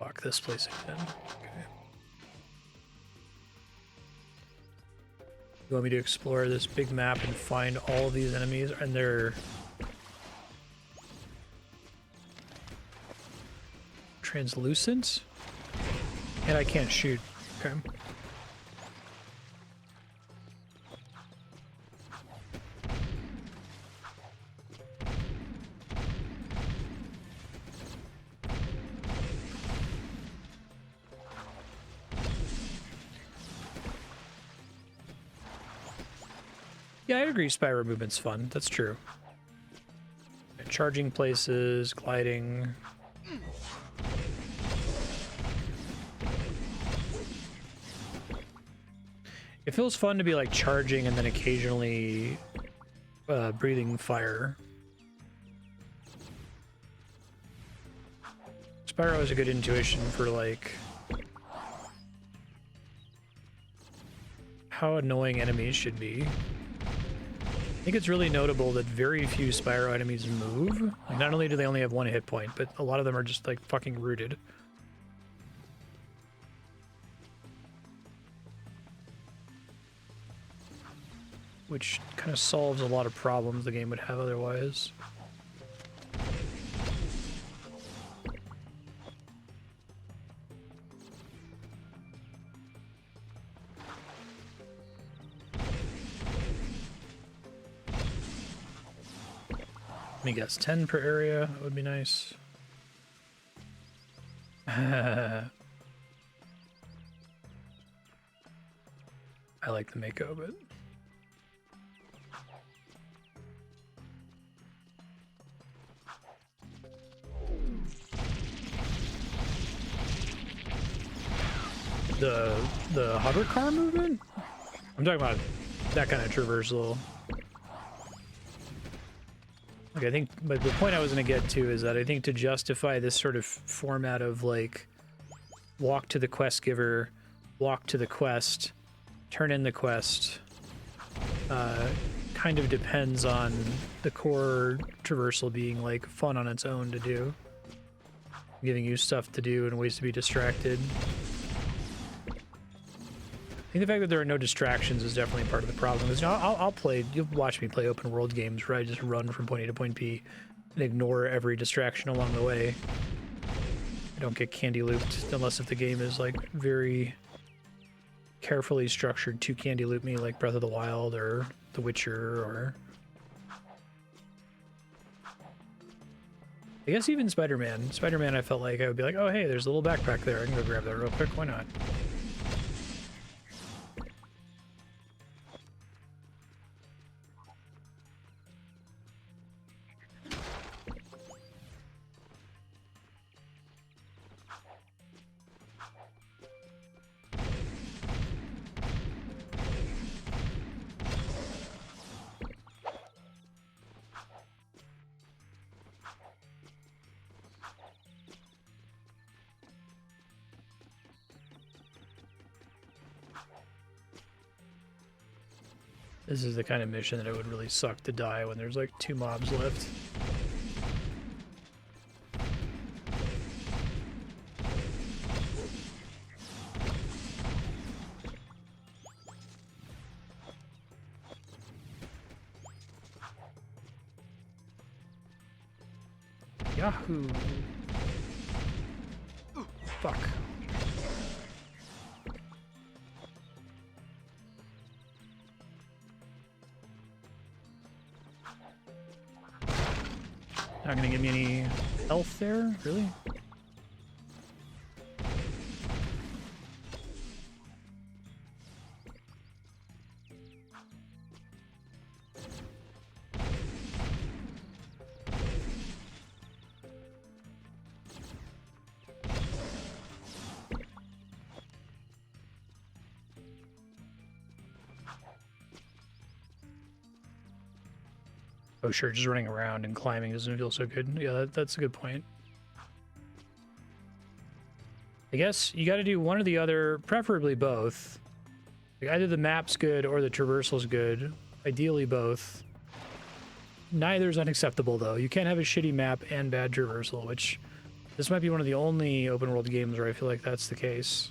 A: Lock this place again. Okay. You want me to explore this big map and find all of these enemies and their translucent? And I can't shoot. Okay. Yeah, I agree Spyro movement's fun. That's true. Charging places, gliding. It feels fun to be like charging and then occasionally breathing fire. Spyro has a good intuition for like how annoying enemies should be. I think it's really notable that very few Spyro enemies move. Like, not only do they only have one hit point, but a lot of them are just like fucking rooted. which kind of solves a lot of problems the game would have otherwise. Let me guess, 10 per area, that would be nice. I like the Mako, but... The hover car movement? I'm talking about that kind of traversal. Like, I think, but the point I was going to get to is that I think to justify this sort of format of, like, walk to the quest giver, walk to the quest, turn in the quest, kind of depends on the core traversal being, like, fun on its own to do. Giving you stuff to do and ways to be distracted. I think the fact that there are no distractions is definitely part of the problem. Because, you know, I'll play, you'll watch me play open world games where I just run from point A to point B and ignore every distraction along the way. I don't get candy looped unless if the game is like very carefully structured to candy loop me, like Breath of the Wild or The Witcher, or I guess even Spider-Man. Spider-Man, I felt like I would be like, oh hey, there's a little backpack there, I can go grab that real quick, why not? This is the kind of mission that it would really suck to die when there's like 2 mobs left. Yahoo! Fuck. Not gonna give me any health there, really? Oh sure, just running around and climbing doesn't feel so good. Yeah, that's a good point. I guess you gotta do one or the other, preferably both. Like either the map's good or the traversal's good. Ideally both. Neither's unacceptable though. You can't have a shitty map and bad traversal, which this might be one of the only open world games where I feel like that's the case.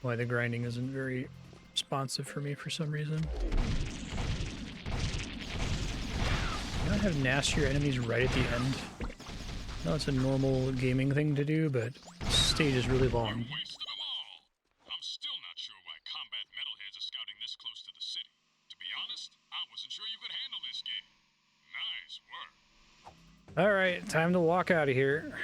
A: Why the grinding isn't very responsive for me for some reason. You don't have nastier enemies right at the end. No, it's a normal gaming thing to do, but the stage is really long.
J: I'm still not sure why combat metalheads are scouting this close to the city. To be honest, I wasn't sure you could handle this game. Nice work.
A: All right, time to walk out of here.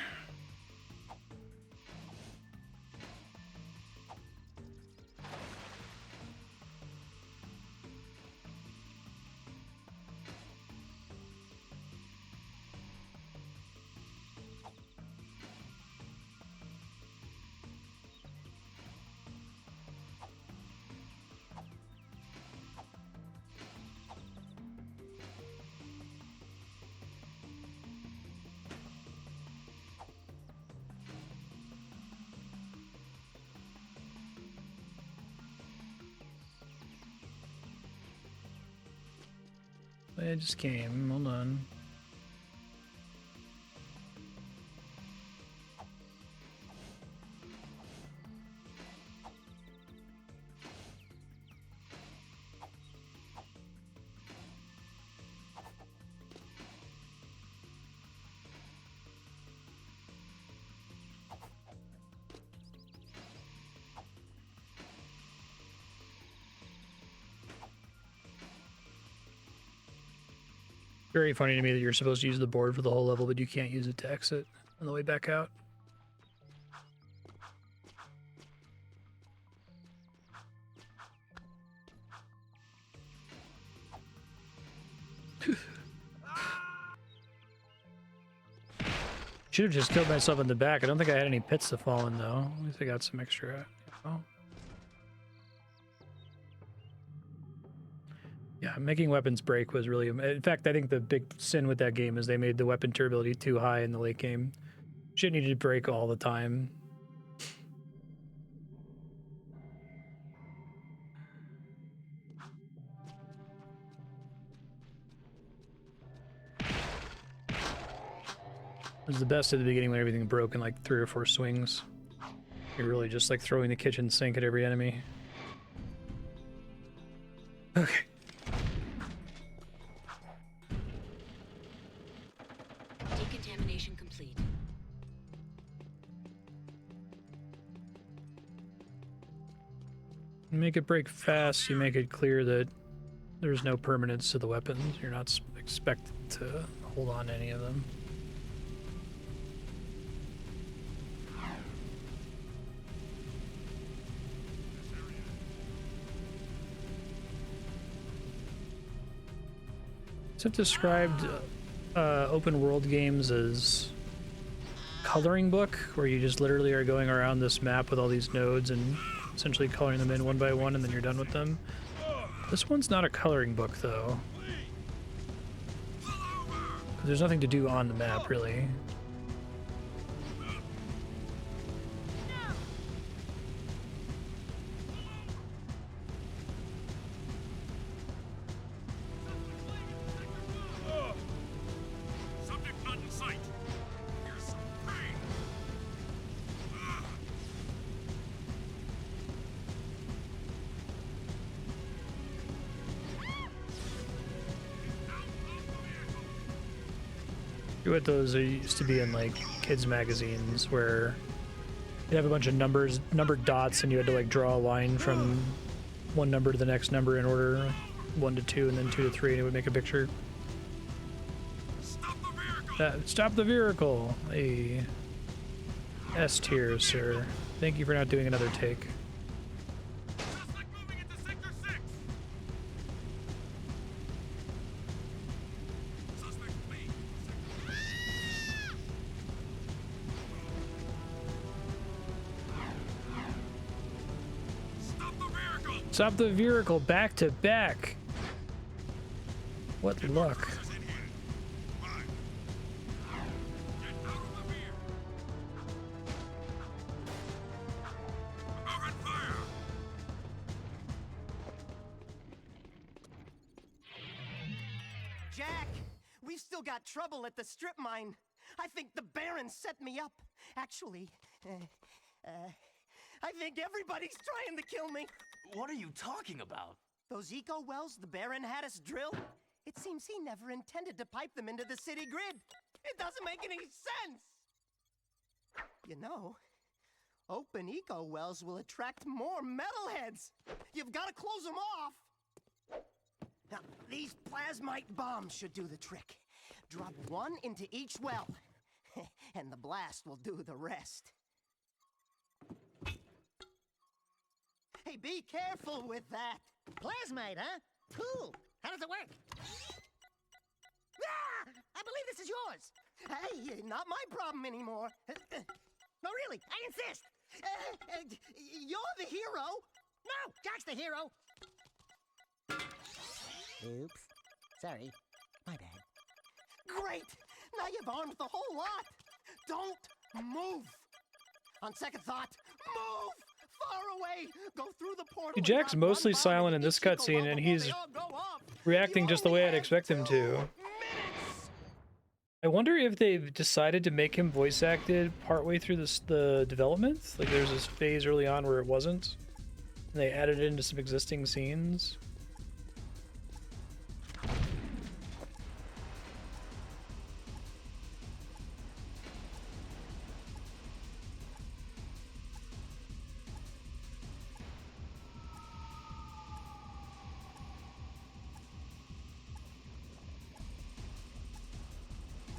A: I just came, hold on. Very funny to me that you're supposed to use the board for the whole level, but you can't use it to exit on the way back out. Should have just killed myself in the back. I don't think I had any pits to fall in, though. At least I got some extra. Oh. Yeah, making weapons break was really... In fact, I think the big sin with that game is they made the weapon durability too high in the late game. Shit needed to break all the time. It was the best at the beginning when everything broke in like 3 or 4 swings. You're really just like throwing the kitchen sink at every enemy. Okay.
L: Decontamination complete.
A: Make it break fast, you make it clear that there's no permanence to the weapons. You're not expected to hold on to any of them. I've described open world games as coloring book, where you just literally are going around this map with all these nodes and essentially coloring them in one by one, and then you're done with them. This one's not a coloring book, though. There's nothing to do on the map, really. What those used to be in like kids magazines, where you have a bunch of numbered dots, and you had to like draw a line from one number to the next number in order, 1 to 2 and then 2 to 3, and it would make a picture. Stop the vehicle! A S tier, sir. Thank you for not doing another take. Stop the vehicle back to back. What luck.
E: Jack, we've still got trouble at the strip mine. I think the Baron set me up. Actually, I think everybody's trying to kill me.
G: What are you talking about?
E: Those eco wells the Baron had us drill? It seems he never intended to pipe them into the city grid. It doesn't make any sense. You know, open eco wells will attract more metalheads. You've got to close them off. Now, these plasmite bombs should do the trick. Drop one into each well, and the blast will do the rest. Hey, be careful with that. Plasmite, huh? Cool. How does it work? Ah! I believe this is yours. Hey, not my problem anymore. No, really, I insist. You're the hero. No, Jack's the hero. Oops. Sorry. My bad. Great. Now you've armed the whole lot. Don't move. On second thought, move. Far away. Go through the portal.
A: Jack's mostly silent in this cutscene, and he's reacting just the way I'd expect him to. I wonder if they've decided to make him voice acted partway through the development. Like there's this phase early on where it wasn't, and they added it into some existing scenes.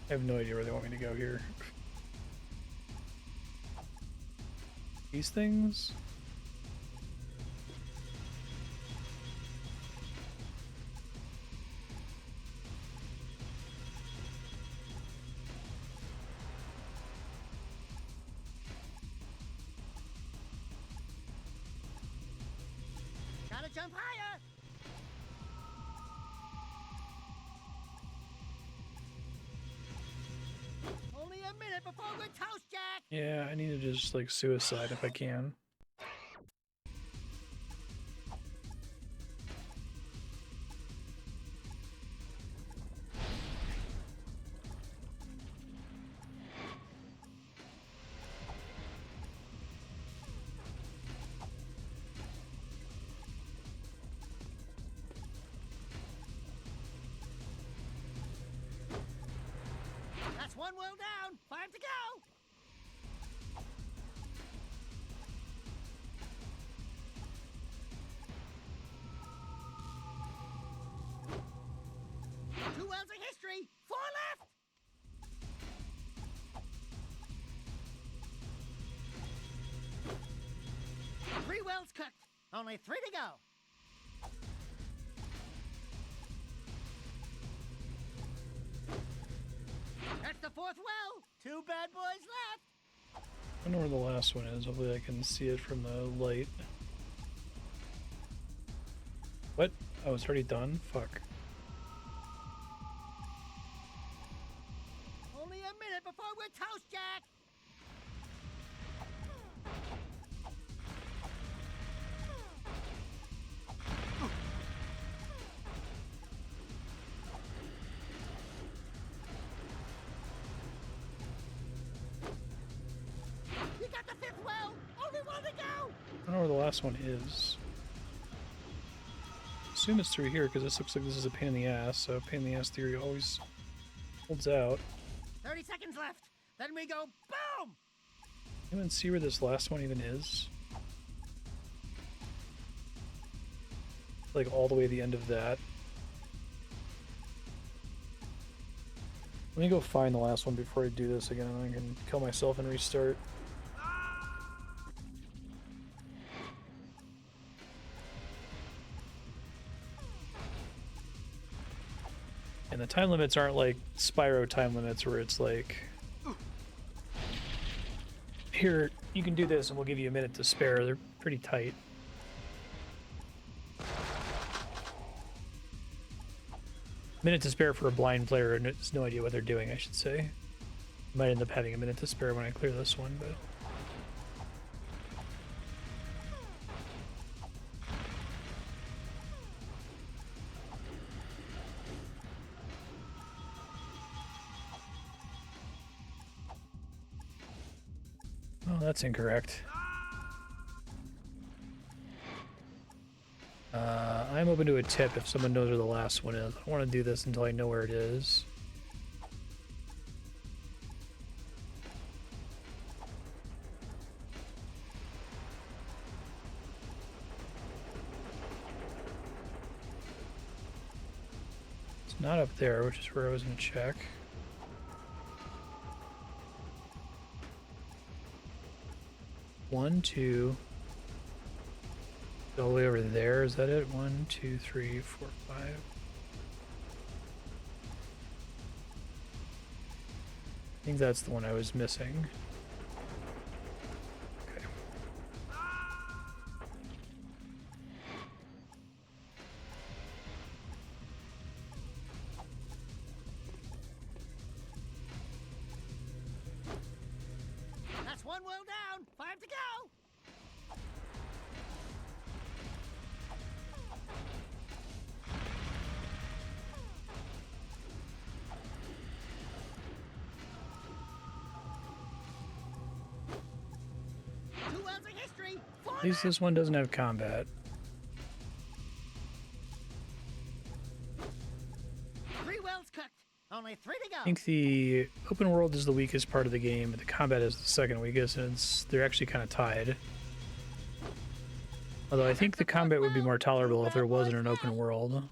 A: I have no idea where they want me to go here. These things?
E: Gotta jump higher! Only a minute before we're toast, Jack!
A: Yeah, I need to just like suicide if I can.
E: That's one well down! 5 to go! Two wells of history! 4 left! Three wells cooked. Only 3 to go. That's the 4th well. 2 bad boys left.
A: I wonder where the last one is. Hopefully I can see it from the light. What? Oh, it's already done? Fuck.
E: Only a minute before we're toast, Jack. You got the 5th well. Only 1 to go.
A: I don't know where the last one is. Assume it's through here because this looks like this is a pain in the ass, so pain in the ass theory always holds out.
E: 30 seconds left. Then we go boom!
A: Anyone see where this last one even is? Like all the way to the end of that. Let me go find the last one before I do this again, and I can kill myself and restart. And the time limits aren't like Spyro time limits where it's like, here, you can do this and we'll give you a minute to spare. They're pretty tight. Minute to spare for a blind player and has no idea what they're doing, I should say. Might end up having a minute to spare when I clear this one, but... Oh, that's incorrect. I'm open to a tip if someone knows where the last one is. I don't want to do this until I know where it is. It's not up there, which is where I was going to check. One, two. All the way over there, is that it? 1, 2, 3, 4, 5. I think that's the one I was missing. Okay.
E: That's 1 well down. 5 to go.
A: At least this one doesn't have combat.
E: 3 wells cooked. Only 3 to go.
A: I think the open world is the weakest part of the game, but the combat is the second weakest, and they're actually kind of tied. Although I think the combat would be more tolerable if there wasn't an open world.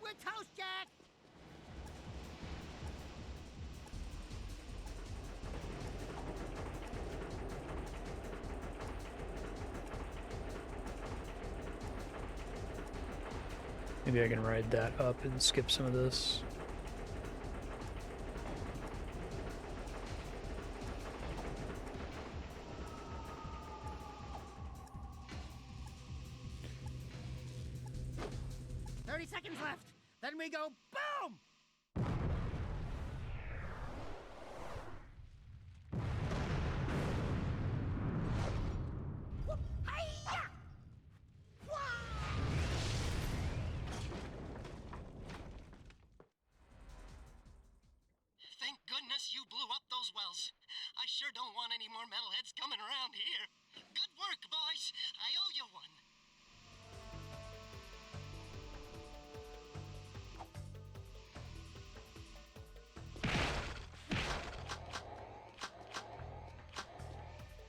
E: we're toast, Jack!
A: Maybe I can ride that up and skip some of this.
E: Seconds left. Then we go boom! Hi-ya!
N: Thank goodness you blew up those wells. I sure don't want any more metalheads coming around here. Good work, boys. I owe you one.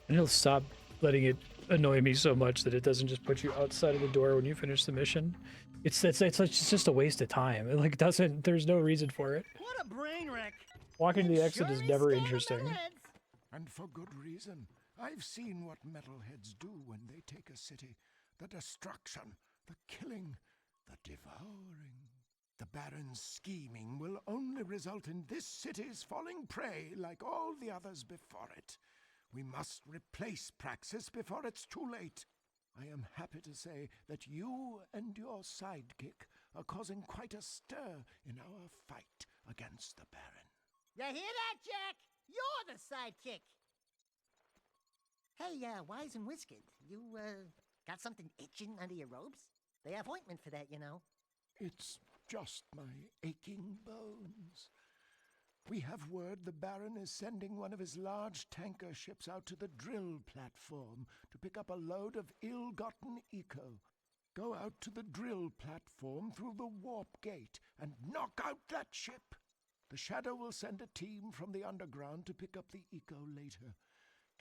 A: And he'll stop letting it annoy me so much that it doesn't just put you outside of the door when you finish the mission. It's just a waste of time. It like doesn't. There's no reason for it.
E: What a brain wreck!
A: Walking to the exit is never interesting.
C: And for good reason. I've seen what metalheads do when they take a city. The destruction, the killing, the devouring. The Baron's scheming will only result in this city's falling prey like all the others before it. We must replace Praxis before it's too late. I am happy to say that you and your sidekick are causing quite a stir in our fight against the Baron.
E: You hear that, Jack? You're the sidekick. Hey, Wise and Whiskered, you, got something itching under your robes? They have ointment for that, you know.
C: It's just my aching bones. We have word the Baron is sending one of his large tanker ships out to the drill platform to pick up a load of ill-gotten eco. Go out to the drill platform through the warp gate and knock out that ship. The Shadow will send a team from the underground to pick up the eco later.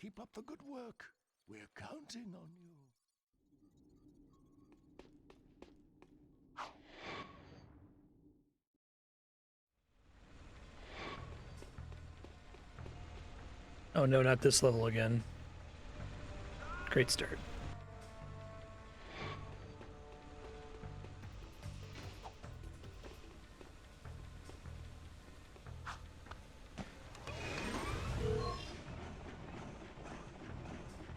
C: Keep up the good work. We're counting on you.
A: Oh no, not this level again. Great start.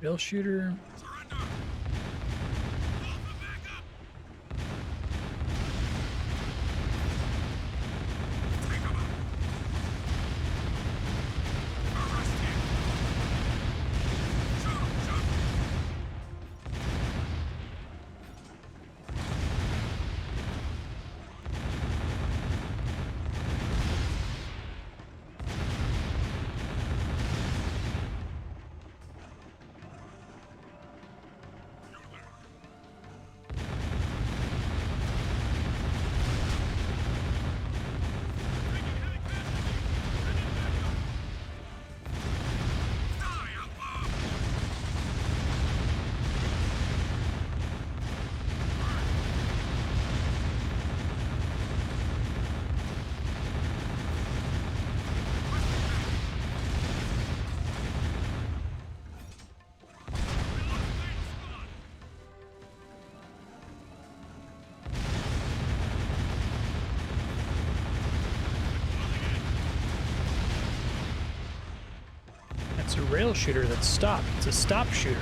A: Rail shooter. It's a rail shooter that's stopped. It's a stop shooter.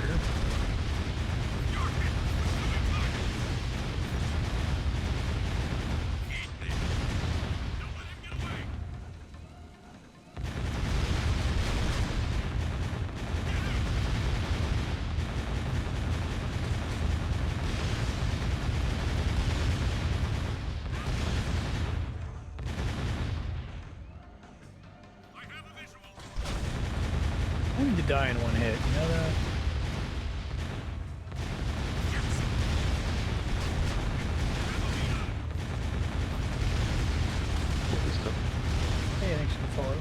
A: I need to die in one hit, you know that? Hey, thanks for the follow.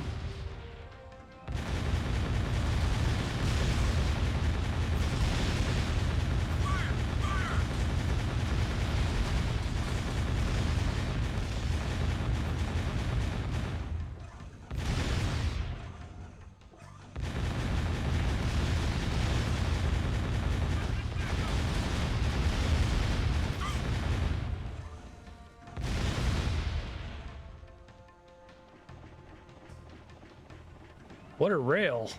A: What a rail.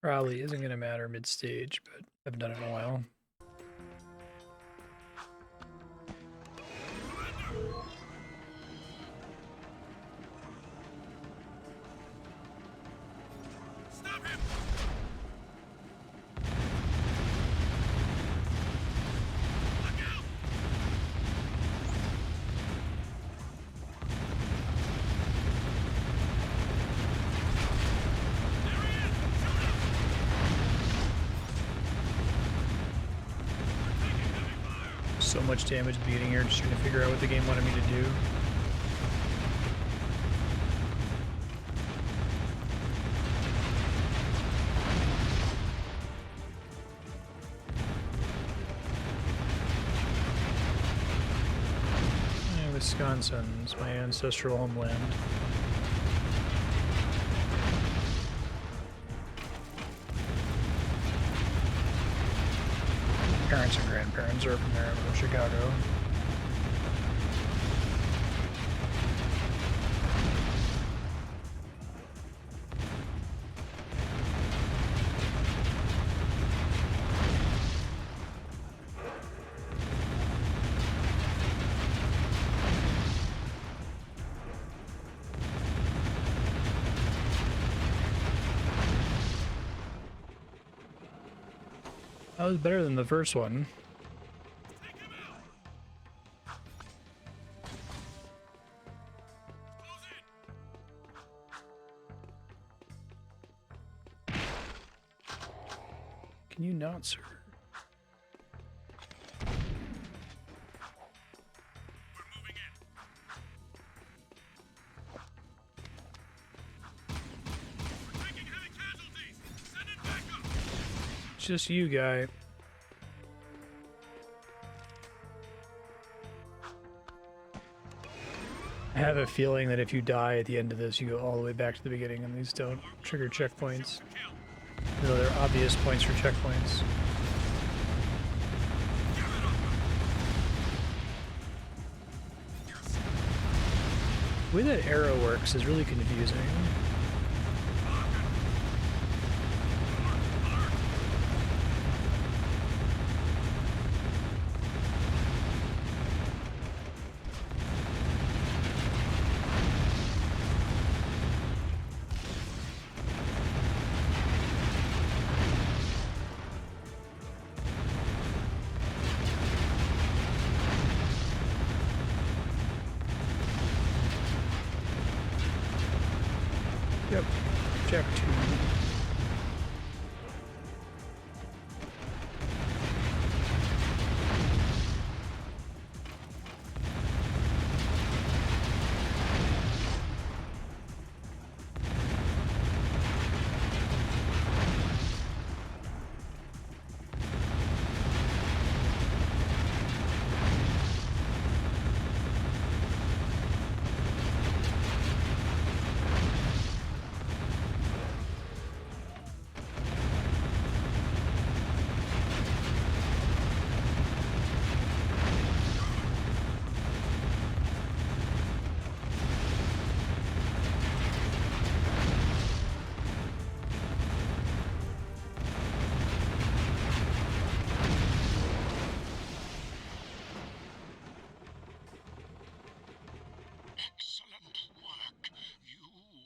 A: Probably isn't going to matter mid-stage, but I haven't done it in a while.
J: Stop him!
A: So much damage at the beginning here, just trying to figure out what the game wanted me to do. Yeah, Wisconsin's my ancestral homeland. Parents and grandparents are from there, from Chicago. That was better than the first one. Can you not, sir? It's just you, guy. I have a feeling that if you die at the end of this, you go all the way back to the beginning, and these don't trigger checkpoints. Though they're obvious points for checkpoints. The way that arrow works is really confusing. Yep, check 2.
C: Excellent work. You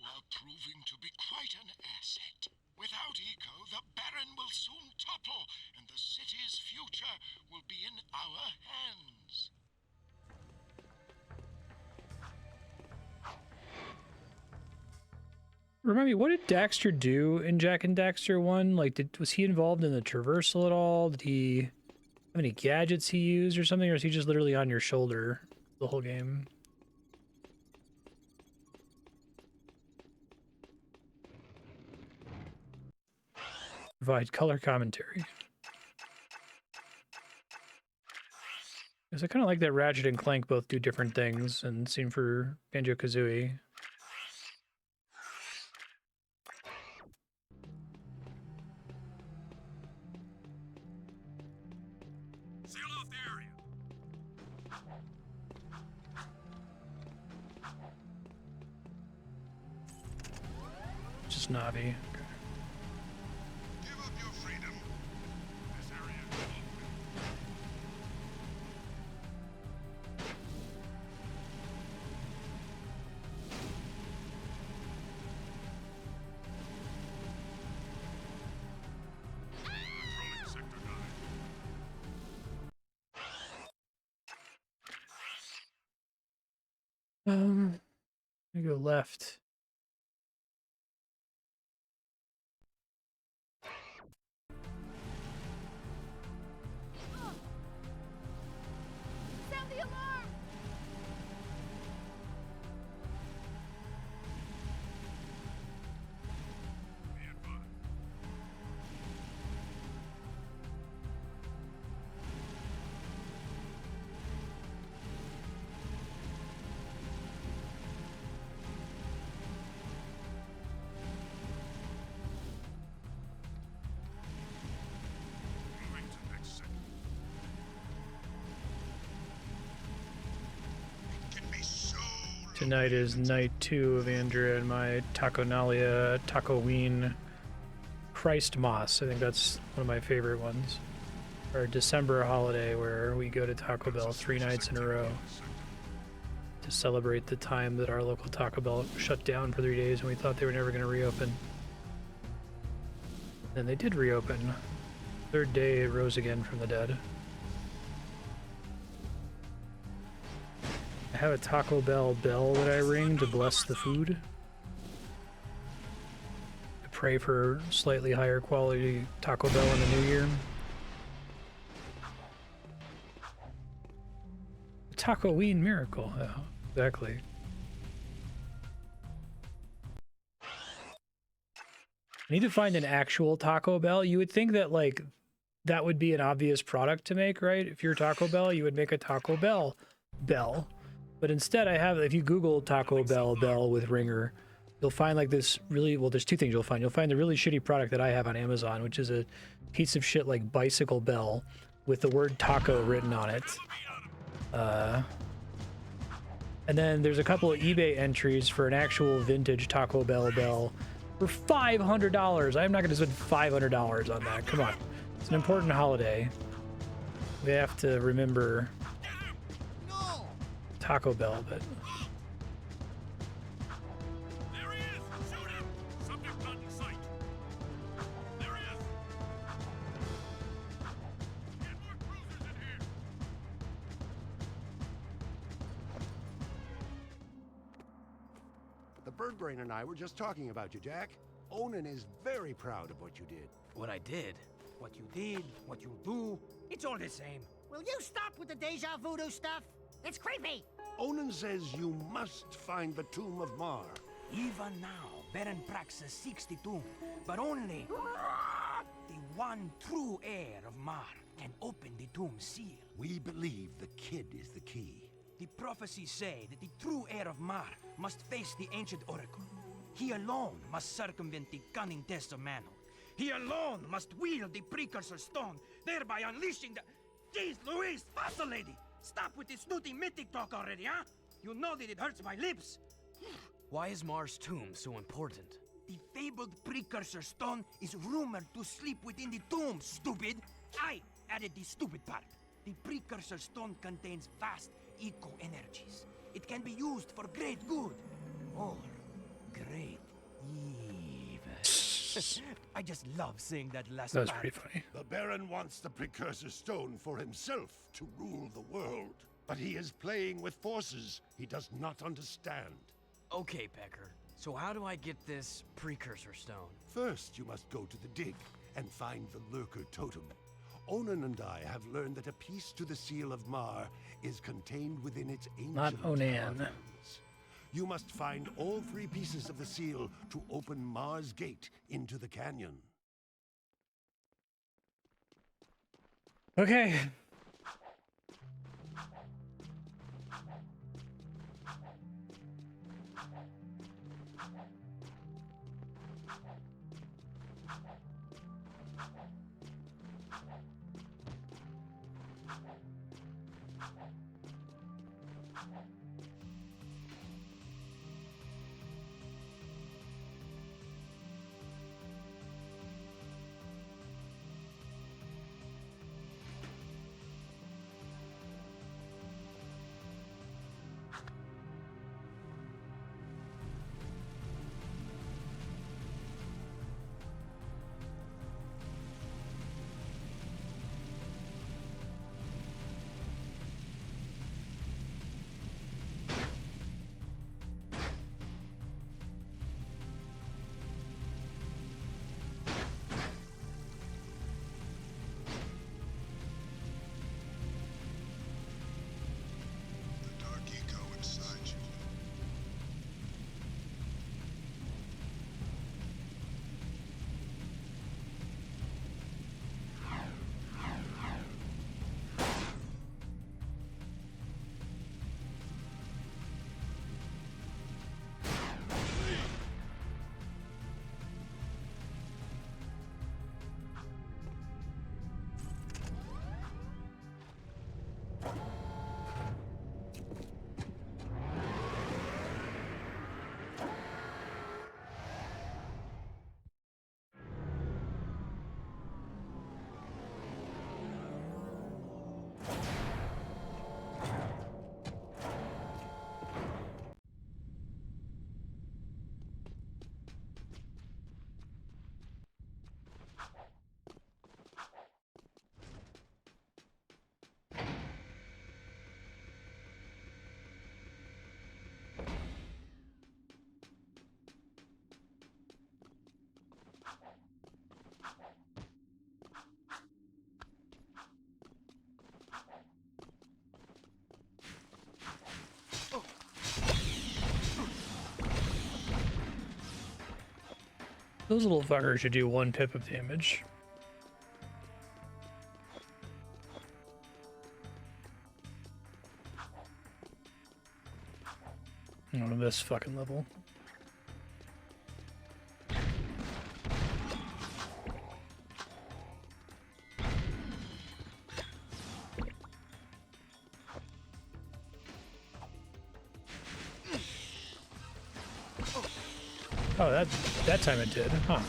C: are proving to be quite an asset. Without Eco, the Baron will soon topple, and the city's future will be in our hands.
A: Remind me, what did Daxter do in Jak and Daxter 1? Like, was he involved in the traversal at all? Did he have any gadgets he used or something? Or is he just literally on your shoulder the whole game? Provide color commentary. Because I kind of like that Ratchet and Clank both do different things, and same for Banjo-Kazooie.
J: Seal off the area.
A: Just Navi.
C: Give up your freedom.
J: This area is controlling sector 9.
A: I go left.
M: Sound the alarm!
J: Be advised. Moving to next sector.
C: It can be so
A: Tonight is night 2 of Andrea and my Taconalia Tacoween Christ Moss. I think that's one of my favorite ones. Our December holiday where we go to Taco Bell 3 nights in a row to celebrate the time that our local Taco Bell shut down for 3 days and we thought they were never going to reopen. And they did reopen. Third day it rose again from the dead. I have a Taco Bell bell that I ring to bless the food. To pray for slightly higher quality Taco Bell in the new year. Tacoween miracle. Yeah, exactly. I need to find an actual Taco Bell. You would think that like that would be an obvious product to make, right? If you're Taco Bell, you would make a Taco Bell bell. But instead I have, if you Google Taco Bell bell with ringer, you'll find like this really, well, there's two things you'll find. You'll find the really shitty product that I have on Amazon, which is a piece of shit like bicycle bell with the word taco written on it. And then there's a couple of eBay entries for an actual vintage Taco Bell bell for $500. I'm not going to spend $500 on that. Come on. It's an important holiday. We have to remember Taco Bell, but...
J: There he is! Shoot him! Subject not in sight. There he is! Get more cruisers in here!
H: The Birdbrain and I were just talking about you, Jack. Onin is very proud of what you did.
G: What I did? What you did? What you do? It's all the same.
E: Will you stop with the deja voodoo stuff? It's creepy!
H: Onin says you must find the Tomb of Mar.
G: Even now, Baron Praxis seeks the tomb, but only the one true heir of Mar can open the tomb seal.
H: We believe the kid is the key.
G: The prophecies say that the true heir of Mar must face the ancient oracle. He alone must circumvent the cunning tests of manhood. He alone must wield the precursor stone, thereby unleashing the... Jeez Louise, fossil lady! Stop with this snooty mythic talk already, huh? You know that it hurts my lips.
O: Why is Mar's tomb so important?
G: The fabled precursor stone is rumored to sleep within the tomb, stupid! I added the stupid part. The precursor stone contains vast eco-energies. It can be used for great good, or great evil. I just love saying that last
A: That was
G: part.
A: pretty funny.
H: The Baron wants the precursor stone for himself to rule the world. But he is playing with forces he does not understand.
O: Okay, Pecker. So how do I get this precursor stone?
H: First, you must go to the dig and find the Lurker totem. Onin and I have learned that a piece to the seal of Mar is contained within its ancient
A: Not Onan.
H: caverns. You must find all 3 pieces of the seal to open Mar's gate into the canyon.
A: Okay. Those little fuckers should do 1 pip of damage. On this fucking level. Oh, that time it did, huh?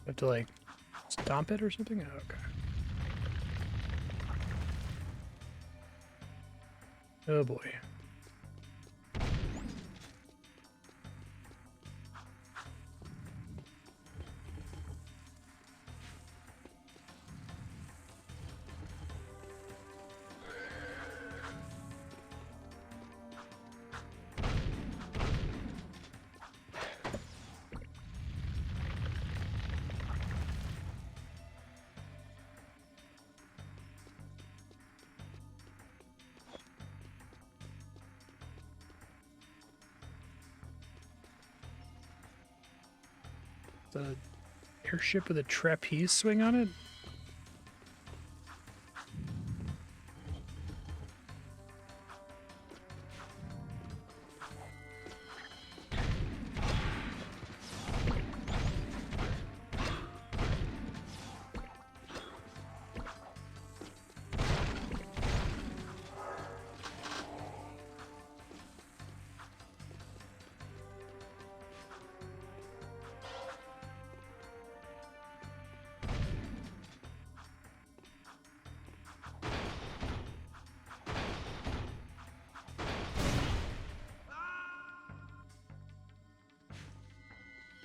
A: Have to like stomp it or something? Oh, okay. Oh boy. The airship with a trapeze swing on it?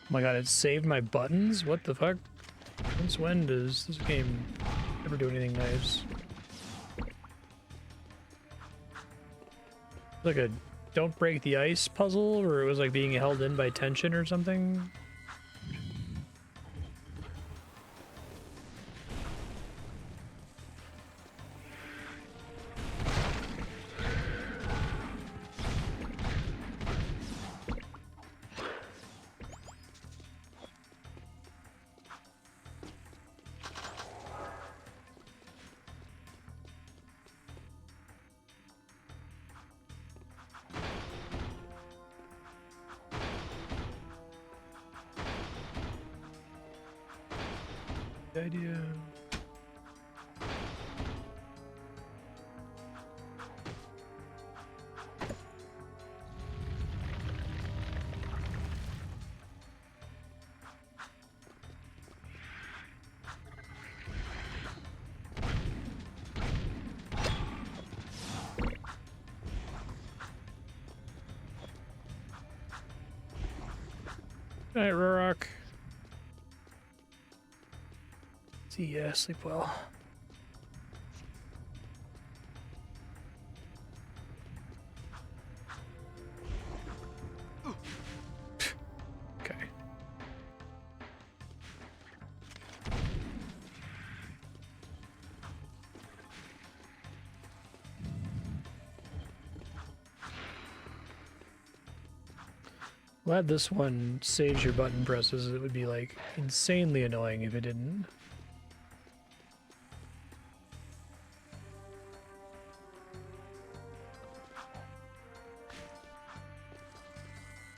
A: Oh my god, it saved my buttons? What the fuck? Since when does this game ever do anything nice?
P: Like a don't break the ice puzzle, or it was like being held in by tension or something. Idea. All right, Rorok. Yeah, sleep well. Okay. Glad this one saves your button presses. It would be like insanely annoying if it didn't.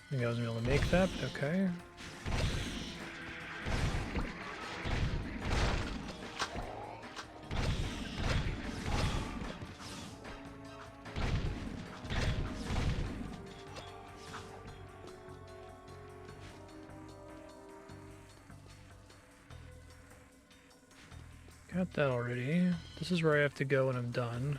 P: I think I wasn't able to make that, but okay. Got that already. This is where I have to go when I'm done.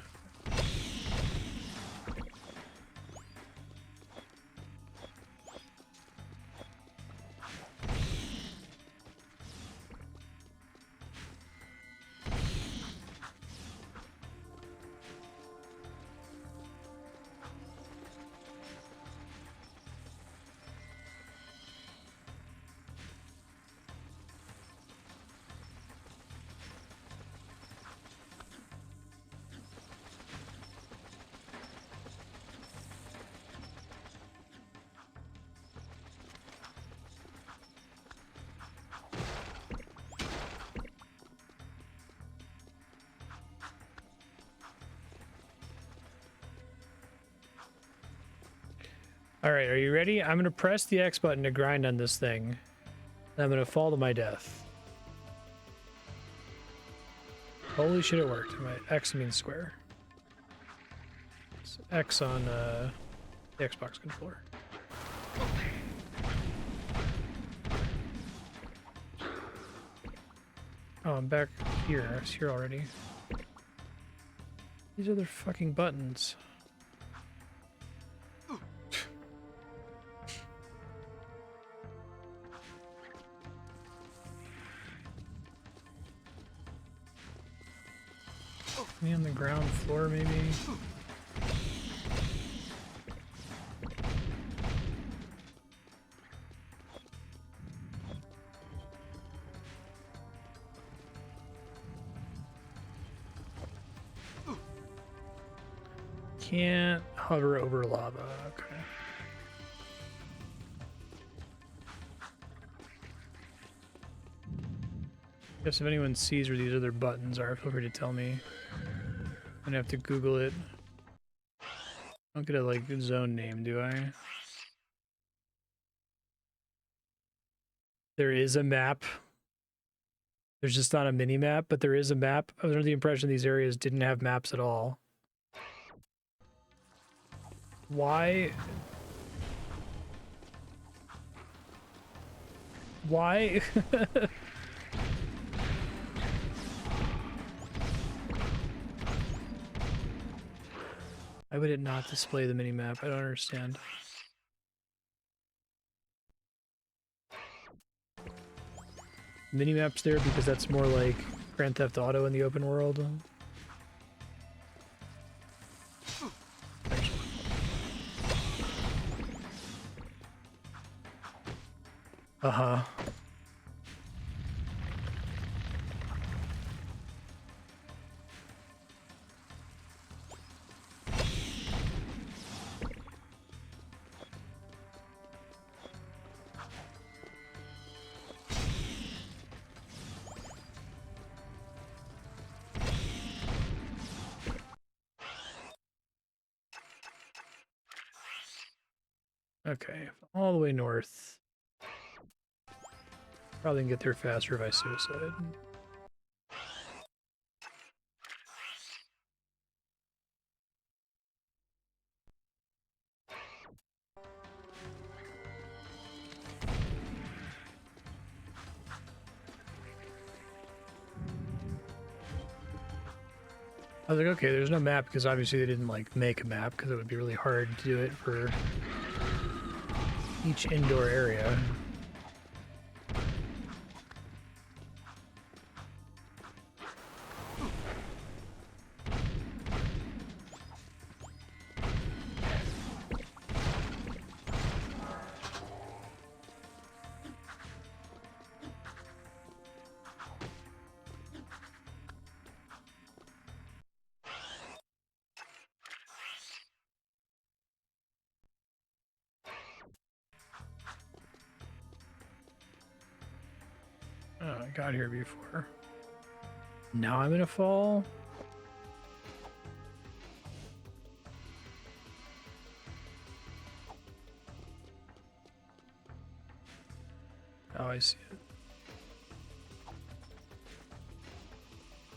P: All right, are you ready? I'm gonna press the X button to grind on this thing. And I'm gonna fall to my death. Holy shit, it worked. My X means square. It's X on the Xbox controller. Oh, I'm back here. I was here already. These are their fucking buttons. Me on the ground floor, maybe? Can't hover over lava. Okay. Guess if anyone sees where these other buttons are, feel free to tell me. I'm gonna have to Google it. I don't get a like zone name, do I? There is a map. There's just not a mini map, but there is a map. I was under the impression these areas didn't have maps at all. Why? Why? Why would it not display the minimap? I don't understand. Minimap's there because that's more like Grand Theft Auto in the open world. Uh-huh. Okay, all the way north. Probably can get there faster if I suicide. I was like, okay, there's no map because obviously they didn't like make a map because it would be really hard to do it for each indoor area. Oh, I got here before. Now I'm gonna fall? Oh, I see it.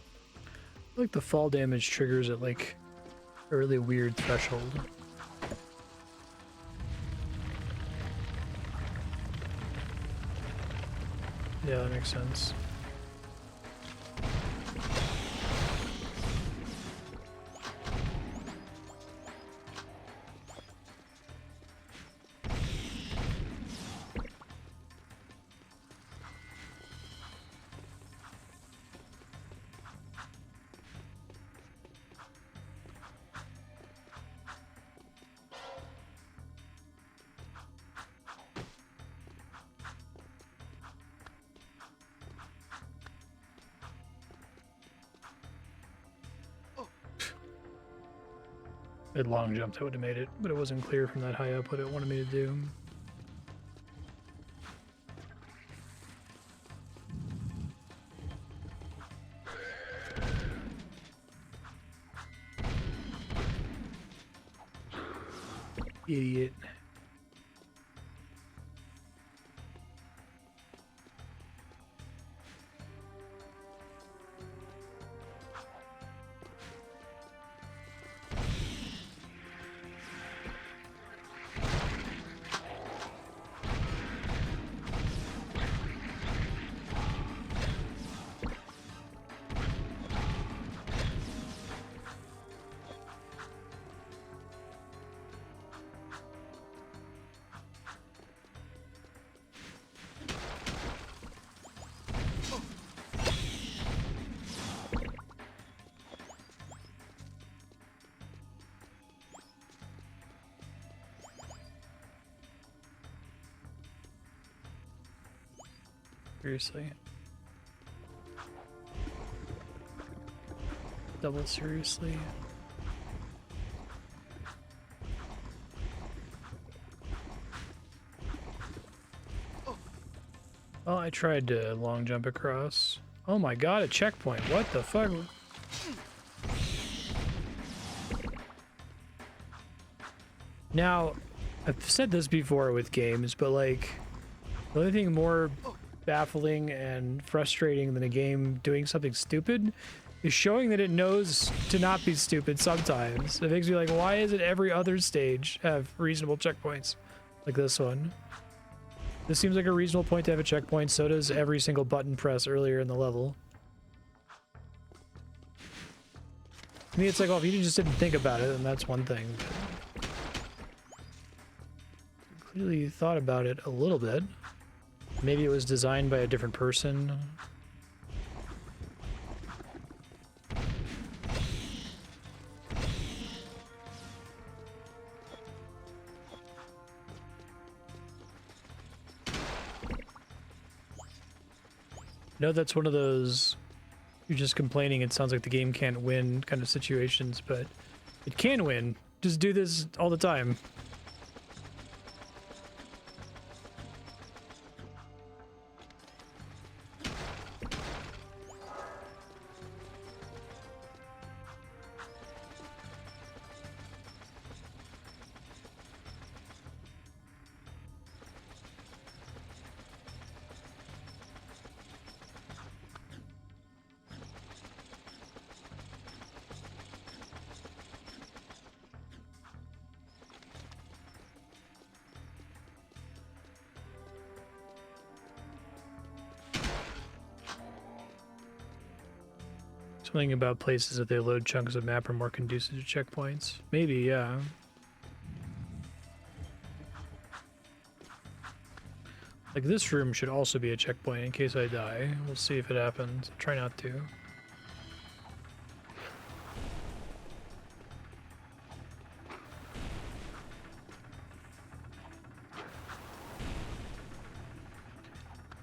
P: I feel like the fall damage triggers at like a really weird threshold. Yeah, that makes sense. If it long jumped, I would have made it, but it wasn't clear from that high up what it wanted me to do. Idiot. Seriously. Double seriously. Well, I tried to long jump across. Oh my god, a checkpoint. What the fuck? Now, I've said this before with games, but like, the only thing more baffling and frustrating than a game doing something stupid is showing that it knows to not be stupid sometimes. It makes me like, why isn't every other stage have reasonable checkpoints like this one? This seems like a reasonable point to have a checkpoint, so does every single button press earlier in the level. To me, it's like, well, if you just didn't think about it, then that's one thing. But clearly thought about it a little bit. Maybe it was designed by a different person. No, that's one of those you're just complaining it sounds like the game can't win kind of situations, but it can win. Just do this all the time. Something about places that they load chunks of map are more conducive to checkpoints. Maybe, yeah. Like this room should also be a checkpoint in case I die. We'll see if it happens. Try not to.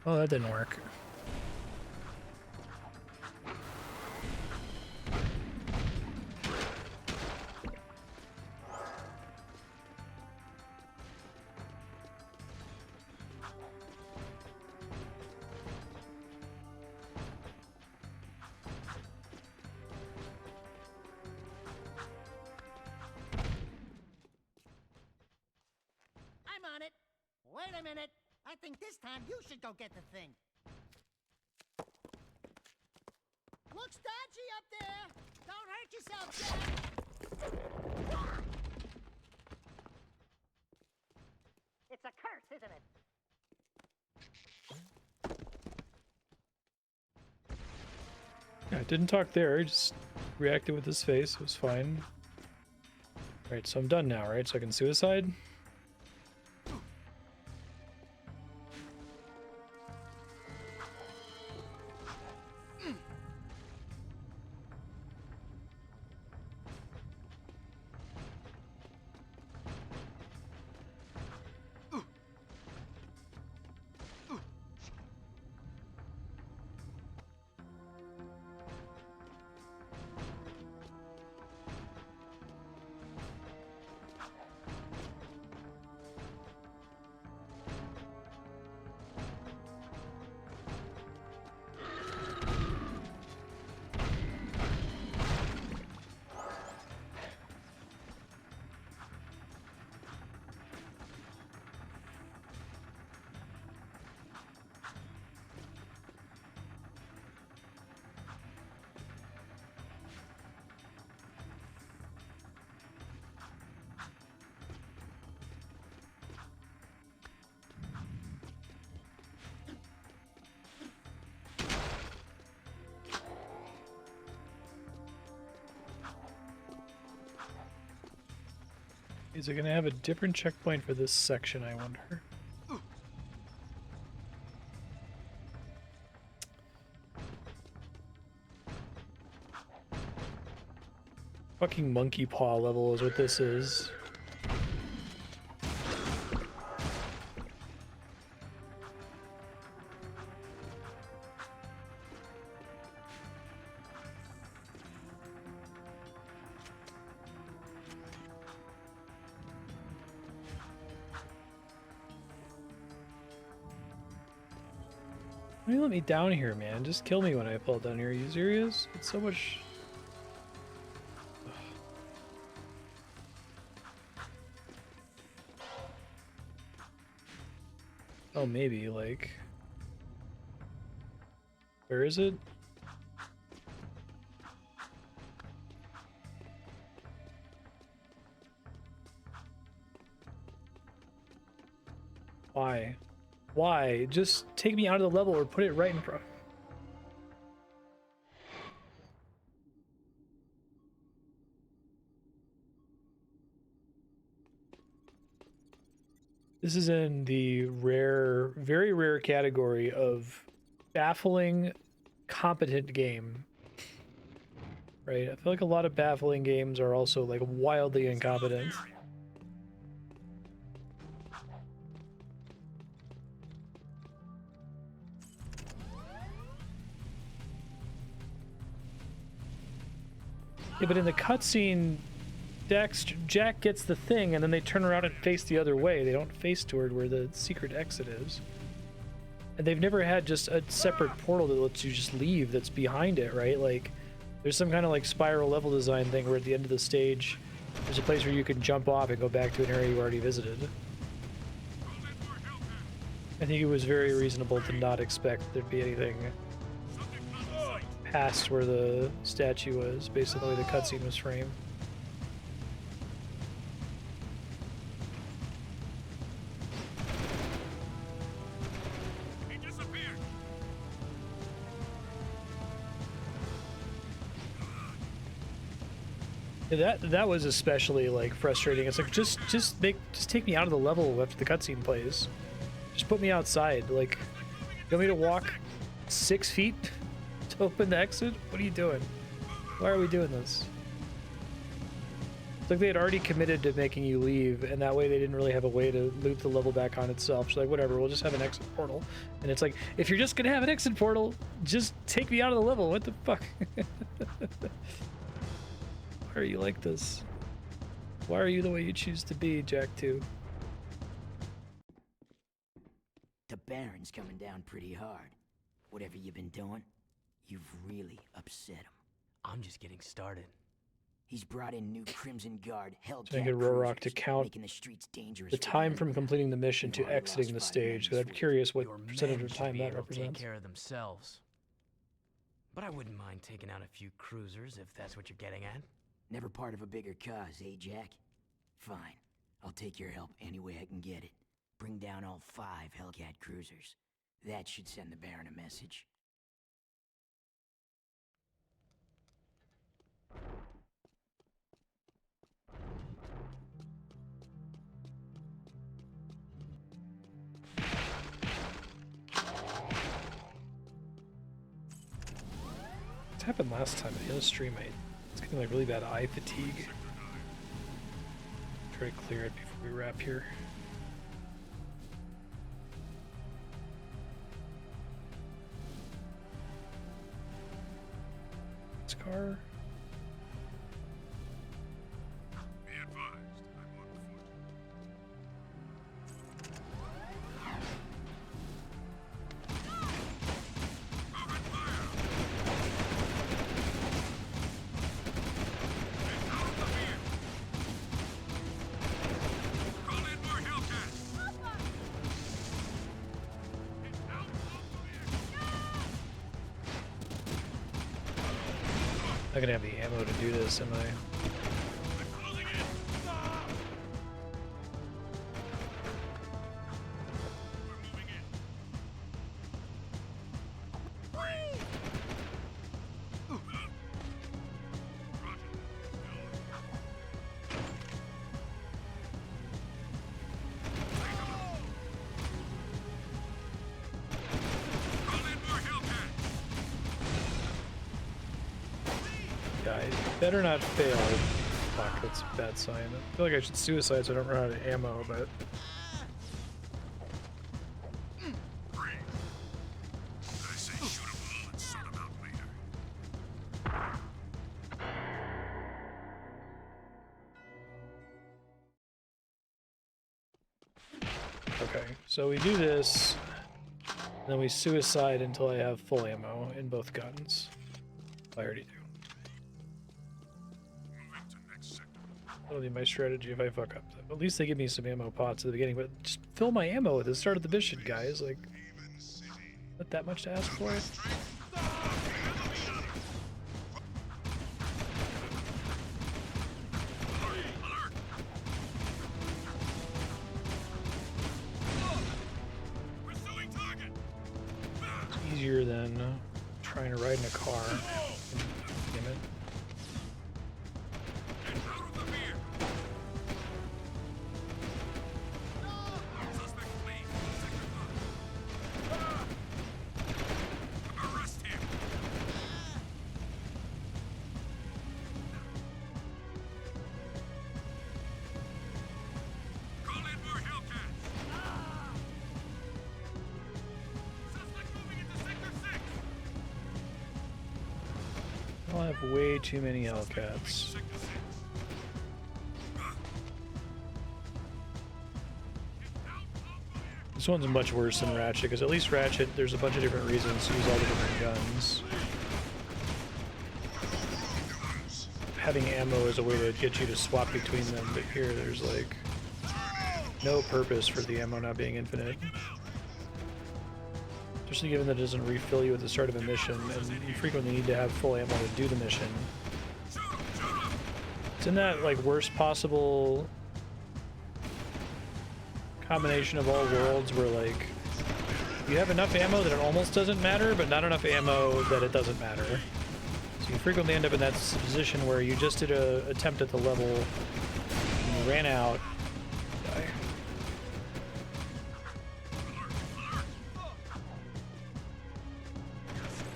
P: Oh, that didn't work.
E: I'm on it. Wait a minute. I think this time you should go get the thing. Looks dodgy up there. Don't hurt yourself, Jack. It's a curse, isn't it?
P: Yeah, I didn't talk there. I just reacted with his face. It was fine. Right, so I'm done now, right? So I can suicide? Is it going to have a different checkpoint for this section, I wonder? Fucking monkey paw level is what this is. Why do you let me down here, man? Just kill me when I fall down here. Are you serious? It's so much... Ugh. Oh, maybe, like... Where is it? Why? Why? Just take me out of the level or put it right in front. This is in the rare, very rare category of baffling, competent game. Right? I feel like a lot of baffling games are also like wildly incompetent. Yeah, but in the cutscene, Jack gets the thing, and then they turn around and face the other way. They don't face toward where the secret exit is. And they've never had just a separate portal that lets you just leave that's behind it, right? Like, there's some kind of like spiral level design thing where at the end of the stage, there's a place where you can jump off and go back to an area you already visited. I think it was very reasonable to not expect there'd be anything past where the statue was, based on the way the cutscene was framed. Yeah, that was especially like frustrating. It's like just take me out of the level after the cutscene plays. Just put me outside. Like, you want me to walk 6 feet to open the exit? What are you doing? Why are we doing this? It's like they had already committed to making you leave, and that way they didn't really have a way to loop the level back on itself. It's like, whatever, we'll just have an exit portal. And it's like, if you're just gonna have an exit portal, just take me out of the level. What the fuck? Why are you like this? Why are you the way you choose to be, Jack 2?
B: The Baron's coming down pretty hard. Whatever you've been doing, you've really upset him.
O: I'm just getting started.
B: He's brought in new Crimson Guard Hellcat
P: So I get Rorok to
B: cruisers,
P: count
B: making the streets dangerous
P: the
B: for
P: time
B: the
P: from completing the mission to
B: We've already
P: exiting the
B: lost 5
P: stage.
B: men
P: So I'm curious what
O: Your
P: percentage
O: men
P: of
O: should
P: time
O: be
P: that
O: able to
P: represents.
O: take care of themselves. But I wouldn't mind taking out a few cruisers if that's what you're getting at.
B: Never part of a bigger cause, eh, Jack? Fine. I'll take your help any way I can get it. Bring down all 5 Hellcat cruisers. That should send the Baron a message.
P: What happened last time in the other stream? It's getting like really bad eye fatigue. Try to clear it before we wrap here. Scar.
J: Be advised, I'm on foot. Open fire! Get out of the field! Call in more Hellcats! Get out of the vehicle!
P: Not gonna have the ammo to do this, am I? Guys, better not fail. Fuck, that's a bad sign. I feel like I should suicide so I don't run out of ammo, but...
J: I say shoot 'em all and sort 'em out later.
P: Okay, so we do this, and then we suicide until I have full ammo in both guns. I already do. That'll be my strategy if I fuck up. At least they give me some ammo pots at the beginning, but just fill my ammo at the start of the mission, guys. Like, not that much to ask for. It's easier than trying to ride in a car. Damn it.
A: have way too many Hellcats. This one's much worse than Ratchet, because at least Ratchet, there's a bunch of different reasons to use all the different guns. Having ammo is a way to get you to swap between them, but here there's like no purpose for the ammo not being infinite. Especially given that it doesn't refill you at the start of a mission, and you frequently need to have full ammo to do the mission. It's in that like worst possible combination of all worlds where like you have enough ammo that it almost doesn't matter, but not enough ammo that it doesn't matter. So you frequently end up in that position where you just did an attempt at the level and you ran out. Die.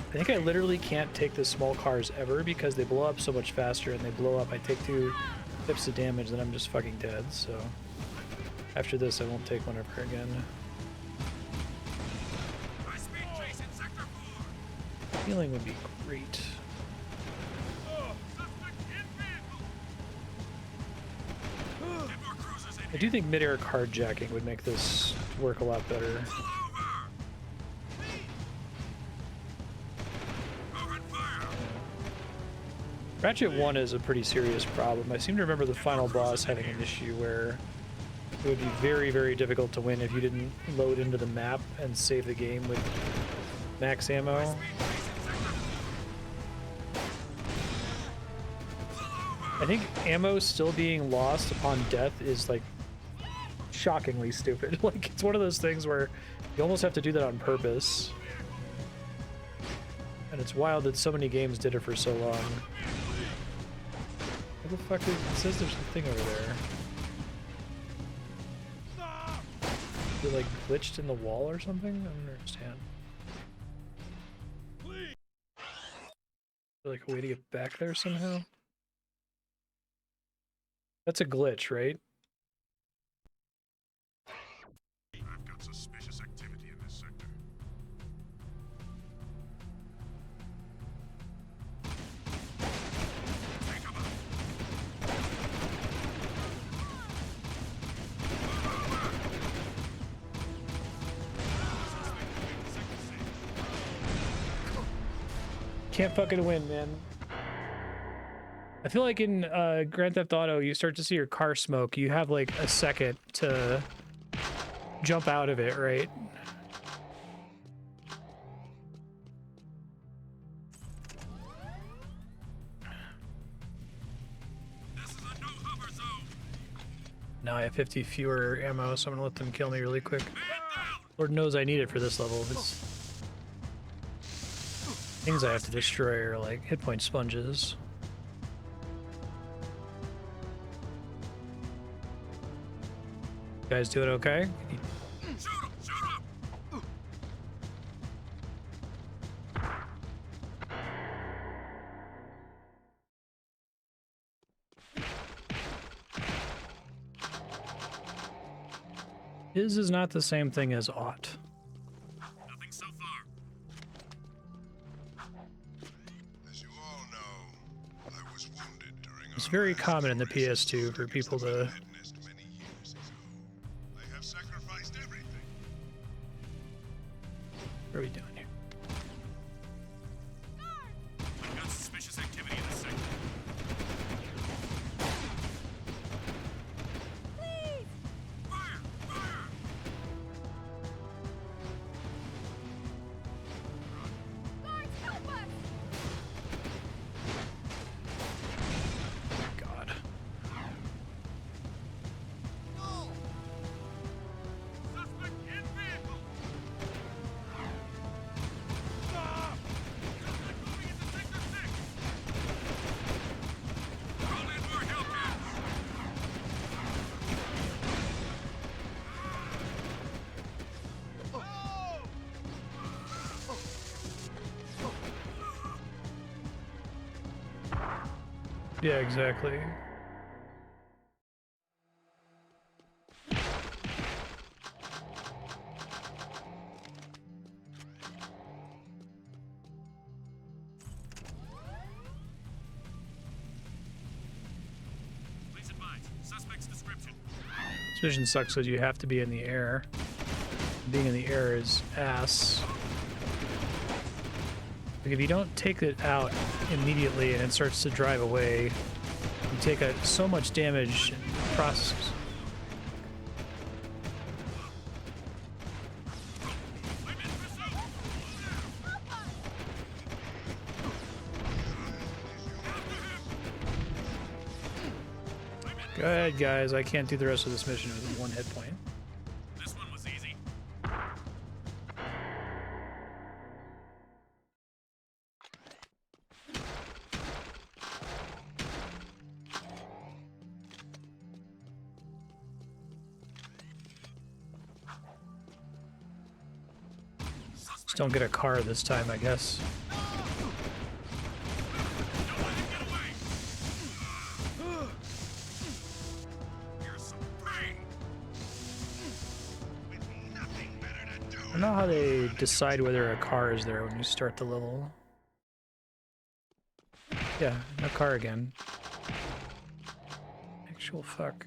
A: I think I literally can't take the small cars ever because they blow up so much faster, and they blow up, I take 2 tips of damage, then I'm just fucking dead, so after this I won't take one ever again. Healing would be great. I do think mid-air carjacking would make this work a lot better. Ratchet 1 is a pretty serious problem. I seem to remember the final boss having an issue where it would be very, very difficult to win if you didn't load into the map and save the game with max ammo. I think ammo still being lost upon death is like shockingly stupid. Like it's one of those things where you almost have to do that on purpose. And it's wild that so many games did it for so long. What the fuck is it? Says there's a thing over there. Is it like glitched in the wall or something? I don't understand. Is there like a way to get back there somehow? That's a glitch, right?
J: I've got suspicious activity in this sector. Take 'em out.
P: Can't fucking win, man. I feel like in Grand Theft Auto, you start to see your car smoke. You have like a second to jump out of it, right? Now I have 50 fewer ammo, so I'm gonna let them kill me really quick. Lord knows I need it for this level. It's things I have to destroy are like hit point sponges. You guys doing okay? His is not the same thing as ought.
J: Nothing so far.
F: As you all know, I was wounded during
P: It's very common in the PS2 for people to
F: I have sacrificed everything.
P: What are we doing here?
J: I've got suspicious activity in this sector.
P: God.
J: Suspect in vehicle. Suspect moving into sector 6. Call in more Hellcats.
P: Yeah, exactly.
J: Suspect's description.
P: This mission sucks because you have to be in the air. Being in the air is ass. Like if you don't take it out immediately and it starts to drive away, you take so much damage in the process. Go ahead, guys. I can't do the rest of this mission with 1 hit point.
J: This one was easy.
P: Just don't get a car this time, I guess. I don't know how they decide whether a car is there when you start the level. Yeah, no car again. Actual fuck.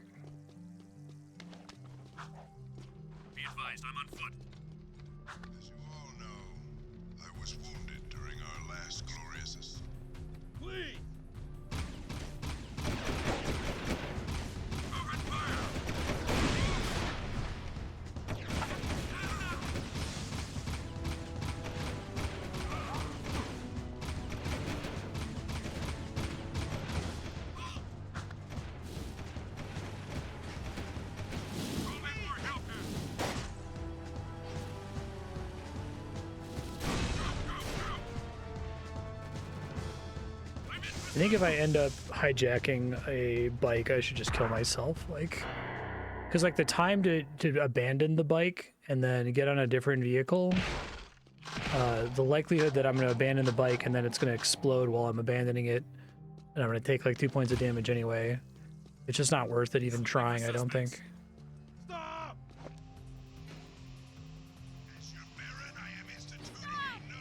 J: Be advised, I'm on foot.
F: As you all know, I was wounded during our last glorious assault.
J: Please!
P: I think if I end up hijacking a bike, I should just kill myself. Like, because like the time to abandon the bike and then get on a different vehicle, the likelihood that I'm going to abandon the bike and then it's going to explode while I'm abandoning it, and I'm going to take like 2 points of damage anyway. It's just not worth it even trying, I don't think.
J: Stop!
F: As your Baron, I am instituting a no.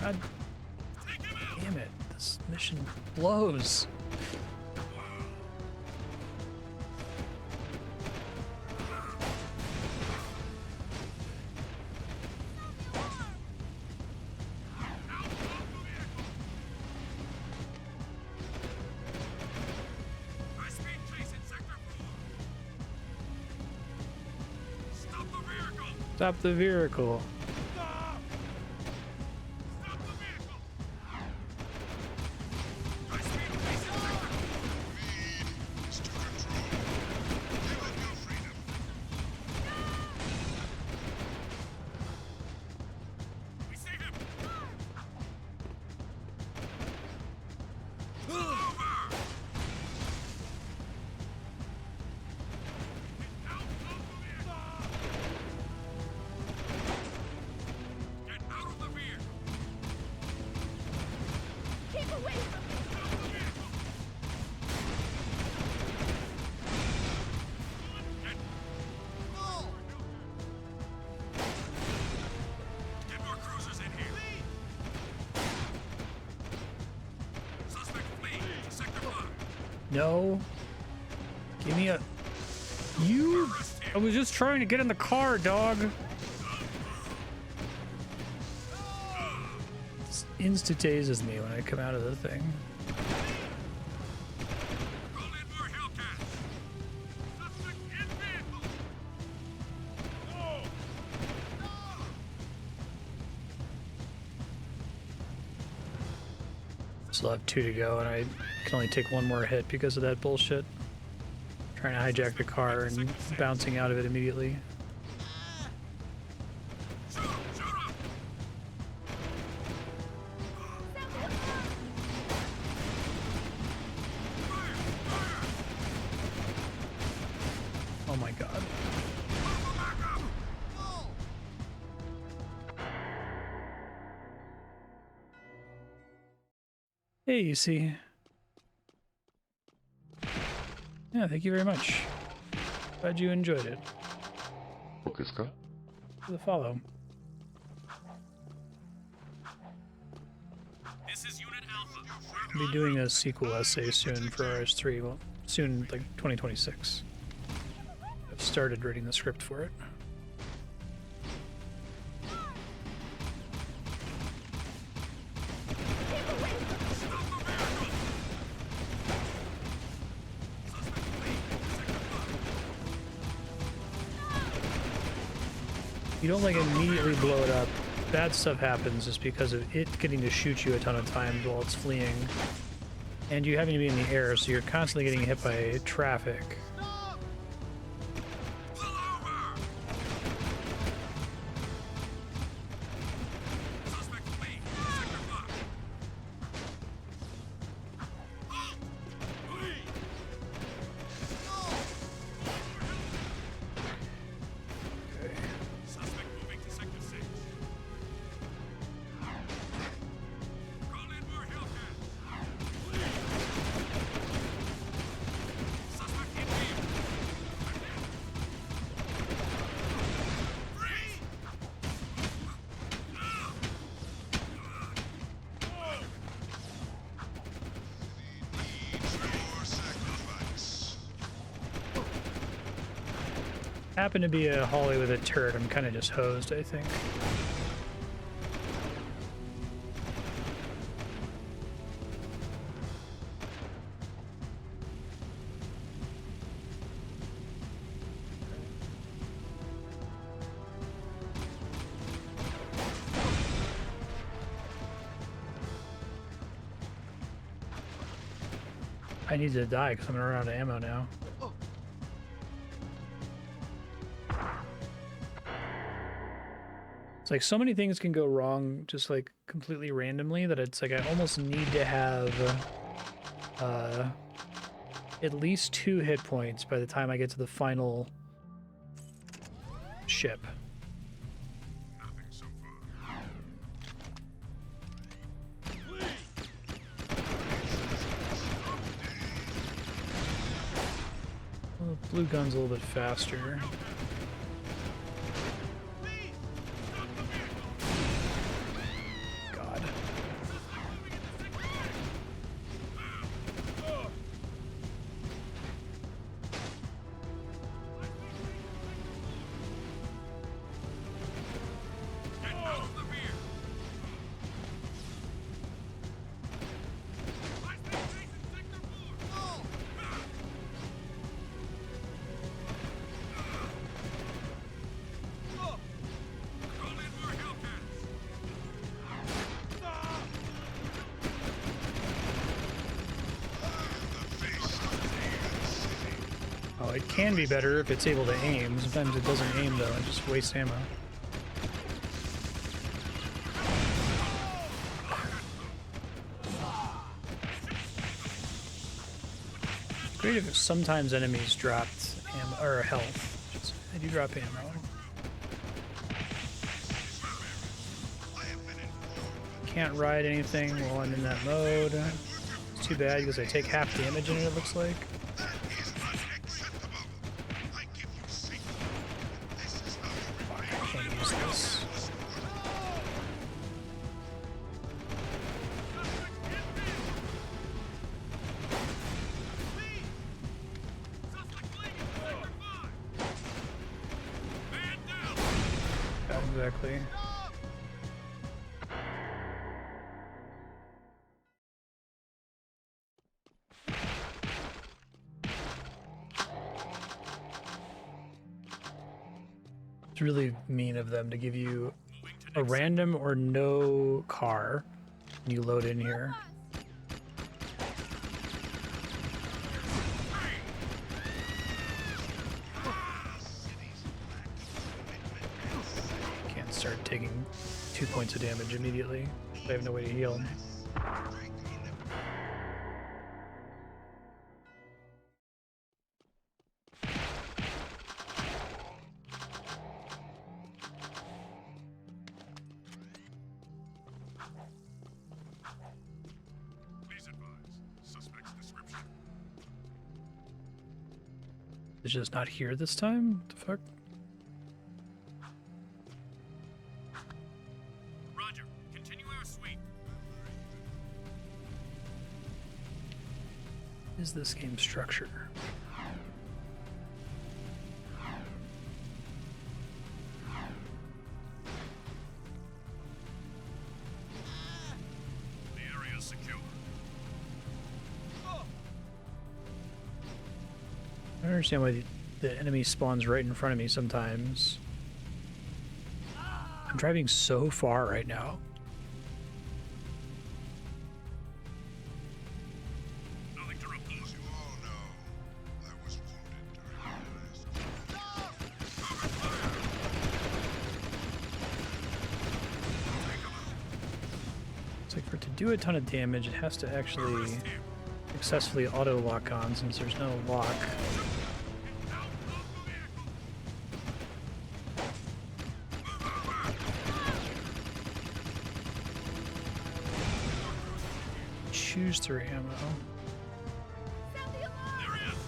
P: God damn it, this mission blows. Stop the vehicle. No. Give me a... You... I was just trying to get in the car, dog. This insta-tases me when I come out of the thing. Still have 2 to go, and I can only take 1 more hit because of that bullshit. Trying to hijack the car and bouncing out of it immediately. Oh my god. Hey, you see. Yeah, thank you very much. Glad you enjoyed it.
F: For
P: the follow.
J: This is Unit Alpha.
P: I'll be doing a sequel essay soon for RS3. Well, soon, like 2026. I've started writing the script for it. You don't like immediately blow it up. Bad stuff happens just because of it getting to shoot you a ton of times while it's fleeing. And you having to be in the air, so you're constantly getting hit by traffic. Happen to be a hallway with a turret, I'm kind of just hosed, I think. I need to die because I'm gonna run out of ammo now. It's like so many things can go wrong just like completely randomly that it's like I almost need to have at least 2 hit points by the time I get to the final ship. Well, blue gun's a little bit faster. Oh, it can be better if it's able to aim. Sometimes it doesn't aim though, it just wastes ammo. Great if sometimes enemies dropped ammo or health. They do drop ammo. Can't ride anything while I'm in that mode. It's too bad because I take half damage in it, it looks like. Exactly. It's really mean of them to give you a random or no car when you load in here. Can't start taking 2 points of damage immediately. I have no way to heal. It's just not here this time? What the fuck?
J: Roger. Continue our sweep.
P: Is this game structure?
J: The area is secure.
P: I don't understand why the enemy spawns right in front of me sometimes. I'm driving so far right now.
J: Nothing to report. You all know I was wounded during the
P: It's like for it to do a ton of damage, it has to actually successfully auto lock on since there's no lock. Choose through ammo.
J: There he is.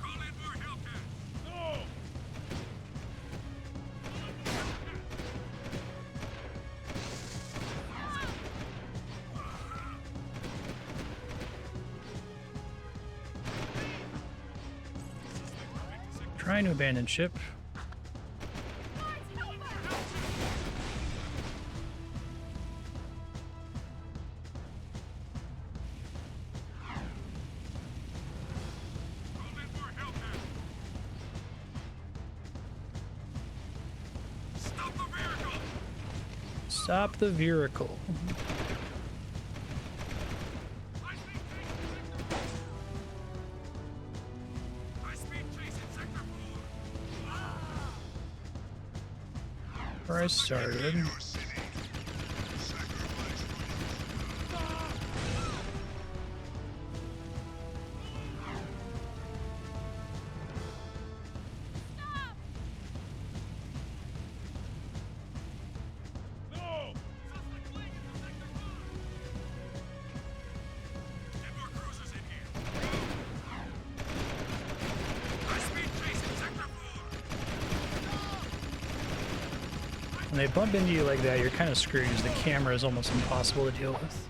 J: Call in more Hellcats. No.
P: Trying to abandon ship. Stop the vehicle. Where I started. When they bump into you like that, you're kind of screwed because the camera is almost impossible to deal with.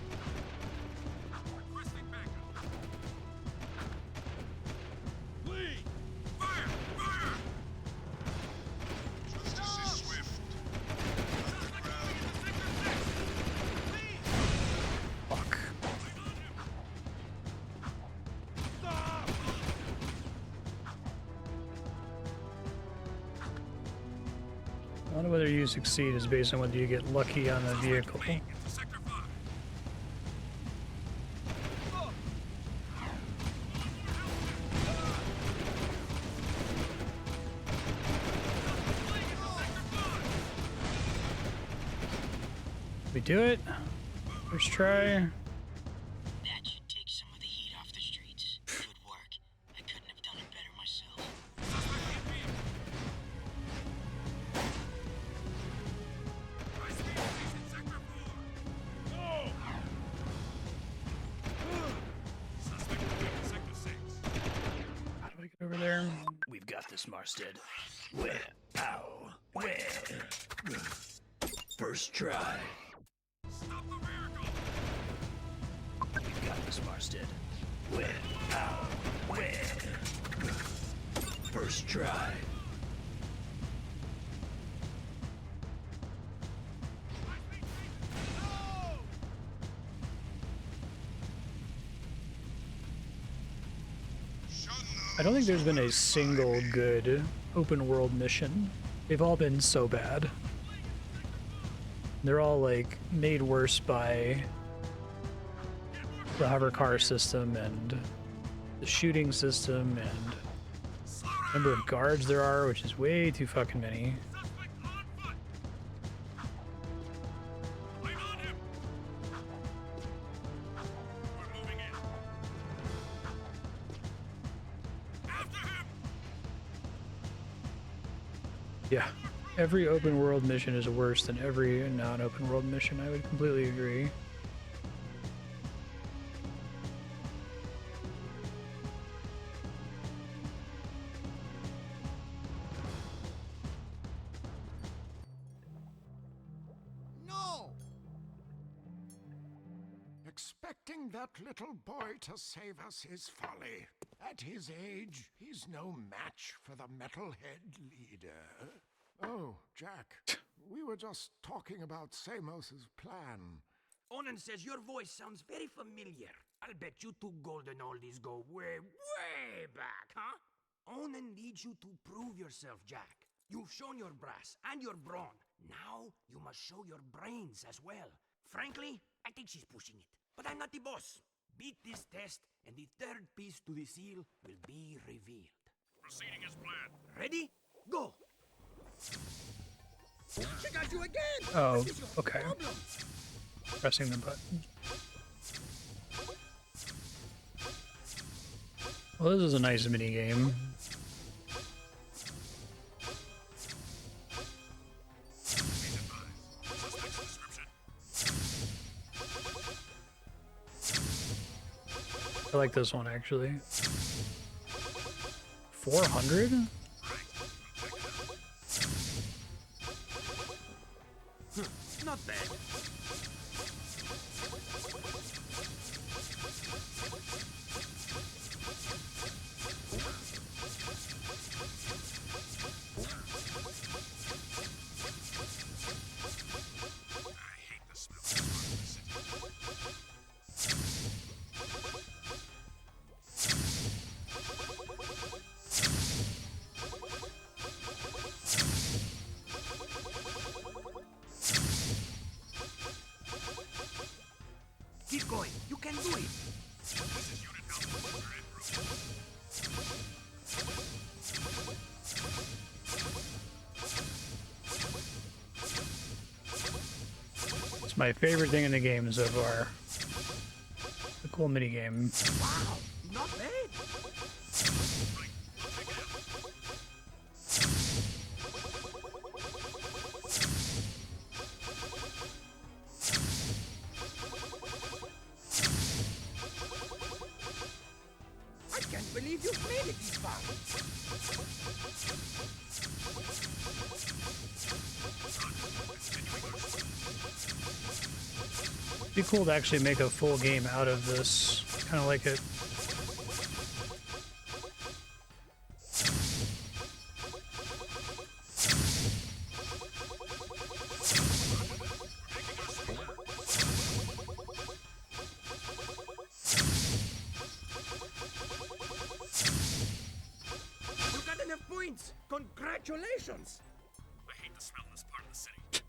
P: Fuck. I wonder whether you succeed is based on whether you get lucky on the vehicle. We do it. First try.
B: That should take some of the heat off the streets. Good work. I couldn't have done it better myself.
P: How do I get over there?
B: We've got this, Marstead. Where? Ow. Where? First try. We've got this, Marstead. Where? Ow. Where? First try.
P: I don't think there's been a single good open world mission. They've all been so bad. They're all like made worse by the hover car system and the shooting system and the number of guards there are, which is way too fucking many. Yeah, every open world mission is worse than every non-open world mission. I would completely agree.
H: expecting that little boy to save us is folly. At his age, he's no match for the Metalhead leader. Oh, Jack, we were just talking about Samos's plan.
G: Onin says your voice sounds very familiar. I'll bet you two golden oldies go way, way back, huh? Onin needs you to prove yourself, Jack. You've shown your brass and your brawn. Now you must show your brains as well. Frankly, I think she's pushing it. But I'm not the boss. Beat this test, and the third piece to the seal will be revealed.
J: Proceeding as planned.
G: Ready? Go! She got you again!
P: Oh, okay. Pressing the button. Well, this is a nice mini game. I like this one actually. 400?
G: Not bad. Keep going. You can do it.
P: It's my favorite thing in the game so far. A cool mini game.
G: Wow, not bad. I can't believe you've made it this far.
P: It'd be cool to actually make a full game out of this. Kind of like it.
G: You got enough points. Congratulations.
J: I hate the smell of this part of the city.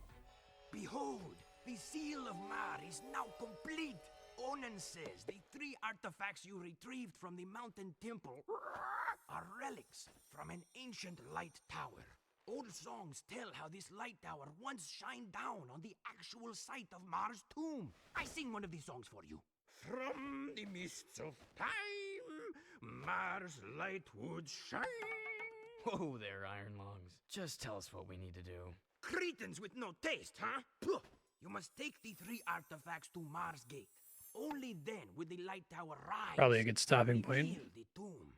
G: Behold, the seal of Mar is now complete. Onin says the 3 artifacts you retrieved from the mountain temple are relics from an ancient light tower. Old songs tell how this light tower once shined down on the actual site of Mar's tomb. I sing one of these songs for you. From the mists of time, Mar's light would shine.
O: Whoa there, Iron Lungs. Just tell us what we need to do.
G: Cretins with no taste, huh? Puh. You must take the 3 artifacts to Mars Gate. Only then will the light tower rise.
P: Probably a good stopping point.
G: Reveal the tomb.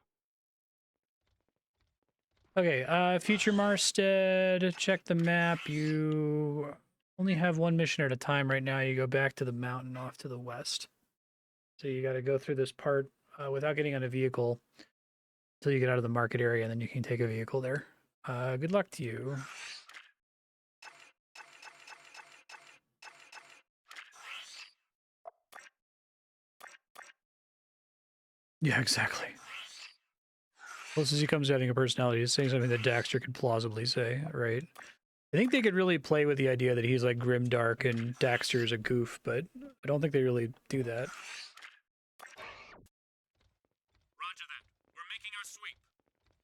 P: Okay, future Marstead, check the map. You only have one mission at a time right now. You go back to the mountain off to the west. So you got to go through this part without getting on a vehicle until you get out of the market area, and then you can take a vehicle there. Good luck to you. Yeah, exactly. Close as he comes to having a personality, he's saying something that Daxter could plausibly say, right? I think they could really play with the idea that he's like grim dark and Daxter is a goof, but I don't think they really do that.
J: Roger that. We're making our sweep.